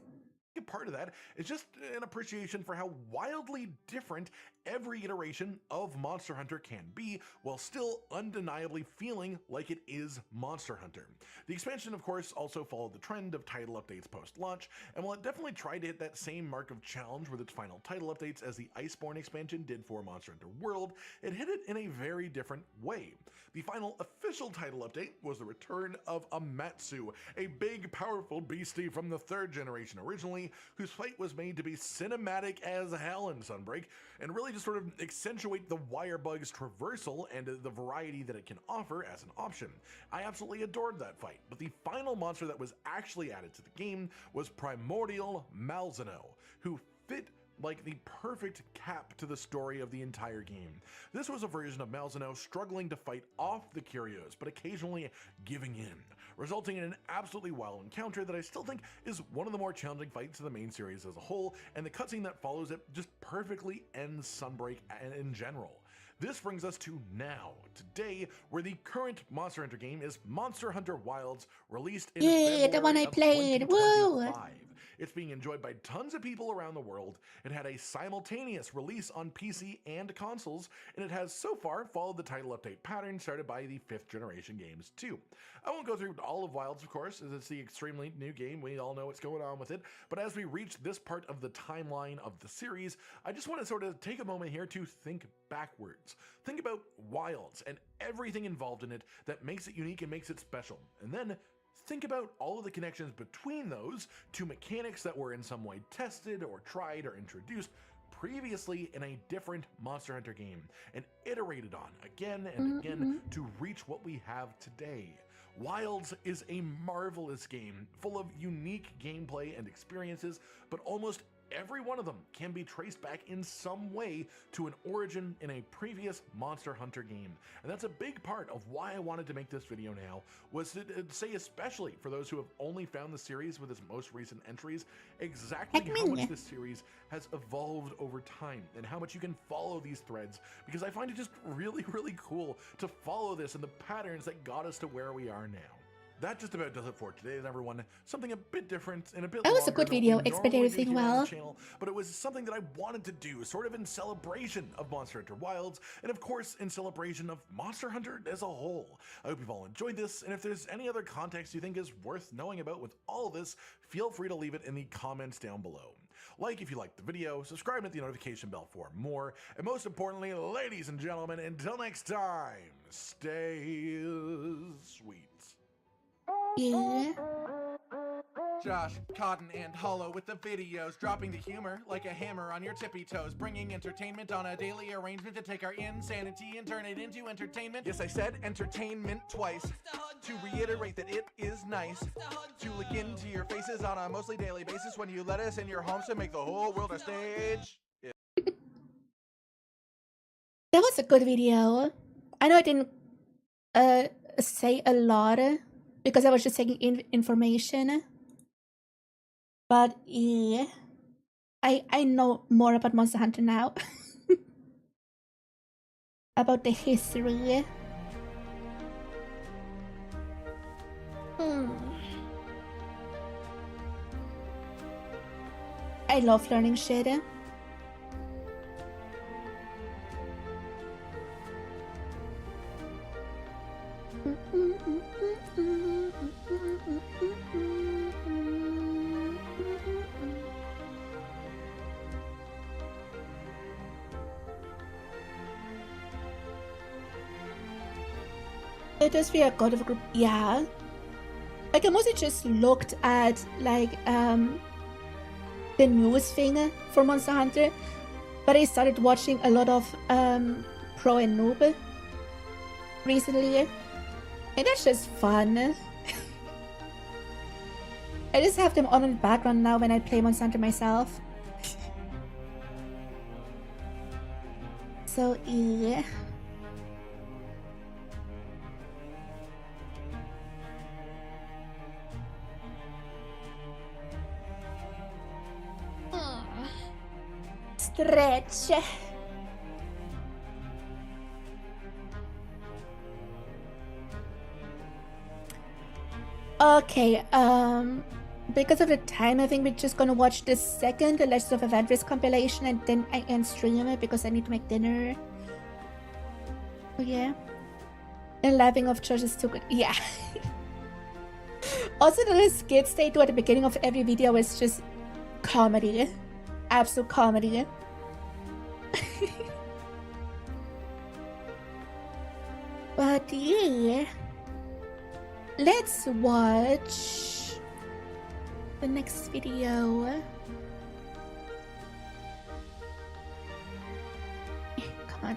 part of that is just an appreciation for how wildly different every iteration of Monster Hunter can be, while still undeniably feeling like it is Monster Hunter. The expansion, of course, also followed the trend of title updates post-launch, and while it definitely tried to hit that same mark of challenge with its final title updates as the Iceborne expansion did for Monster Hunter World, it hit it in a very different way. The final official title update was the return of Amatsu, a big, powerful beastie from the 3rd generation originally, whose fight was made to be cinematic as hell in Sunbreak, and really just sort of accentuate the wirebug's traversal and the variety that it can offer as an option. I absolutely adored that fight, but the final monster that was actually added to the game was Primordial 𝘕𝘪𝘸, who fit like the perfect cap to the story of the entire game. This was a version of 𝘕𝘪𝘸 struggling to fight off the 𝘕𝘴𝘗s, but occasionally giving in, resulting in an absolutely wild encounter that I still think is one of the more challenging fights of the main series as a whole, and the cutscene that follows it just perfectly ends Sunbreak in general. This brings us to now, today, where the current Monster Hunter game is Monster Hunter Wilds, released in February the one I of played. Woo! 2025. It's being enjoyed by tons of people around the world. It had a simultaneous release on PC and consoles, and it has so far followed the title update pattern started by the 5th generation games too. I won't go through all of Wilds, of course, as it's the extremely new game. We all know what's going on with it, but as we reach this part of the timeline of the series, I just want to sort of take a moment here to think backwards. Think about Wilds and everything involved in it that makes it unique and makes it special, and then think about all of the connections between those to mechanics that were in some way tested or tried or introduced previously in a different Monster Hunter game and iterated on again and again to reach what we have today. Wilds is a marvelous game full of unique gameplay and experiences, but almost every one of them can be traced back in some way to an origin in a previous Monster Hunter game. And that's a big part of why I wanted to make this video now, was to say, especially for those who have only found the series with its most recent entries, exactly how much this series has evolved over time and how much you can follow these threads, because I find it just really, really cool to follow this and the patterns that got us to where we are now. That just about does it for today, everyone. Something a bit different and a bit That was a longer good than video, what we explained normally do everything here on the well. channel, but it was something that I wanted to do, sort of in celebration of Monster Hunter Wilds, and of course in celebration of Monster Hunter as a whole. I hope you've all enjoyed this, and if there's any other context you think is worth knowing about with all of this, feel free to leave it in the comments down below. Like if you liked the video, subscribe and hit the notification bell for more, and most importantly, ladies and gentlemen, until next time, stay sweet. Yeah. Josh, Cotton, and Hollow with the videos, dropping the humor like a hammer on your tippy toes, bringing entertainment on a daily arrangement to take our insanity and turn it into entertainment. Yes, I said entertainment twice, to reiterate that it is nice to look into your faces on a mostly daily basis when you let us in your homes to make the whole world a stage. That was a good video. I know I didn't say a lot because I was just taking in information. But yeah, I know more about Monster Hunter now. About the history. I love learning shit. It was via God of a group, yeah. Like I mostly just looked at like the news thing for Monster Hunter, but I started watching a lot of Pro and Noob recently, and that's just fun. I just have them on in the background now when I play Monster Hunter myself. So yeah. Stretch. Okay, because of the time, I think we're just gonna watch the second Legends of Evandris compilation, and then I end stream it because I need to make dinner. Oh yeah. And laughing of church is too good. Yeah. Also, the skits they do at the beginning of every video is just comedy. Absolute comedy. But yeah, let's watch the next video. Come on.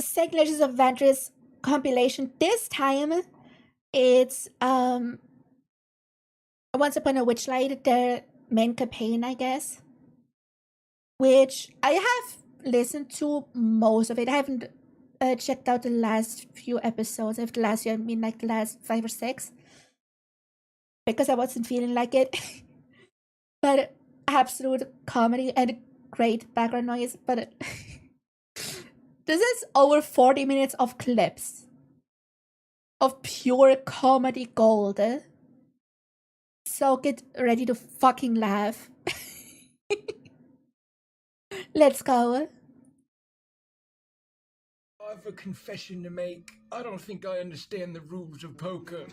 Second Legends of Evandris compilation. This time it's Once Upon a Witchlight, their main campaign, I guess, which I have listened to most of it. I haven't checked out the last few episodes. Of the last year, I mean like the last 5 or 6, because I wasn't feeling like it. But absolute comedy and great background noise. But this is over 40 minutes of clips of pure comedy gold. So get ready to fucking laugh. Let's go. I have a confession to make. I don't think I understand the rules of poker.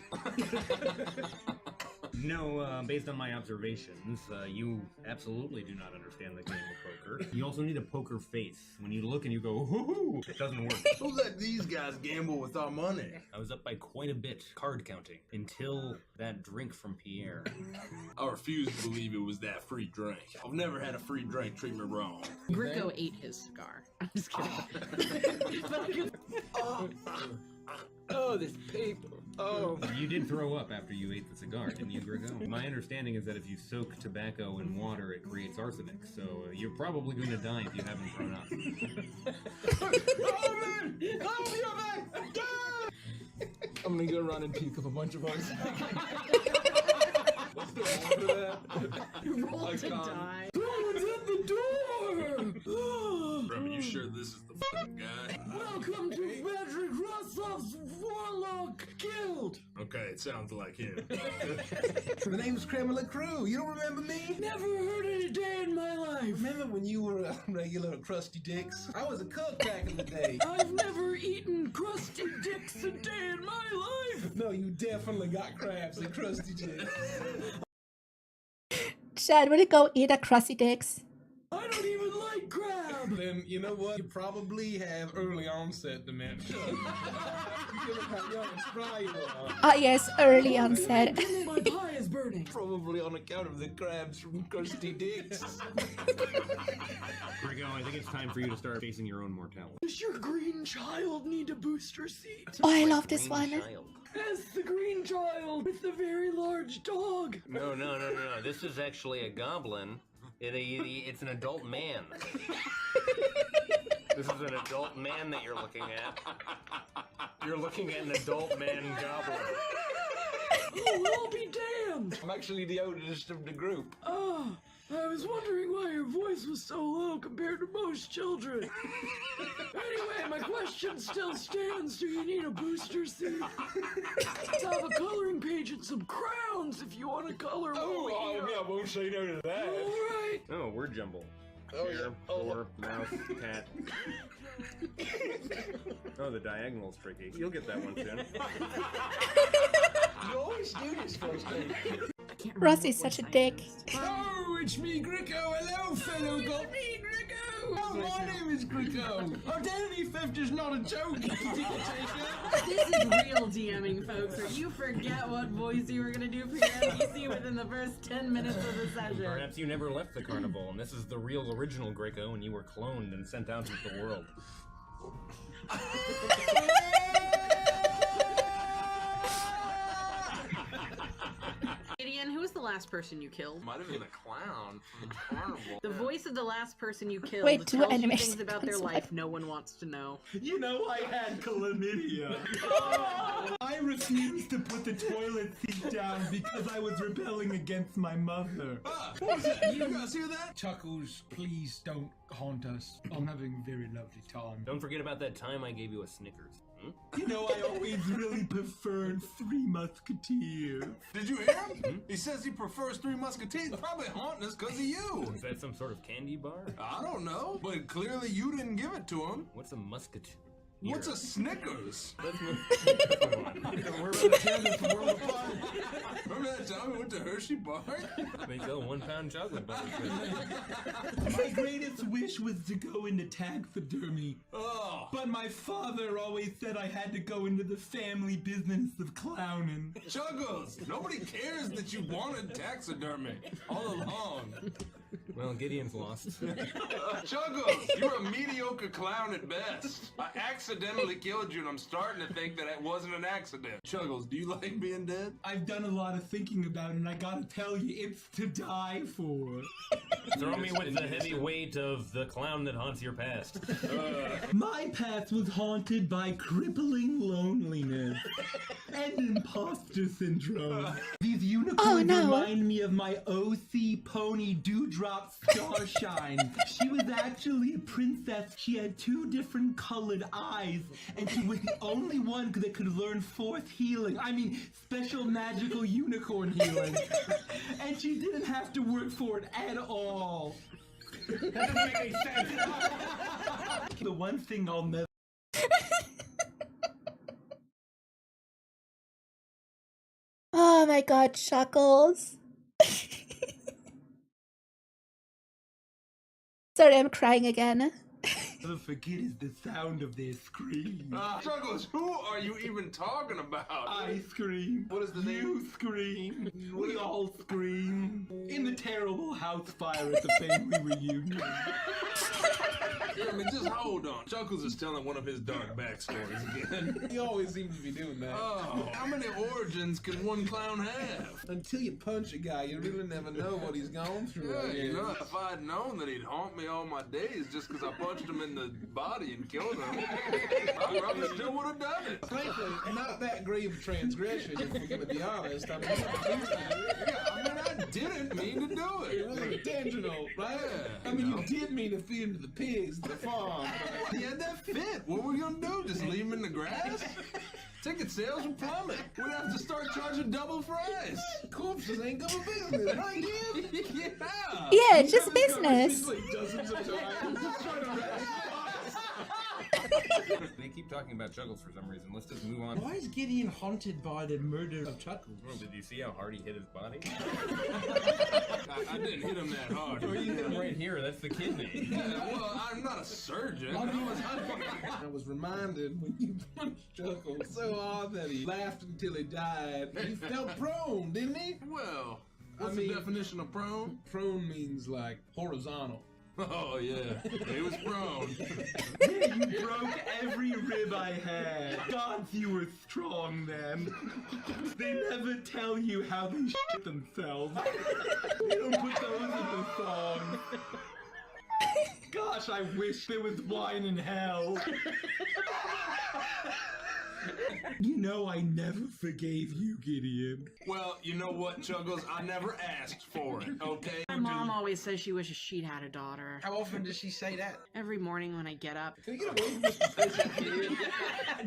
No, based on my observations, you absolutely do not understand the game of poker. You also need a poker face. When you look and you go, hoo-hoo, it doesn't work. Don't let these guys gamble with our money. I was up by quite a bit, card counting, until that drink from Pierre. I refuse to believe it was that free drink. I've never had a free drink treat me wrong. Gricko ate his cigar. I'm just kidding. Oh, this paper. Oh. You did throw up after you ate the cigar, didn't you, Gricko? My understanding is that if you soak tobacco in water, it creates arsenic, so you're probably going to die if you haven't thrown up. Oh, man! Oh, you're back! I'm gonna go around and puke up a bunch of us. What's the wrong with that? You rolled to die. Someone's at the door! Bro, you sure this is the fucking guy? Welcome to Patrick Rossoff's Warlow dog killed. Okay, it sounds like him. The name's 𝘕𝘴𝘦. You don't remember me? Never heard it a day in my life. Remember when you were a regular Krusty Dicks? I was a cook back in the day. I've never eaten Krusty Dicks a day in my life. No, you definitely got crabs and Krusty Dicks. Chad, will you go eat a Krusty Dicks? I don't even like crab. Then, you know what? You probably have early onset dementia. Look how young and spry you are. Ah, yes, early onset. My pie is burning. Probably on account of the crabs from Krusty Dicks. Grego, I think it's time for you to start facing your own mortality. Does your green child need a booster seat? Oh, I love this one. As the green child with the very large dog. No. This is actually a goblin. It's an adult man. This is an adult man that you're looking at. You're looking at an adult man goblin. Oh, I'll be damned! I'm actually the oldest of the group. Oh, I was wondering why your voice was so low compared to most children. Anyway, my question still stands. Do you need a booster seat? I have a coloring page and some crowns if you want to color. I won't say no to that. All right. Oh, word jumble. Oh, Chair, floor, mouse, cat. Oh, the diagonal's tricky. You'll get that one soon. You always do this first thing. Rusty's such a dick. Oh, it's me, Gricko. Hello, fellow goblin. Me, Gricko. Oh, my name is Gricko. Identity theft is not a joke. This is real DMing, folks, or you forget what voice you were going to do for your NPC within the first 10 minutes of the session. Perhaps you never left the carnival, and this is the real original Grego, and you were cloned and sent out into the world. Gideon, who was the last person you killed? Might have been a clown from the carnival. The voice of the last person you killed Wait, two tells you animation things about their life no one wants to know. You know, I had chlamydia. I refused to put the toilet seat down because I was rebelling against my mother. What was that? You guys hear that? Chuckles, please don't haunt us. I'm having a very lovely time. Don't forget about that time I gave you a Snickers. You know, I always really preferred Three Musketeers. Did you hear him? He says he prefers Three Musketeers. Probably haunting us because of you. Is that some sort of candy bar? I don't know, but clearly you didn't give it to him. What's a musketeer? What's a Snickers? Let's move. We're about to tear this world apart. Remember that time we went to Hershey Bar? They sell 1 pound chocolate bars. My greatest wish was to go into taxidermy. Oh. But my father always said I had to go into the family business of clowning. Chuggles, nobody cares that you wanted taxidermy all along. Well, Gideon's lost. Chuggles, you're a mediocre clown at best. I accidentally killed you, and I'm starting to think that it wasn't an accident. Chuggles, do you like being dead? I've done a lot of thinking about it, and I gotta tell you, it's to die for. Throw me with the heavy weight of the clown that haunts your past. My past was haunted by crippling loneliness and imposter syndrome. These unicorns remind me of my OC pony Dewdrop Starshine. She was actually a princess. She had 2 different colored eyes, and she was the only one that could learn fourth healing. I mean, special magical unicorn healing. And she didn't have to work for it at all. That doesn't make any sense. The one thing I'll never... Oh my god, Chuckles. Sorry, I'm crying again. Never forget is the sound of their scream. Chuggles, who are you even talking about? I scream. What is the name? You scream. We all scream. In the terrible house fire at the family reunion. I mean, just hold on. Chuckles is telling one of his dark backstories again. He always seems to be doing that. Oh, how many origins can one clown have? Until you punch a guy, you really never know what he's gone through. Yeah, you know, if I'd known that he'd haunt me all my days just because I punched him in the body and killed him, I probably still would have done it. Frankly, not that grave a transgression, if we're going to be honest. I mean, I didn't mean to do it. It was intentional, right? Yeah, I mean, you did mean to feed him to the pigs, the farm. Yeah, that fit. What were we going to do? Just leave him in the grass? Ticket sales will plummet. We'd have to start charging double price. Corpses ain't good business, right, Jim? Yeah. Yeah, it's just business. Dozens of times. Just trying to They keep talking about Chuckles for some reason. Let's just move on. Why is Gideon haunted by the murder of Chuckles? Well, did you see how hard he hit his body? I didn't hit him that hard. Oh, you hit him right here. That's the kidney. Yeah, well, I'm not a surgeon. I was reminded when you punched Chuckles so hard that he laughed until he died. He fell prone, didn't he? Well, what's the definition of prone? Prone means like horizontal. Oh, yeah. He was prone. You broke every rib I had. God, you were strong then. They never tell you how they shit themselves. They don't put those in the song. Gosh, I wish there was wine in hell. You know I never forgave you, Gideon. Well, you know what, Chuggles? I never asked for it, okay? My mom always says she wishes she'd had a daughter. How often does she say that? Every morning when I get up. Can you get away from this president?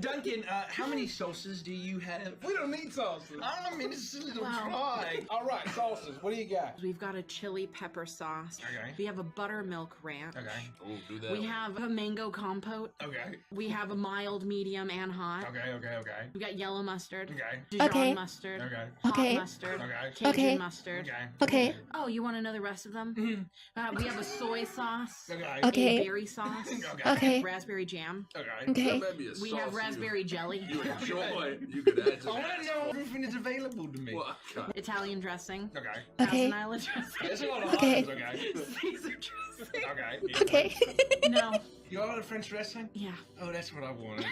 Duncan, how many sauces do you have? We don't need sauces. I mean, it's a little dry. All right, sauces. What do you got? We've got a chili pepper sauce. Okay. We have a buttermilk ranch. Okay. Oh, do that. We have a mango compote. Okay. We have a mild, medium, and hot. Okay. We got yellow mustard. Okay. Dijon Okay. mustard. Okay. Hot Okay. mustard. Okay. Cajun Okay. mustard. Okay. Oh, you want to know the rest of them? We have a soy sauce. Okay. Okay. A berry sauce. Okay. Raspberry jam. Okay. We have raspberry jelly. You enjoy. You could add to I want to know everything that's available to me. Well, Italian dressing. Okay. Okay. Thousand Island dressing. There's a lot of Okay. options, okay. Caesar dressing. Okay. Okay. No. You ordered French dressing? Yeah. Oh, that's what I wanted.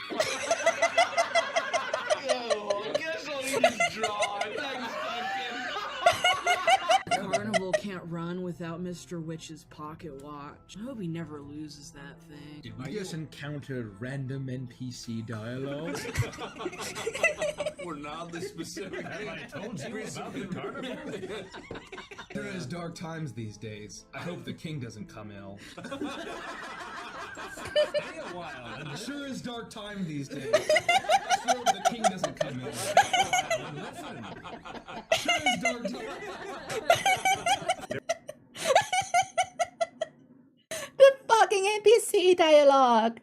Oh, I guess I'll eat this dry. Thanks, Duncan. Carnival can't run without Mr. Witch's pocket watch. I hope he never loses that thing. Did we just encounter random NPC dialogue? We're oddly specific. I told you about the carnival. There is dark times these days. I hope the king doesn't come ill. Stay a while. Sure is dark time these days. I hope the king doesn't come ill. Sure is dark time. The fucking NPC dialogue.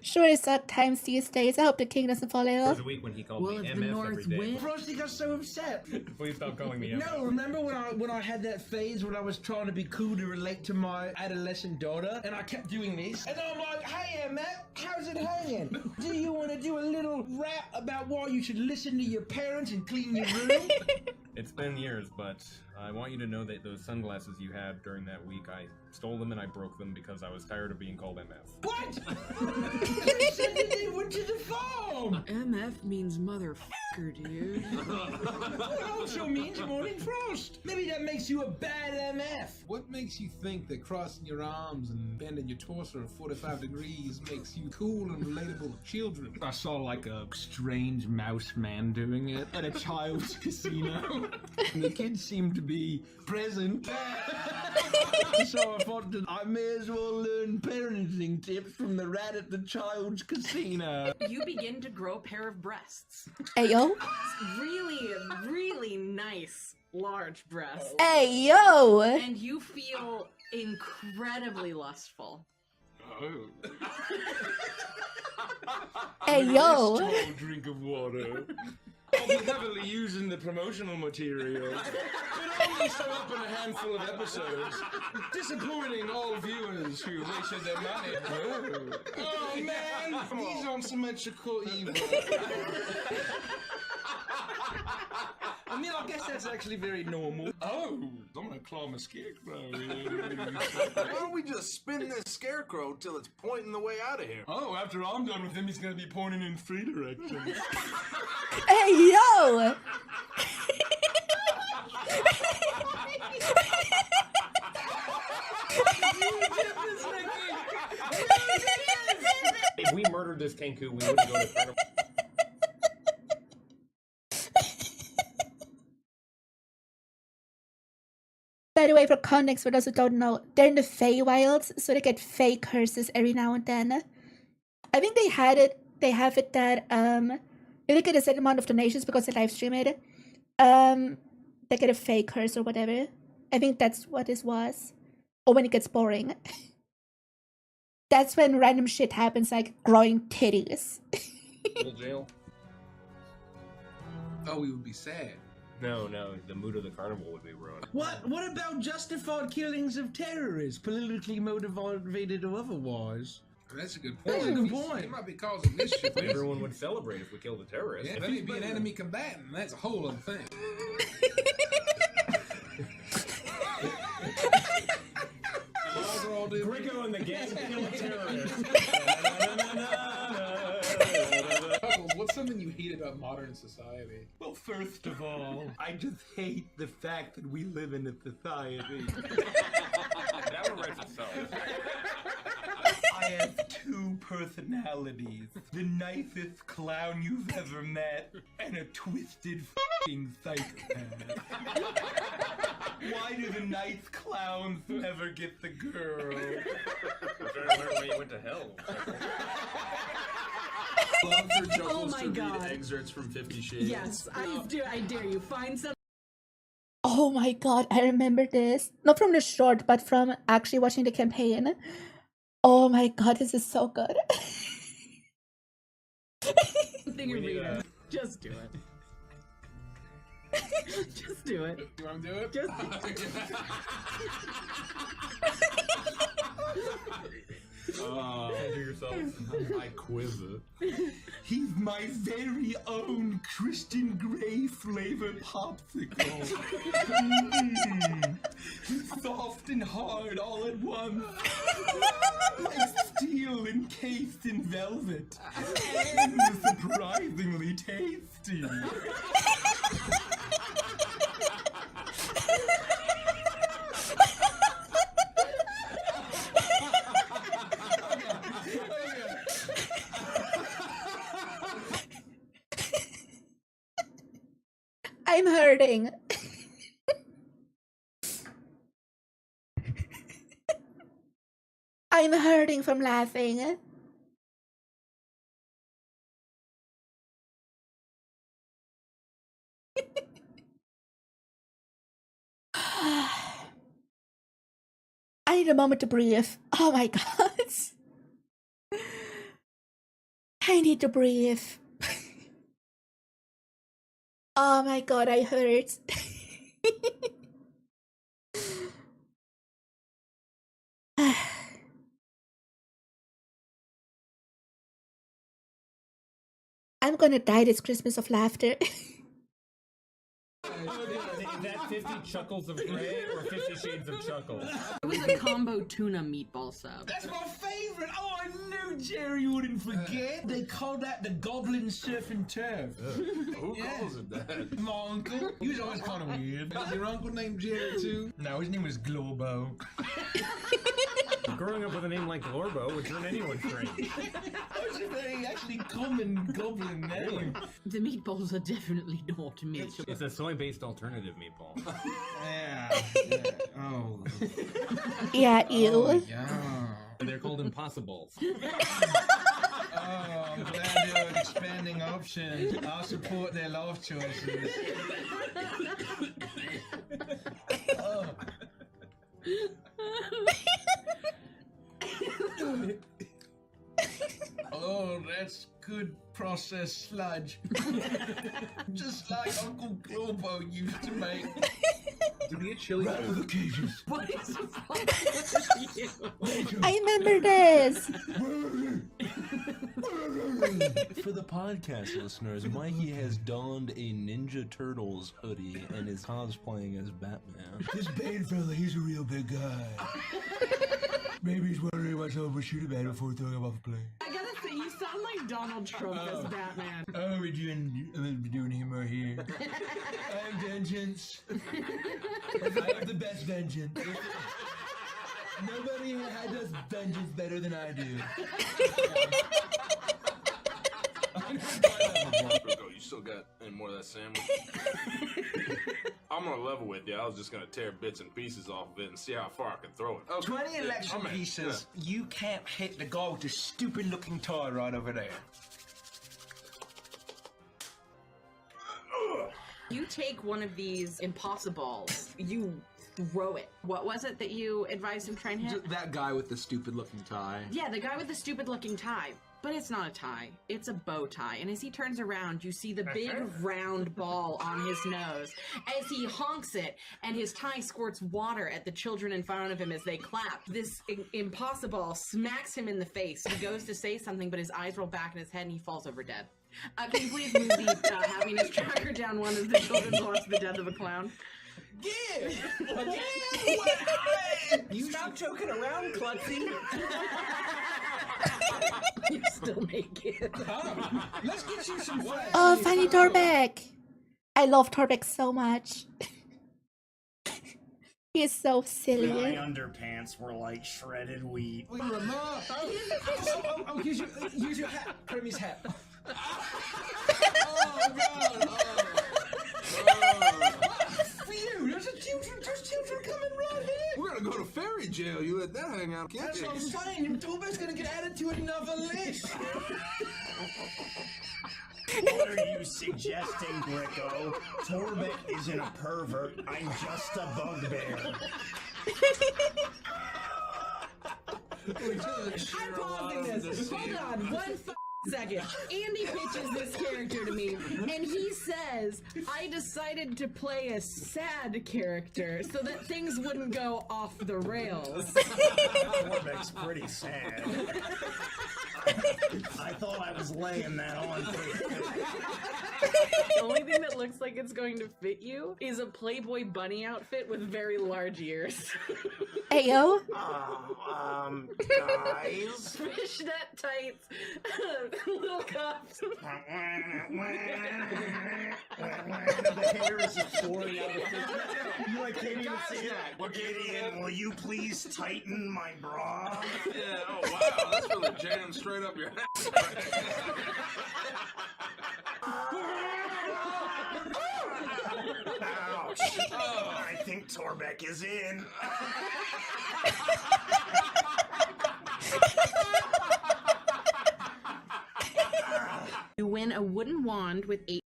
Sure, it's dark times these days. I hope the king doesn't fall ill. There's a week when he called Well, me if the MF North every day. wins- Frosty got so upset. Please stop calling me MF. No, remember when I had that phase when I was trying to be cool to relate to my adolescent daughter, and I kept doing this, and I'm like, hey, Matt, how's it hanging? Do you want to do a little rap about why you should listen to your parents and clean your room? It's been years, but I want you to know that those sunglasses you had during that week, I stole them and I broke them because I was tired of being called MF. What? You said that they went to the farm. MF means motherfucker, dude. It also means Morning Frost. Maybe that makes you a bad MF. What makes you think that crossing your arms and bending your torso at 45 degrees makes you cool and relatable to children? I saw like a strange mouse man doing it at a child's casino. And the kids seemed to be present. So I thought that I may as well learn parenting tips from the rat at the child's casino. You begin to grow a pair of breasts. Hey yo. Really, really nice, large breasts. Hey yo. And you feel incredibly lustful. Oh. Hey yo. Tall drink of water. I'll be heavily using the promotional material. It only showed up in a handful of episodes, disappointing all viewers who wasted their money. Oh man, these aren't symmetrical either. I mean, I guess that's actually very normal. Oh, I'm gonna claw my scarecrow. Why don't we just spin this scarecrow till it's pointing the way out of here? Oh, after I'm done with him, he's gonna be pointing in 3 directions. Hey yo. If we murdered this Kenku, we wouldn't go to carnival. By the the way, for context, for those who don't know, they're in the Feywilds, so they get fey curses every now and then. I think they have it that if they get a certain amount of donations because they live stream it, they get a fey curse or whatever. I think that's what this was. Or when it gets boring. That's when random shit happens, like growing titties. Full jail? Oh, we would be sad. No, the mood of the carnival would be ruined. What about justified killings of terrorists, politically motivated or otherwise? That's a good point. That's a good point. They might be causing this shit. Everyone would celebrate if we killed a terrorist. Yeah, if he'd be an enemy combatant, that's a whole other thing. Griggo and the gang kill a terrorist. What's something you hate about modern society? Well, first of all, I just hate the fact that we live in a society. That one writes itself. I have two personalities. The nicest clown you've ever met, and a twisted f***ing psychopath. Why do the nice clowns never get the girl? Where you went to hell. Love for Juggles Oh my to God. read excerpts from 50 Shades. Yes, I dare you. Find some. Oh my god, I remember this. Not from the short, but from actually watching the campaign. Oh my god, this is so good. Thing you read it. Just do it. Just do it. You want to do it? Just Enter yourself. I quiz it. He's my very own Christian Grey flavored popsicle. Soft and hard all at once. Like steel encased in velvet. And surprisingly tasty. I'm hurting. I'm hurting from laughing. I need a moment to breathe. Oh my god. I need to breathe. Oh my god, I hurt. I'm gonna die this Christmas of laughter. Is that 50 Chuckles of Grey or 50 Shades of Chuckles? It was a combo tuna meatball sub. That's my favorite! Oh, I knew Jerry wouldn't forget. They call that the Goblin Surf and Turf. Who calls it that? My uncle. He was always kind of weird. Was your uncle named Jerry too? No, his name was Globo. Growing up with a name like Glorbo would turn anyone strange. That was a very actually common goblin name. The meatballs are definitely not meat. It's a soy-based alternative meatball. Yeah. Oh. Yeah, ew. Oh, yeah. They're called impossibles. Oh, I'm glad you're expanding options. I'll support their life choices. Oh. Oh, that's good processed sludge. Just like Uncle Globo used to make. Do we get chili? Ramifications. What is wrong with you? I remember this. For the podcast listeners, Mikey has donned a Ninja Turtles hoodie and is cosplaying as Batman. This Bane fella, he's a real big guy. Maybe he's wondering why someone would shoot a man before throwing him off a plane. I gotta say, you sound like Donald Trump as Batman. Oh, we're doing humor here. I have vengeance. I have the best vengeance. Nobody does vengeance better than I do. You still got any more of that sandwich? I'm gonna level with you. I was just gonna tear bits and pieces off of it and see how far I can throw it. Okay. 20 election I'm in. pieces. You can't hit the guy with the stupid looking toy right over there. You take one of these impossibles, you throw it. What was it that you advised him try and hit? That guy with the stupid looking tie. Yeah, the guy with the stupid looking tie. But it's not a tie, it's a bow tie. And as he turns around, you see the big round ball on his nose as he honks it, and his tie squirts water at the children in front of him as they clap. This impossible smacks him in the face. He goes to say something, but his eyes roll back in his head and he falls over dead. Can you please move the happiness tracker down one as the children watch the death of a clown? You stop joking around, Klutzy. You still make it. Let's get you some fresh. Oh, funny Torbeck. I love Torbeck so much. He is so silly. My underpants were like shredded wheat. Oh, here's your hat. Premi's hat. Phew, there's children coming right here. We're gonna go to fairy jail. You let that hang out. That's what I'm saying. Tuber's gonna get added to another list. What are you suggesting, Gricko? Torbeck isn't a pervert. I'm just a bugbear. I'm pausing this. Hold on, one second. Andy pitches this character to me, and he says, I decided to play a sad character so that things wouldn't go off the rails. Torbeck's pretty sad. I thought I was laying that on for you. The only thing that looks like it's going to fit you is a Playboy bunny outfit with very large ears. Ayo. Guys. Fishnet tights, little cuffs. The hair is just pouring out of the You like can't even see it. Well, Gideon, will you please tighten my bra? Yeah, oh wow, that's really jammed straight up your Ouch. I think Torbeck is in. You win a wooden wand with 8.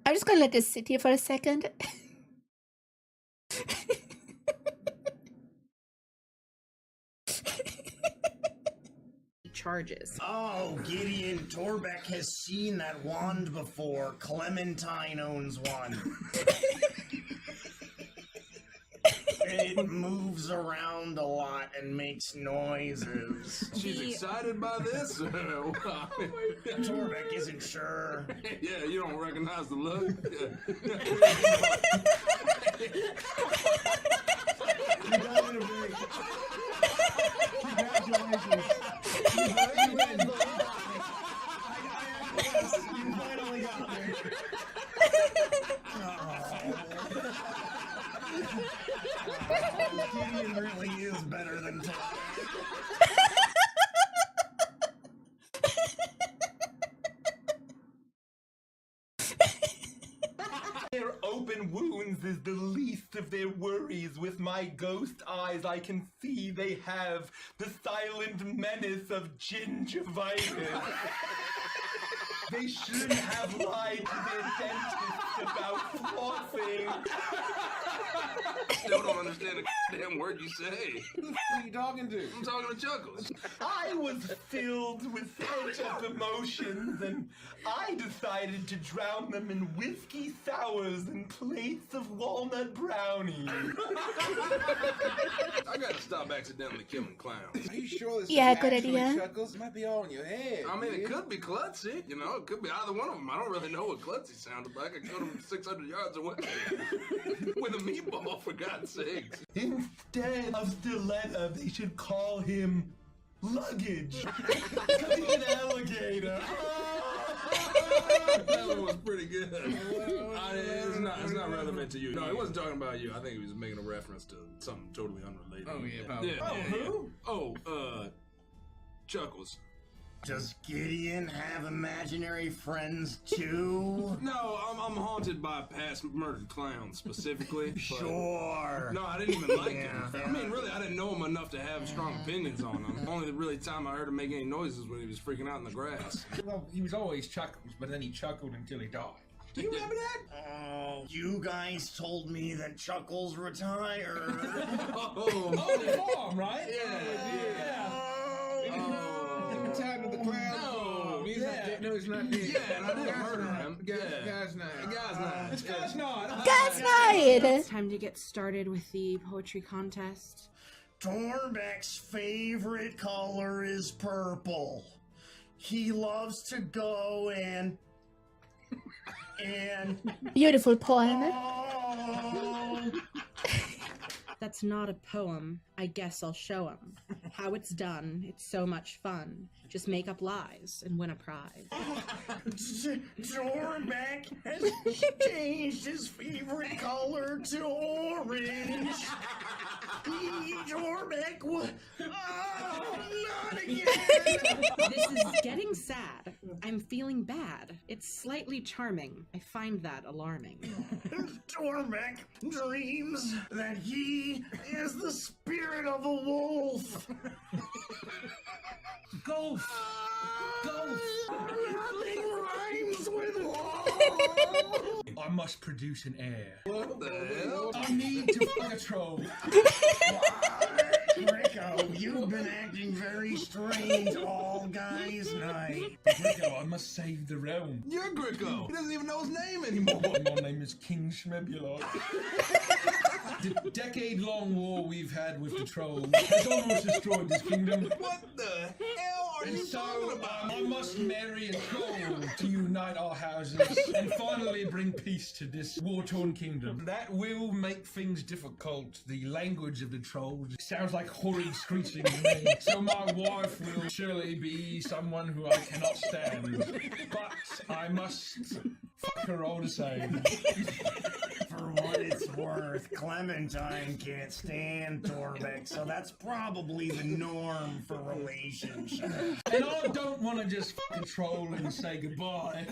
I'm just gonna let this sit here for a second. Charges. Oh, Gideon, Torbeck has seen that wand before. Clementine owns one. It moves around a lot and makes noises. She's excited by this? Torbeck isn't sure. Yeah, you don't recognize the look? You got it, Vic. Congratulations. You finally got me. Gideon really is better than Tom. Their open wounds is the least of their worries. With my ghost eyes I can see they have the silent menace of gingivitis. They shouldn't have lied to their dentist about flossing. Still don't understand a damn word you say. Who are you talking to? I'm talking to Chuckles. I was filled with pent-up emotions, and I decided to drown them in whiskey sours in place of walnut brownies. I gotta stop accidentally killing clowns. Are you sure this Yeah, is good actually idea. Chuckles? It might be all in your head. I mean, it dude. could be Klutzy, you know, it could be either one of them. I don't really know what Klutzy sounded like. I killed him 600 yards away. With a meatball, for God's sakes. Instead of Stiletto, they should call him Luggage. Cause he's an alligator. That one was pretty good. It's not relevant to you. No, he wasn't talking about you. I think he was making a reference to something totally unrelated. Oh, yeah, probably. Who? Oh, Chuckles. Does Gideon have imaginary friends too? No, I'm haunted by past murdered clowns specifically. but- Sure. No, I didn't even like him. I mean, really, I didn't know him enough to have strong opinions on him. Only the really time I heard him make any noises was when he was freaking out in the grass. Well, he was always Chuckles, but then he chuckled until he died. Do you remember that? Oh, you guys told me that Chuckles retired. Oh, the farm, right? Yeah. Retired with the clown. No, he's not dead. Yeah, and I didn't murder him. Guy's not. It's Guys Night. Guys Night! It's time to get started with the poetry contest. Torbeck's favorite color is purple. He loves to go and Beautiful poem. oh, That's not a poem. I guess I'll show 'em how it's done. It's so much fun. Just make up lies and win a prize. Torbeck has changed his favorite color to orange. Torbeck, what? Oh, not again! This is getting sad. I'm feeling bad. It's slightly charming. I find that alarming. Torbeck dreams that he is the spirit of a wolf. Golf. Nothing rhymes with wolf. I must produce an heir. What the hell? I need to fuck a troll. Rico, you've been acting very strange all guys' night. Rico, I must save the realm. You're Greco. He doesn't even know his name anymore. My name is King 𝘕𝘕𝘠𝘕. The decade-long war we've had with the trolls has almost destroyed this kingdom. What the hell are And you so talking about? I must marry a troll to unite our houses and finally bring peace to this war-torn kingdom. That will make things difficult. The language of the trolls sounds like horrid screeching to me. So my wife will surely be someone who I cannot stand. But I must fuck her all the same. For what it's worth, Clementine can't stand Torbeck, so that's probably the norm for relationships. And I don't want to just fucking troll and say goodbye.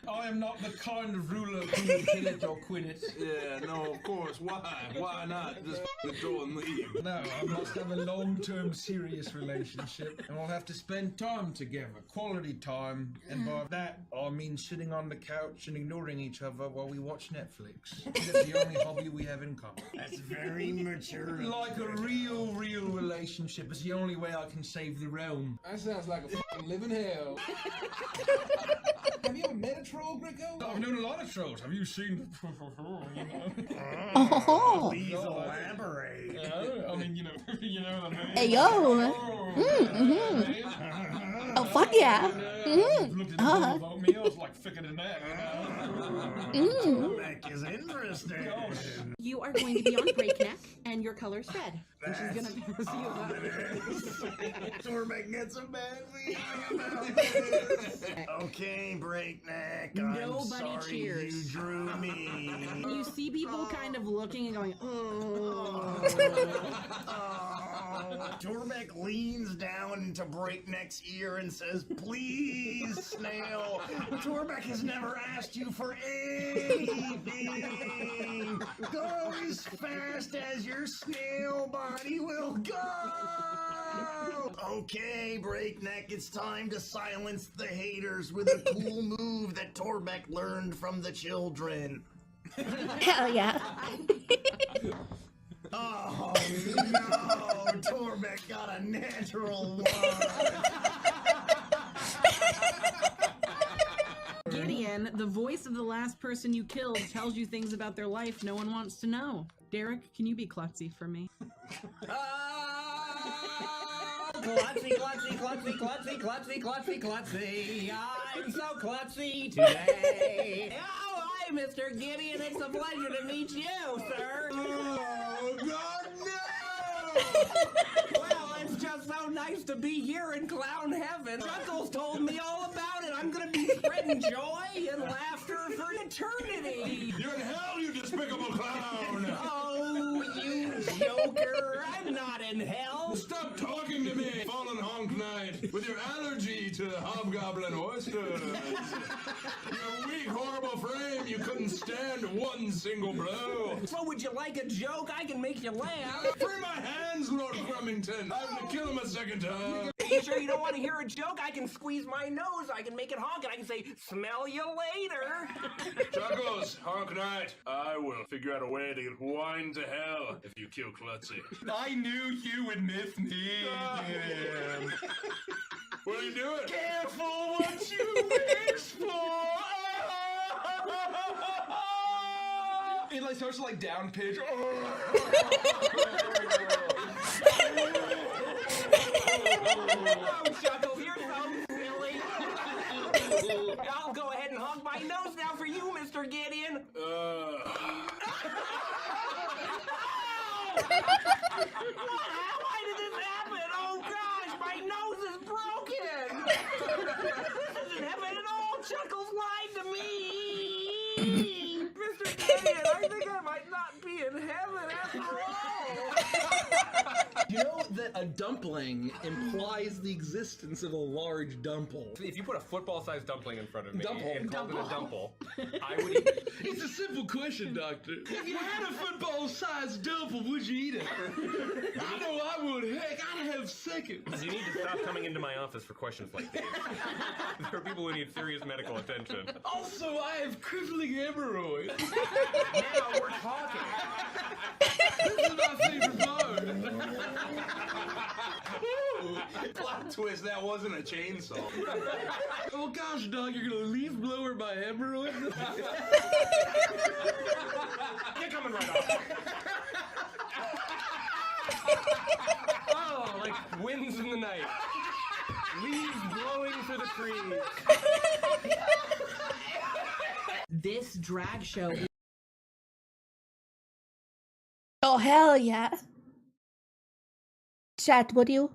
I am not the kind of ruler who would kill it or quit it. Yeah, no, of course. Why? Why not just go and leave? No, I must have a long-term serious relationship, and we'll have to spend time together, quality time, and by that I mean sitting on the couch and ignoring each other while we watch Netflix. That's the only hobby we have in common. That's very mature. Like a real relationship is the only way I can save the realm. That sounds like a fucking living hell. Have you ever met a troll, Greco? I've known a lot of trolls. Have you seen? Oh. Please elaborate. Yeah, I mean, you know what I mean. Hey, yo. Oh, fuck yeah. Looked at the about me, I was like thicker than that. Torbeck is interesting. You are going to be on breakneck, and your color's red. Which is going to pass you up. Torbeck gets a bad feeling about this. Okay, Breakneck. I'm Nobody sorry cheers. you drew me. You see people kind of looking and going, oh. Torbeck leans down into Breakneck's ear and says, "Please, Snail. Torbeck has never asked you for anything. Go as fast as your snail body will go." Okay, Breakneck, it's time to silence the haters with a cool move that Torbeck learned from the children. Hell yeah. Oh no, Torbeck got a natural one. Gideon, the voice of the last person you killed tells you things about their life no one wants to know. Derek, can you be klutzy for me? Klutzy. I'm so klutzy today. Oh, hi, Mr. Gideon. It's a pleasure to meet you, sir. Oh, God, no! Well, it's just it's so nice to be here in clown heaven. Chuckles told me all about it. I'm gonna be spreading joy and laughter for eternity. You're in hell, you despicable clown! Oh, you joker. I'm not in hell. Stop talking to me, fallen honk knight, with your allergy to hobgoblin oysters. Your weak, horrible frame, you couldn't stand one single blow. So would you like a joke? I can make you laugh. Free my hands, Lord Crummington. I have to kill him a second time. Are you sure you don't want to hear a joke? I can squeeze my nose, I can make it honk, and I can say, smell you later. Chuckles, honk knight, I will figure out a way to get wine to hell if you kill Klutzy. I knew you would miss me. What are you doing? Careful what you wish for. It like starts to like down pitch. Oh, Chuckles, you're so silly. I'll go ahead and honk my nose now for you, Mr. Gideon. Why did this happen? Oh gosh, my nose is broken. This isn't heaven at all. Chuckles lied to me. Mr. Gideon, I think I might not be in heaven after all. You know that a dumpling implies the existence of a large dumple. If you put a football-sized dumpling in front of me Dumple. and called it a dumple, I would eat it. It's a simple question, Doctor. If you had a football-sized dumple, would you eat it? I know I would. Heck, I'd have seconds. You need to stop coming into my office for questions like these. There are people who need serious medical attention. Also, I have crippling hemorrhoids. Now we're talking. This is my favorite part. Plot twist, that wasn't a chainsaw. Oh gosh, Doc, you're gonna leaf blower my hemorrhoids? You're coming right off. Oh, like winds in the night. Leaves blowing through the trees. This drag show. Oh, hell yeah. Chat, would you?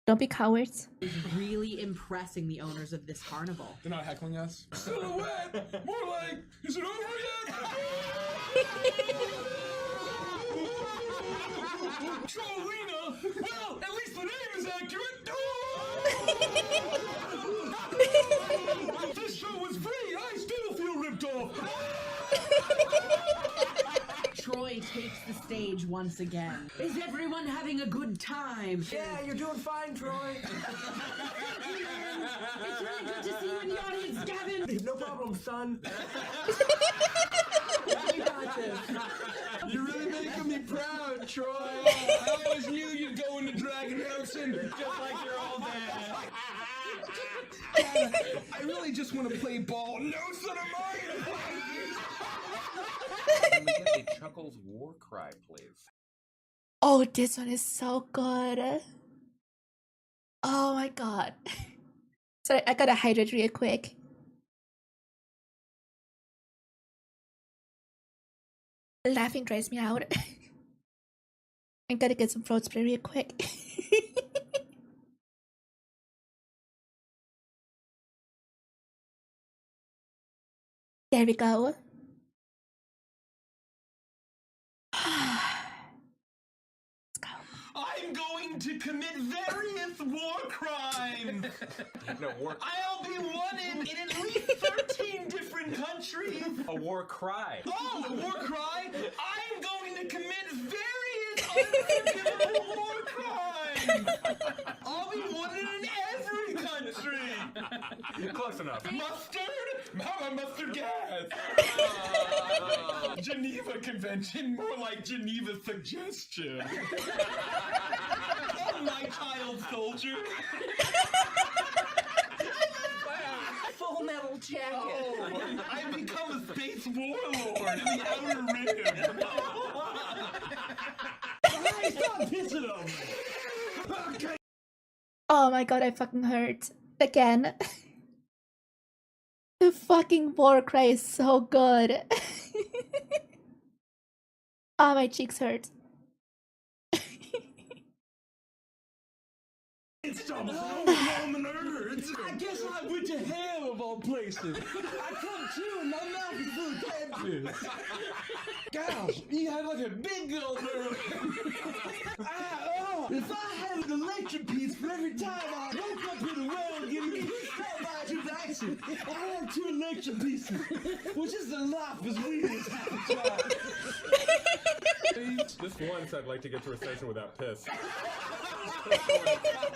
Don't be cowards. Is really impressing the owners of this carnival. They're not heckling us. Silhouette! More like, is it over yet? Trolina! Well, at least the name is accurate! This show was free! I still feel ripped off! Troy takes the stage once again. Is everyone having a good time? Yeah, you're doing fine, Troy. It's really good to see you in the audience, Gavin. No problem, son. You got this. You're really making me proud, Troy. I always knew you'd go into Dragon Housing just like your old dad. I really just want to play ball. No son of mine! Can we get a Chuckles war cry, please? Oh, this one is so good. Oh my god. Sorry, I gotta hydrate real quick. Laughing dries me out. I gotta get some throat spray real quick. There we go. I'm going to commit various war crimes. No, war. I'll be wanted in at least 13 different countries. A war cry. Oh, a war cry? I'm going to commit various unforgivable war crimes. I'll be wanted in every country. Close enough. Mustard? How about mustard gas? Geneva Convention, more like Geneva Suggestion. Oh, my child soldier. Full metal jacket. Oh, I've become a space warlord in the Outer Rim. Hey, stop pissing on me. Okay. Oh my god, I fucking hurt. Again. The fucking war cry is so good. Oh, my cheeks hurt. It's Thomas on the nerds. I guess I went to hell of all places. I come to and my mouth is full of catfish. Gosh, you had like a big old nerve. If I had an electric piece for every time I woke up in the world getting pissed off by a transaction, I have 2 electric pieces, which is a laugh as weird as half a child. Just once I'd like to get to a session without piss.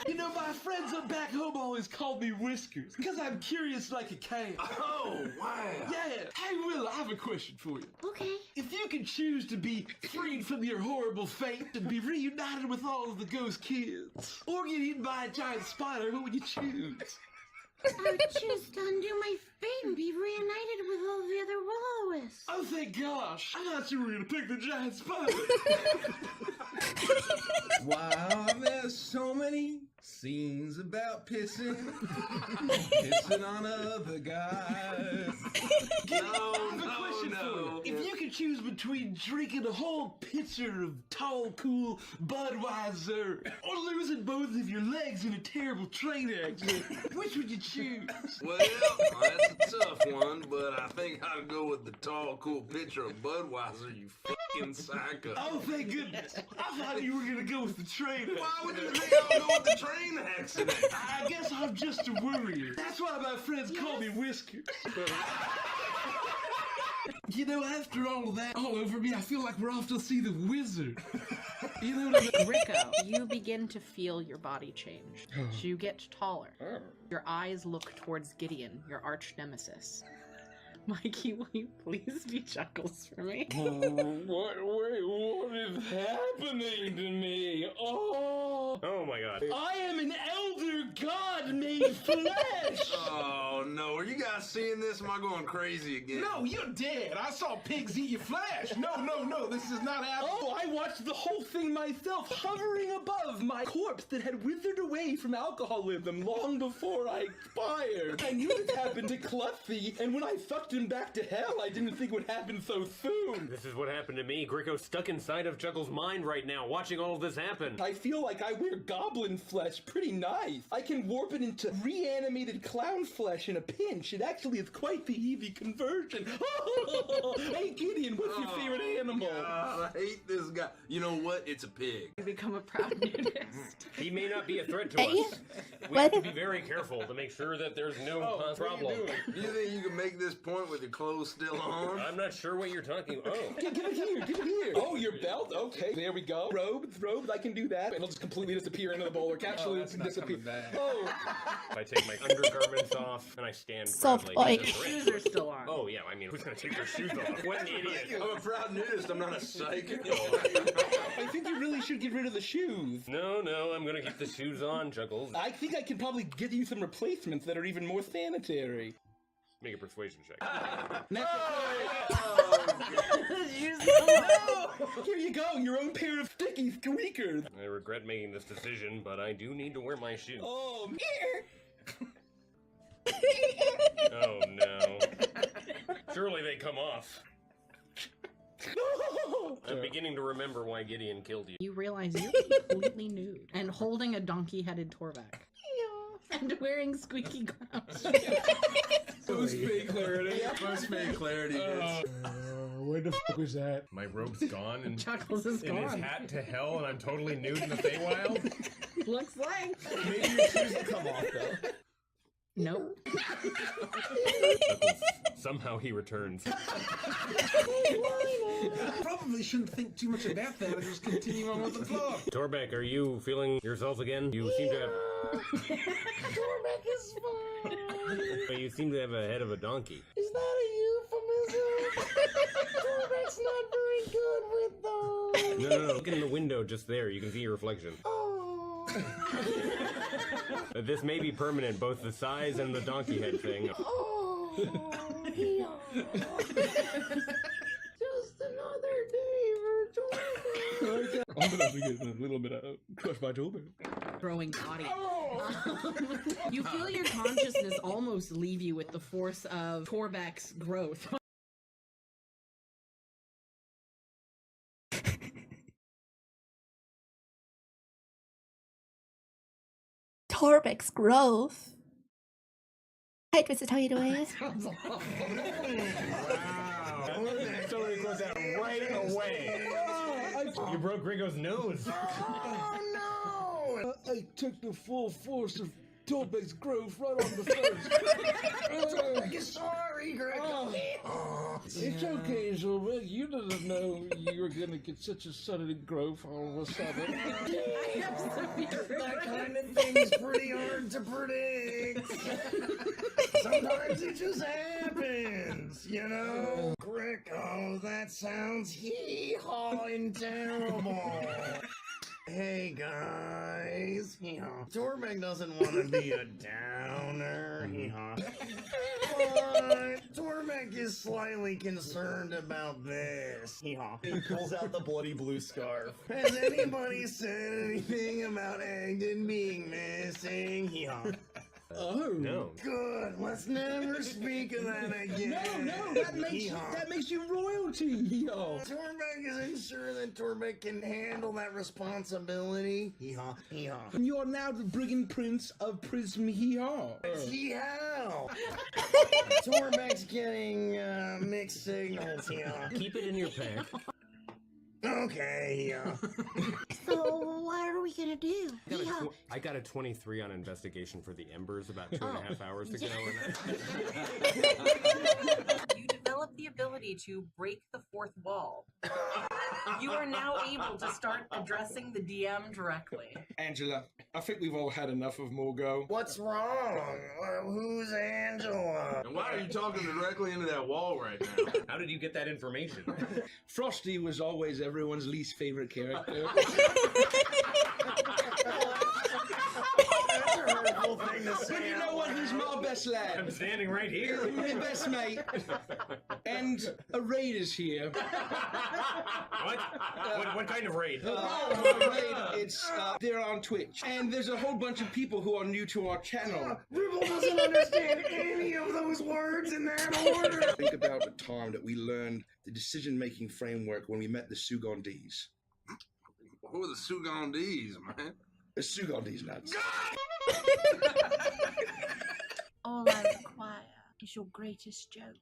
You know, my friends up back home always call me Whiskers, because I'm curious like a cat. Oh, wow. Yeah. Hey, Will, I have a question for you. Okay. If you could choose to be freed from your horrible fate and be reunited with all of the ghost kids, or get eaten by a giant spider, what would you choose? I would choose to undo my fate and be reunited with all the other will-o-wisps. Oh, thank gosh. I thought you were going to pick the giant spider. Wow, there's so many scenes about pissing, pissing on other guys. No. If you could choose between drinking a whole pitcher of tall, cool Budweiser or losing both of your legs in a terrible train accident, which would you choose? Well, that's a tough one, but I think I'd go with the tall, cool picture of Budweiser, you fucking psycho. Oh, thank goodness. I thought you were going to go with the train accident. Why would you think I would go with the train accident? I guess I'm just a worrier. That's why my friends call me Whiskers. You know, after all of that all over me, I feel like we're off to see the wizard. You know what I mean? Rico, you begin to feel your body change. You get taller. Your eyes look towards Gideon, your arch nemesis. Mikey, will you please be Chuckles for me? What is happening to me? Oh my god. I am an elder god made flesh! Oh no, are you guys seeing this? Am I going crazy again? No, you're dead. I saw pigs eat your flesh. No, this is not happening. Oh, I watched the whole thing myself, hovering above my corpse that had withered away from alcoholism long before I expired. I knew this happened to Cluffy, and when I fucked him back to hell, I didn't think it would happen so soon. This is what happened to me. Gricko's stuck inside of Chuckle's mind right now, watching all of this happen. I feel like I wear goblin flesh pretty nice. I can warp it into reanimated clown flesh in a pinch. It actually is quite the easy conversion. Hey Gideon, what's your favorite animal? God, I hate this guy. You know what? It's a pig. You become a proud nudist. He may not be a threat to us. We have to be very careful to make sure that there's no problem. Do you think you can make this point with your clothes still on? I'm not sure what you're talking about. Oh. Give it here. Oh, your belt? Okay, there we go. Robes, I can do that. It'll just completely disappear into the bowl or actually disappear. Oh. I take my undergarments off and I stand Soft proudly. boy. Your shoes are still on. Oh yeah, I mean, who's gonna take their shoes off? What an idiot. I'm a proud nudist, I'm not a psychic. I think you really should get rid of the shoes. No, I'm gonna keep the shoes on, Chuckles. I think I can probably get you some replacements that are even more sanitary. Make a persuasion check. Here you go, your own pair of sticky squeakers. I regret making this decision, but I do need to wear my shoes. Oh, Oh no. Surely they come off. I'm beginning to remember why Gideon killed you. You realize you're completely nude and holding a donkey-headed Torback. And wearing squeaky gloves. Most fake clarity. Most fake clarity. Where the fuck was that? My robe's gone and Chuckles is in his gone. hat to hell, and I'm totally nude in the Feywild. Looks like. Maybe your shoes will come off though. Nope. Chuckles, somehow he returns. Probably shouldn't think too much about that and just continue on with the plot. Torback, are you feeling yourself again? You seem to have. Torback is fine. You seem to have a head of a donkey. Is that a euphemism? Torback's not very good with those. No. Look in the window just there. You can see your reflection. Oh. This may be permanent, both the size and the donkey head thing. Oh. Yeah. Just another day for Torback. I'm gonna get a little bit of crushed by Torback. Growing body. You feel your consciousness almost leave you with the force of Torback's growth. Torbeck's growth. Hi, Twisted, how are you doing? Wow. Somebody quote that right away. You broke Gringo's nose. Oh no! I took the full force of Torbeck's growth right on the face. Torbeck is sorry, Gringo. It's okay, Torbeck. You didn't know you were gonna get such a sudden growth all of a sudden. That kind of thing's pretty hard to predict. Sometimes it just happens, you know? Gringo, that sounds hee-hawing terrible. Hey guys, Torbeck doesn't want to be a downer, but Torbeck is slightly concerned about this. He pulls out the bloody blue scarf. Has anybody said anything about Egden being missing? Oh no! Good. Let's never speak of that again. No, that makes you royalty. Torbeck isn't sure that Torbeck can handle that responsibility. And you are now the brigand prince of Prism Hee-haw. Torbeck's getting mixed signals. Keep it in your pack. Okay. So what are we gonna do? I got a 23 on investigation for the embers about 2.5 hours ago. You develop the ability to break the fourth wall. You are now able to start addressing the DM directly. Angela, I think we've all had enough of Morgo. What's wrong? Who's Angela? And why are you talking directly into that wall right now? How did you get that information? Frosty was always everyone's least favorite character. But you know what? He's my best lad. I'm standing right here. He's my best mate. And a raid is here. What kind of raid? It's they're on Twitch, and there's a whole bunch of people who are new to our channel. Ribble doesn't understand any of those words in that order. Think about the time that we learned the decision-making framework when we met the 𝘕𝘠𝘬𝘠. Who are the 𝘕𝘠𝘬𝘠, man? The 𝘕𝘠𝘬𝘠 nuts. All I require is your greatest joke.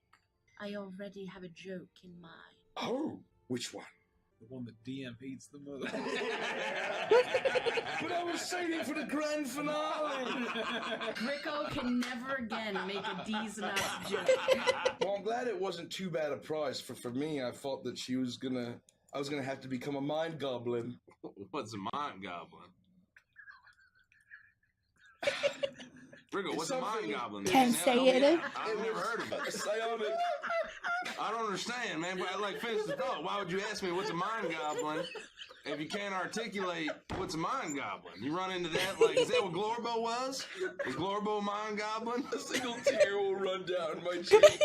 I already have a joke in mind. Oh, which one? The one that DM hates the most. But I was saving for the grand finale. Rico can never again make a D's nuts joke. Well, I'm glad it wasn't too bad a price. For me, I thought that I was gonna have to become a mind goblin. What's a mind goblin? Rico, what's a mind goblin? Can't say it. I've never heard of it. Psionic. I don't understand, man. But I like finish the thought. Why would you ask me what's a mind goblin if you can't articulate what's a mind goblin? You run into that like, is that what 𝘔𝘴𝘏 was? Was 𝘔𝘴𝘏 a mind goblin? A single tear will run down my cheek.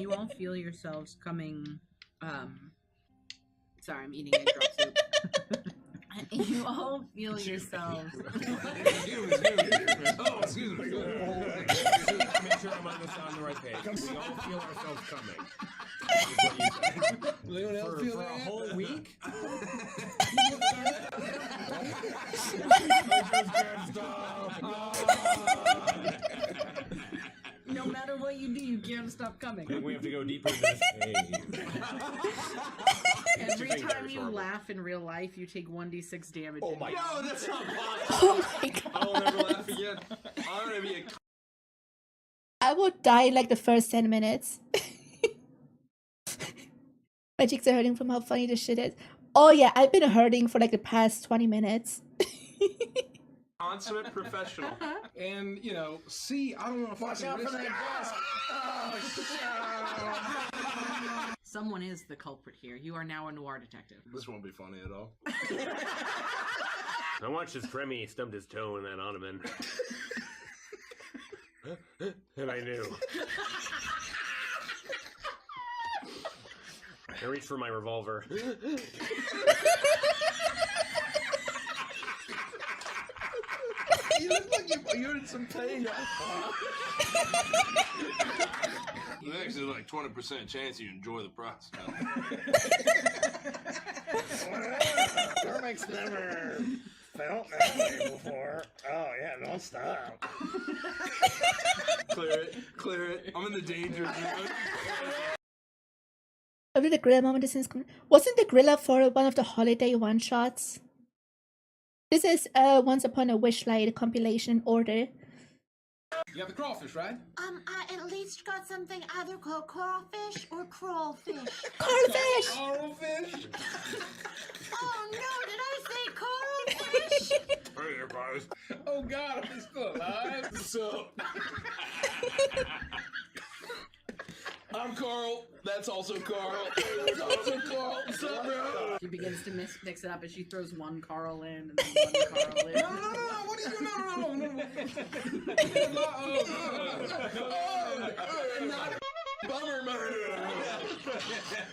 You all feel yourselves coming. Sorry, I'm eating egg drop soup. You all feel yourselves. Oh, excuse me. Make sure I'm on the right page. We all feel ourselves coming. For a whole week? I just can't stop. No matter what you do, you can't stop coming. I think we have to go deeper in this cave. Every time you laugh in real life, you take 1d6 damage. Oh my God. No, that's not possible. Oh my god. I will never laugh again. I'm gonna be a... I would die in like the first 10 minutes. My cheeks are hurting from how funny this shit is. Oh yeah, I've been hurting for like the past 20 minutes. Consummate professional. And, you know, see, I don't want to Watch out for that desk. Oh, Someone is the culprit here. You are now a noir detective. This won't be funny at all. I watched as Remy stubbed his toe in that ottoman. And I knew. I reached for my revolver. You look like you're in some pain. There's actually like 20% chance you enjoy the process. Torbeck's never felt that way before. Oh, yeah, don't stop. Clear it. I'm in the danger zone. After the gorilla moment is wasn't the gorilla for one of the holiday one-shots? This is Once Upon a Wishlight compilation order. You got the crawfish, right? I at least got something either called crawfish or crawfish. Crawfish! Crawfish! Oh no, did I say crawfish? Hey, you guys. Oh God, I'm still alive. So, I'm Carl. That's also Carl. That's also Carl. What's up, bro? She begins to mix it up, and she throws one Carl in and then one Carl in. No, what are you doing?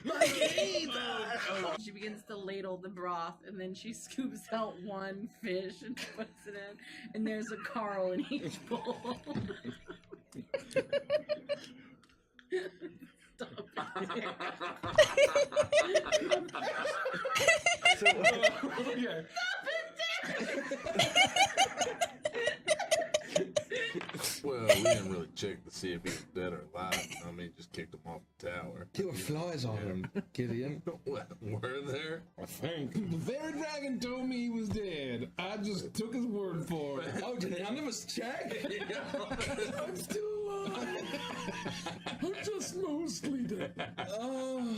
No. She begins to ladle the broth, and then she scoops out one fish and puts it in, and there's a Carl in each bowl. Well, we didn't really check to see if he was dead or alive. I mean, just kicked him off the tower. There were flies on him, Gideon. Were there? I think. The very dragon told me he was dead. I just took his word for it. Oh, did none of us check? I'm still alive. I'm just mostly dead. Oh.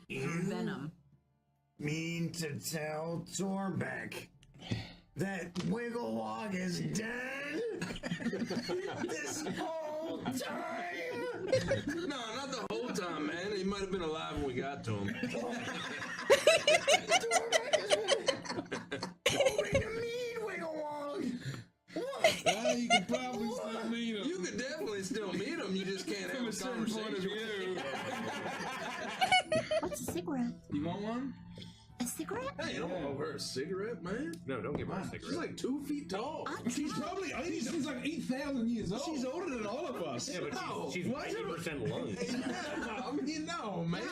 Venom. Mean to tell Torbeck that 𝘔𝘶𝘠𝘴𝘵 is dead? This whole time? No, not the whole time, man. He might have been alive when we got to him. You can probably still meet him. You could definitely still meet him. You just can't have a conversation. What's a cigarette? You want one? A cigarette? Hey, don't owe her a cigarette, man. No, don't give her a cigarette. She's like 2 feet tall. She's probably she's like 8,000 years old. She's older than all of us. Yeah, but No, she's 90% lungs. I mean, no, man.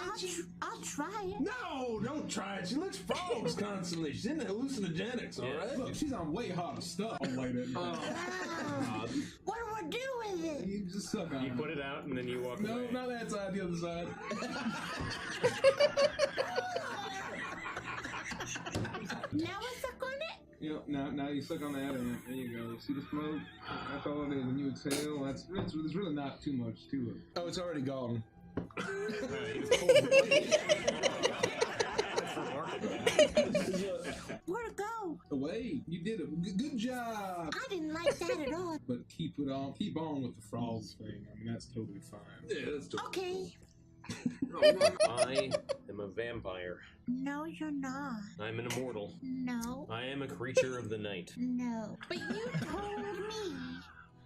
I'll try it. No, don't try it. She licks frogs constantly. She's into hallucinogenics, all right? Look, she's on way hotter stuff. Like that. What do I do with it? You just suck on You it. put it out and then you walk away. No, not that side, the other side. Now I suck on it? You know, now you suck on that end. There you go. See the smoke? That's all it is. When you exhale, there's really not too much to it. Oh, it's already gone. Where'd it go? Away. You did it. Good job. I didn't like that at all. But keep on with the frogs thing. I mean, that's totally fine. Yeah, that's totally Okay. I am a vampire. No, you're not. I'm an immortal. No. I am a creature of the night. No. But you told me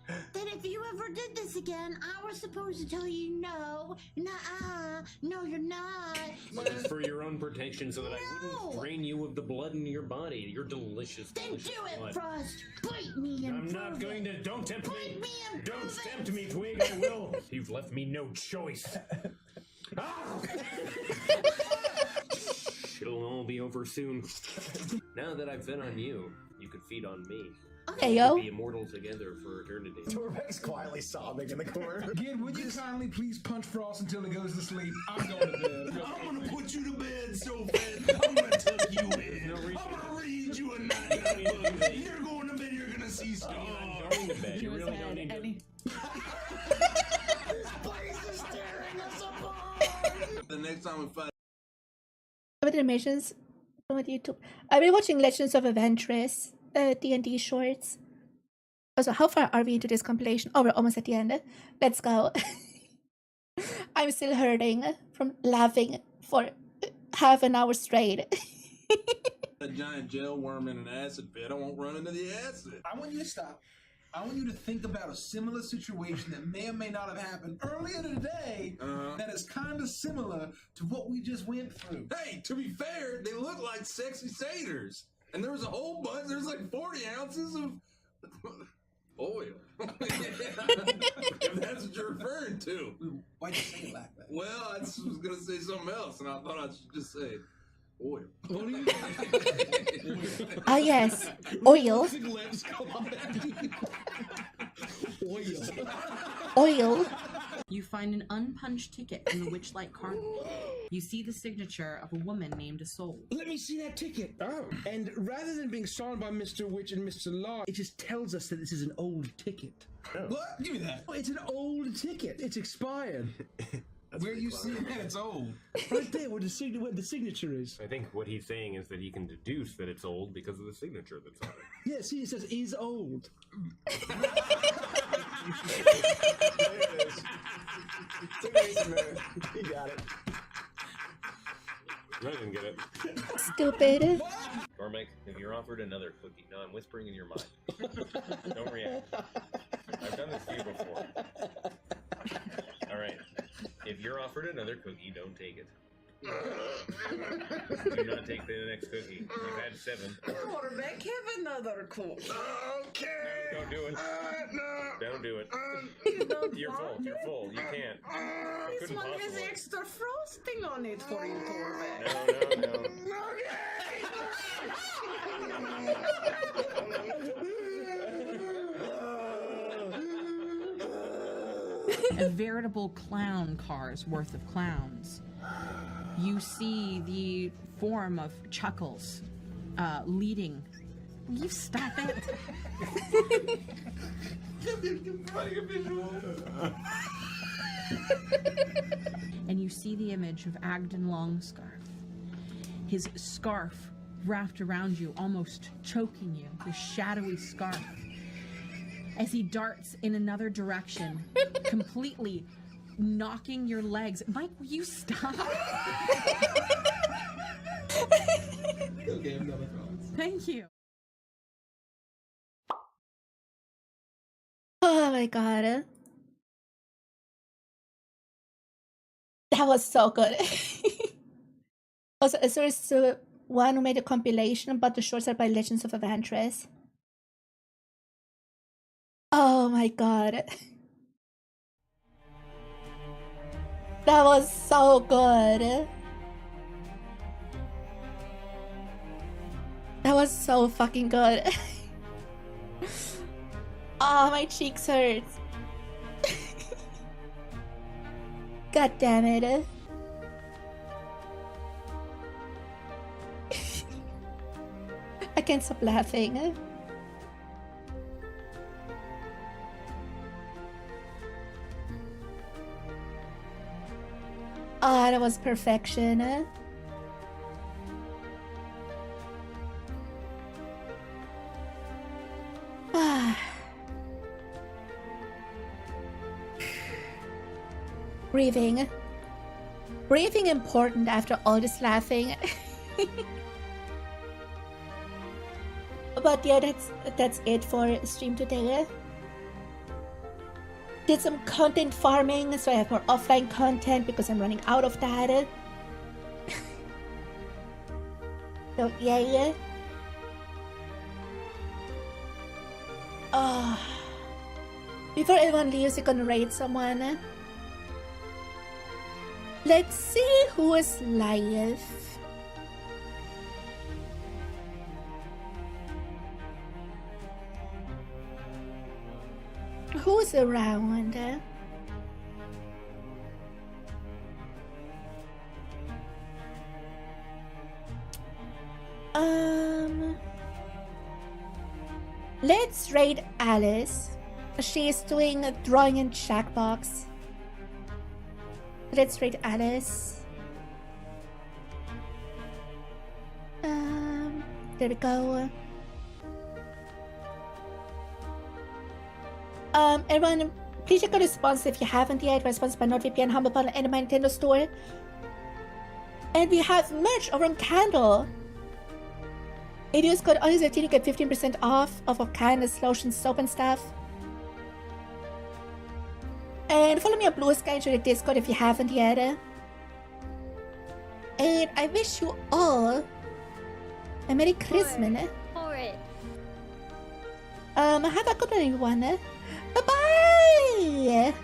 that if you ever did this again, I was supposed to tell you no. Nuh-uh. No, you're not. But it's for your own protection so that I wouldn't drain you of the blood in your body. Your delicious, Then delicious do it, blood. Frost. Bite me and I'm not prove going it. to. Don't tempt me. Bite me and Don't prove tempt it. me, Twig. I will. You've left me no choice. Ah! It'll all be over soon. Now that I've fed on you, you could feed on me. Okay, We yo. could be immortal together for eternity. Torbeck's quietly sobbing in the corner. Gid, would you kindly please punch Frost until he goes to sleep? I'm going to bed. I'm gonna put you to bed so fast. I'm gonna tuck you in. I'm gonna read you a night book. You're going to bed. You're gonna see stars. Going to bed. You really don't need to. This place is tearing us apart. The next time we fight. With animations from YouTube. I've been watching Legends of Adventurous, D&D shorts. Also, how far are we into this compilation? Oh, we're almost at the end. Let's go. I'm still hurting from laughing for half an hour straight. A giant gel worm in an acid pit. I won't run into the acid. I want you to stop. I want you to think about a similar situation that may or may not have happened earlier today that is kind of similar to what we just went through. Hey, to be fair, they look like sexy satyrs. And there was a whole bunch, there's like 40 ounces of oil. If that's what you're referring to. Why'd you say it like that? Well, I just was going to say something else, and I thought I should just say, Oil. Ah, yes. Oil. Oil. You find an unpunched ticket in the Witchlight Carnival. You see the signature of a woman named Isolde. Let me see that ticket. Oh. And rather than being signed by Mr. Witch and Mr. Law, it just tells us that this is an old ticket. What? Give me that. Oh, it's an old ticket. It's expired. Where you see it, man, it's old. Right there where the signature is. I think what he's saying is that he can deduce that it's old because of the signature that's on it. Yeah, see, it says is old. There it is. You got it. I didn't get it. Stupid. Cormac, if you're offered another cookie, no, I'm whispering in your mind. Don't react. I've done this to you before. All right. If you're offered another cookie, don't take it. Do not take the next cookie. You've had 7. Cormac, have another cookie. Okay. No, don't do it. No. Don't do it. You're full. You're full. You can't. You This couldn't one has possibly. extra frosting on it for you, Cormac. A veritable clown car's worth of clowns. You see the form of Chuckles leading. Will you stop it? And you see the image of Agden Longscarf. His scarf wrapped around you, almost choking you, the shadowy scarf. As he darts in another direction, completely knocking your legs. Mike, will you stop? Okay, I'm done, I promise. Thank you. Oh my god. That was so good. Also, so it's the one who made a compilation about the short story by Legends of Evantress. Oh my god. That was so good. That was so fucking good. Oh, my cheeks hurt. God damn it. I can't stop laughing. Ah, that was perfection. Ah. Breathing. Breathing important after all this laughing. But yeah, that's it for stream today. Did some content farming, so I have more offline content because I'm running out of that. So yeah. Oh. Before everyone leaves, you're gonna raid someone. Let's see who is live. Who's around? Let's raid Alice. She's doing a drawing in Jackbox. Let's raid Alice. There we go. Everyone, please check out the sponsors if you haven't yet. We're sponsored by NordVPN, Humble Bundle, and my Nintendo Store. And we have merch over on Candle. If you use code ONLY15, you get 15% off of our candles, lotions, soap, and stuff. And follow me on Blue Sky and join the Discord if you haven't yet. And I wish you all a Merry Christmas. Have a good one, everyone. Bye-bye!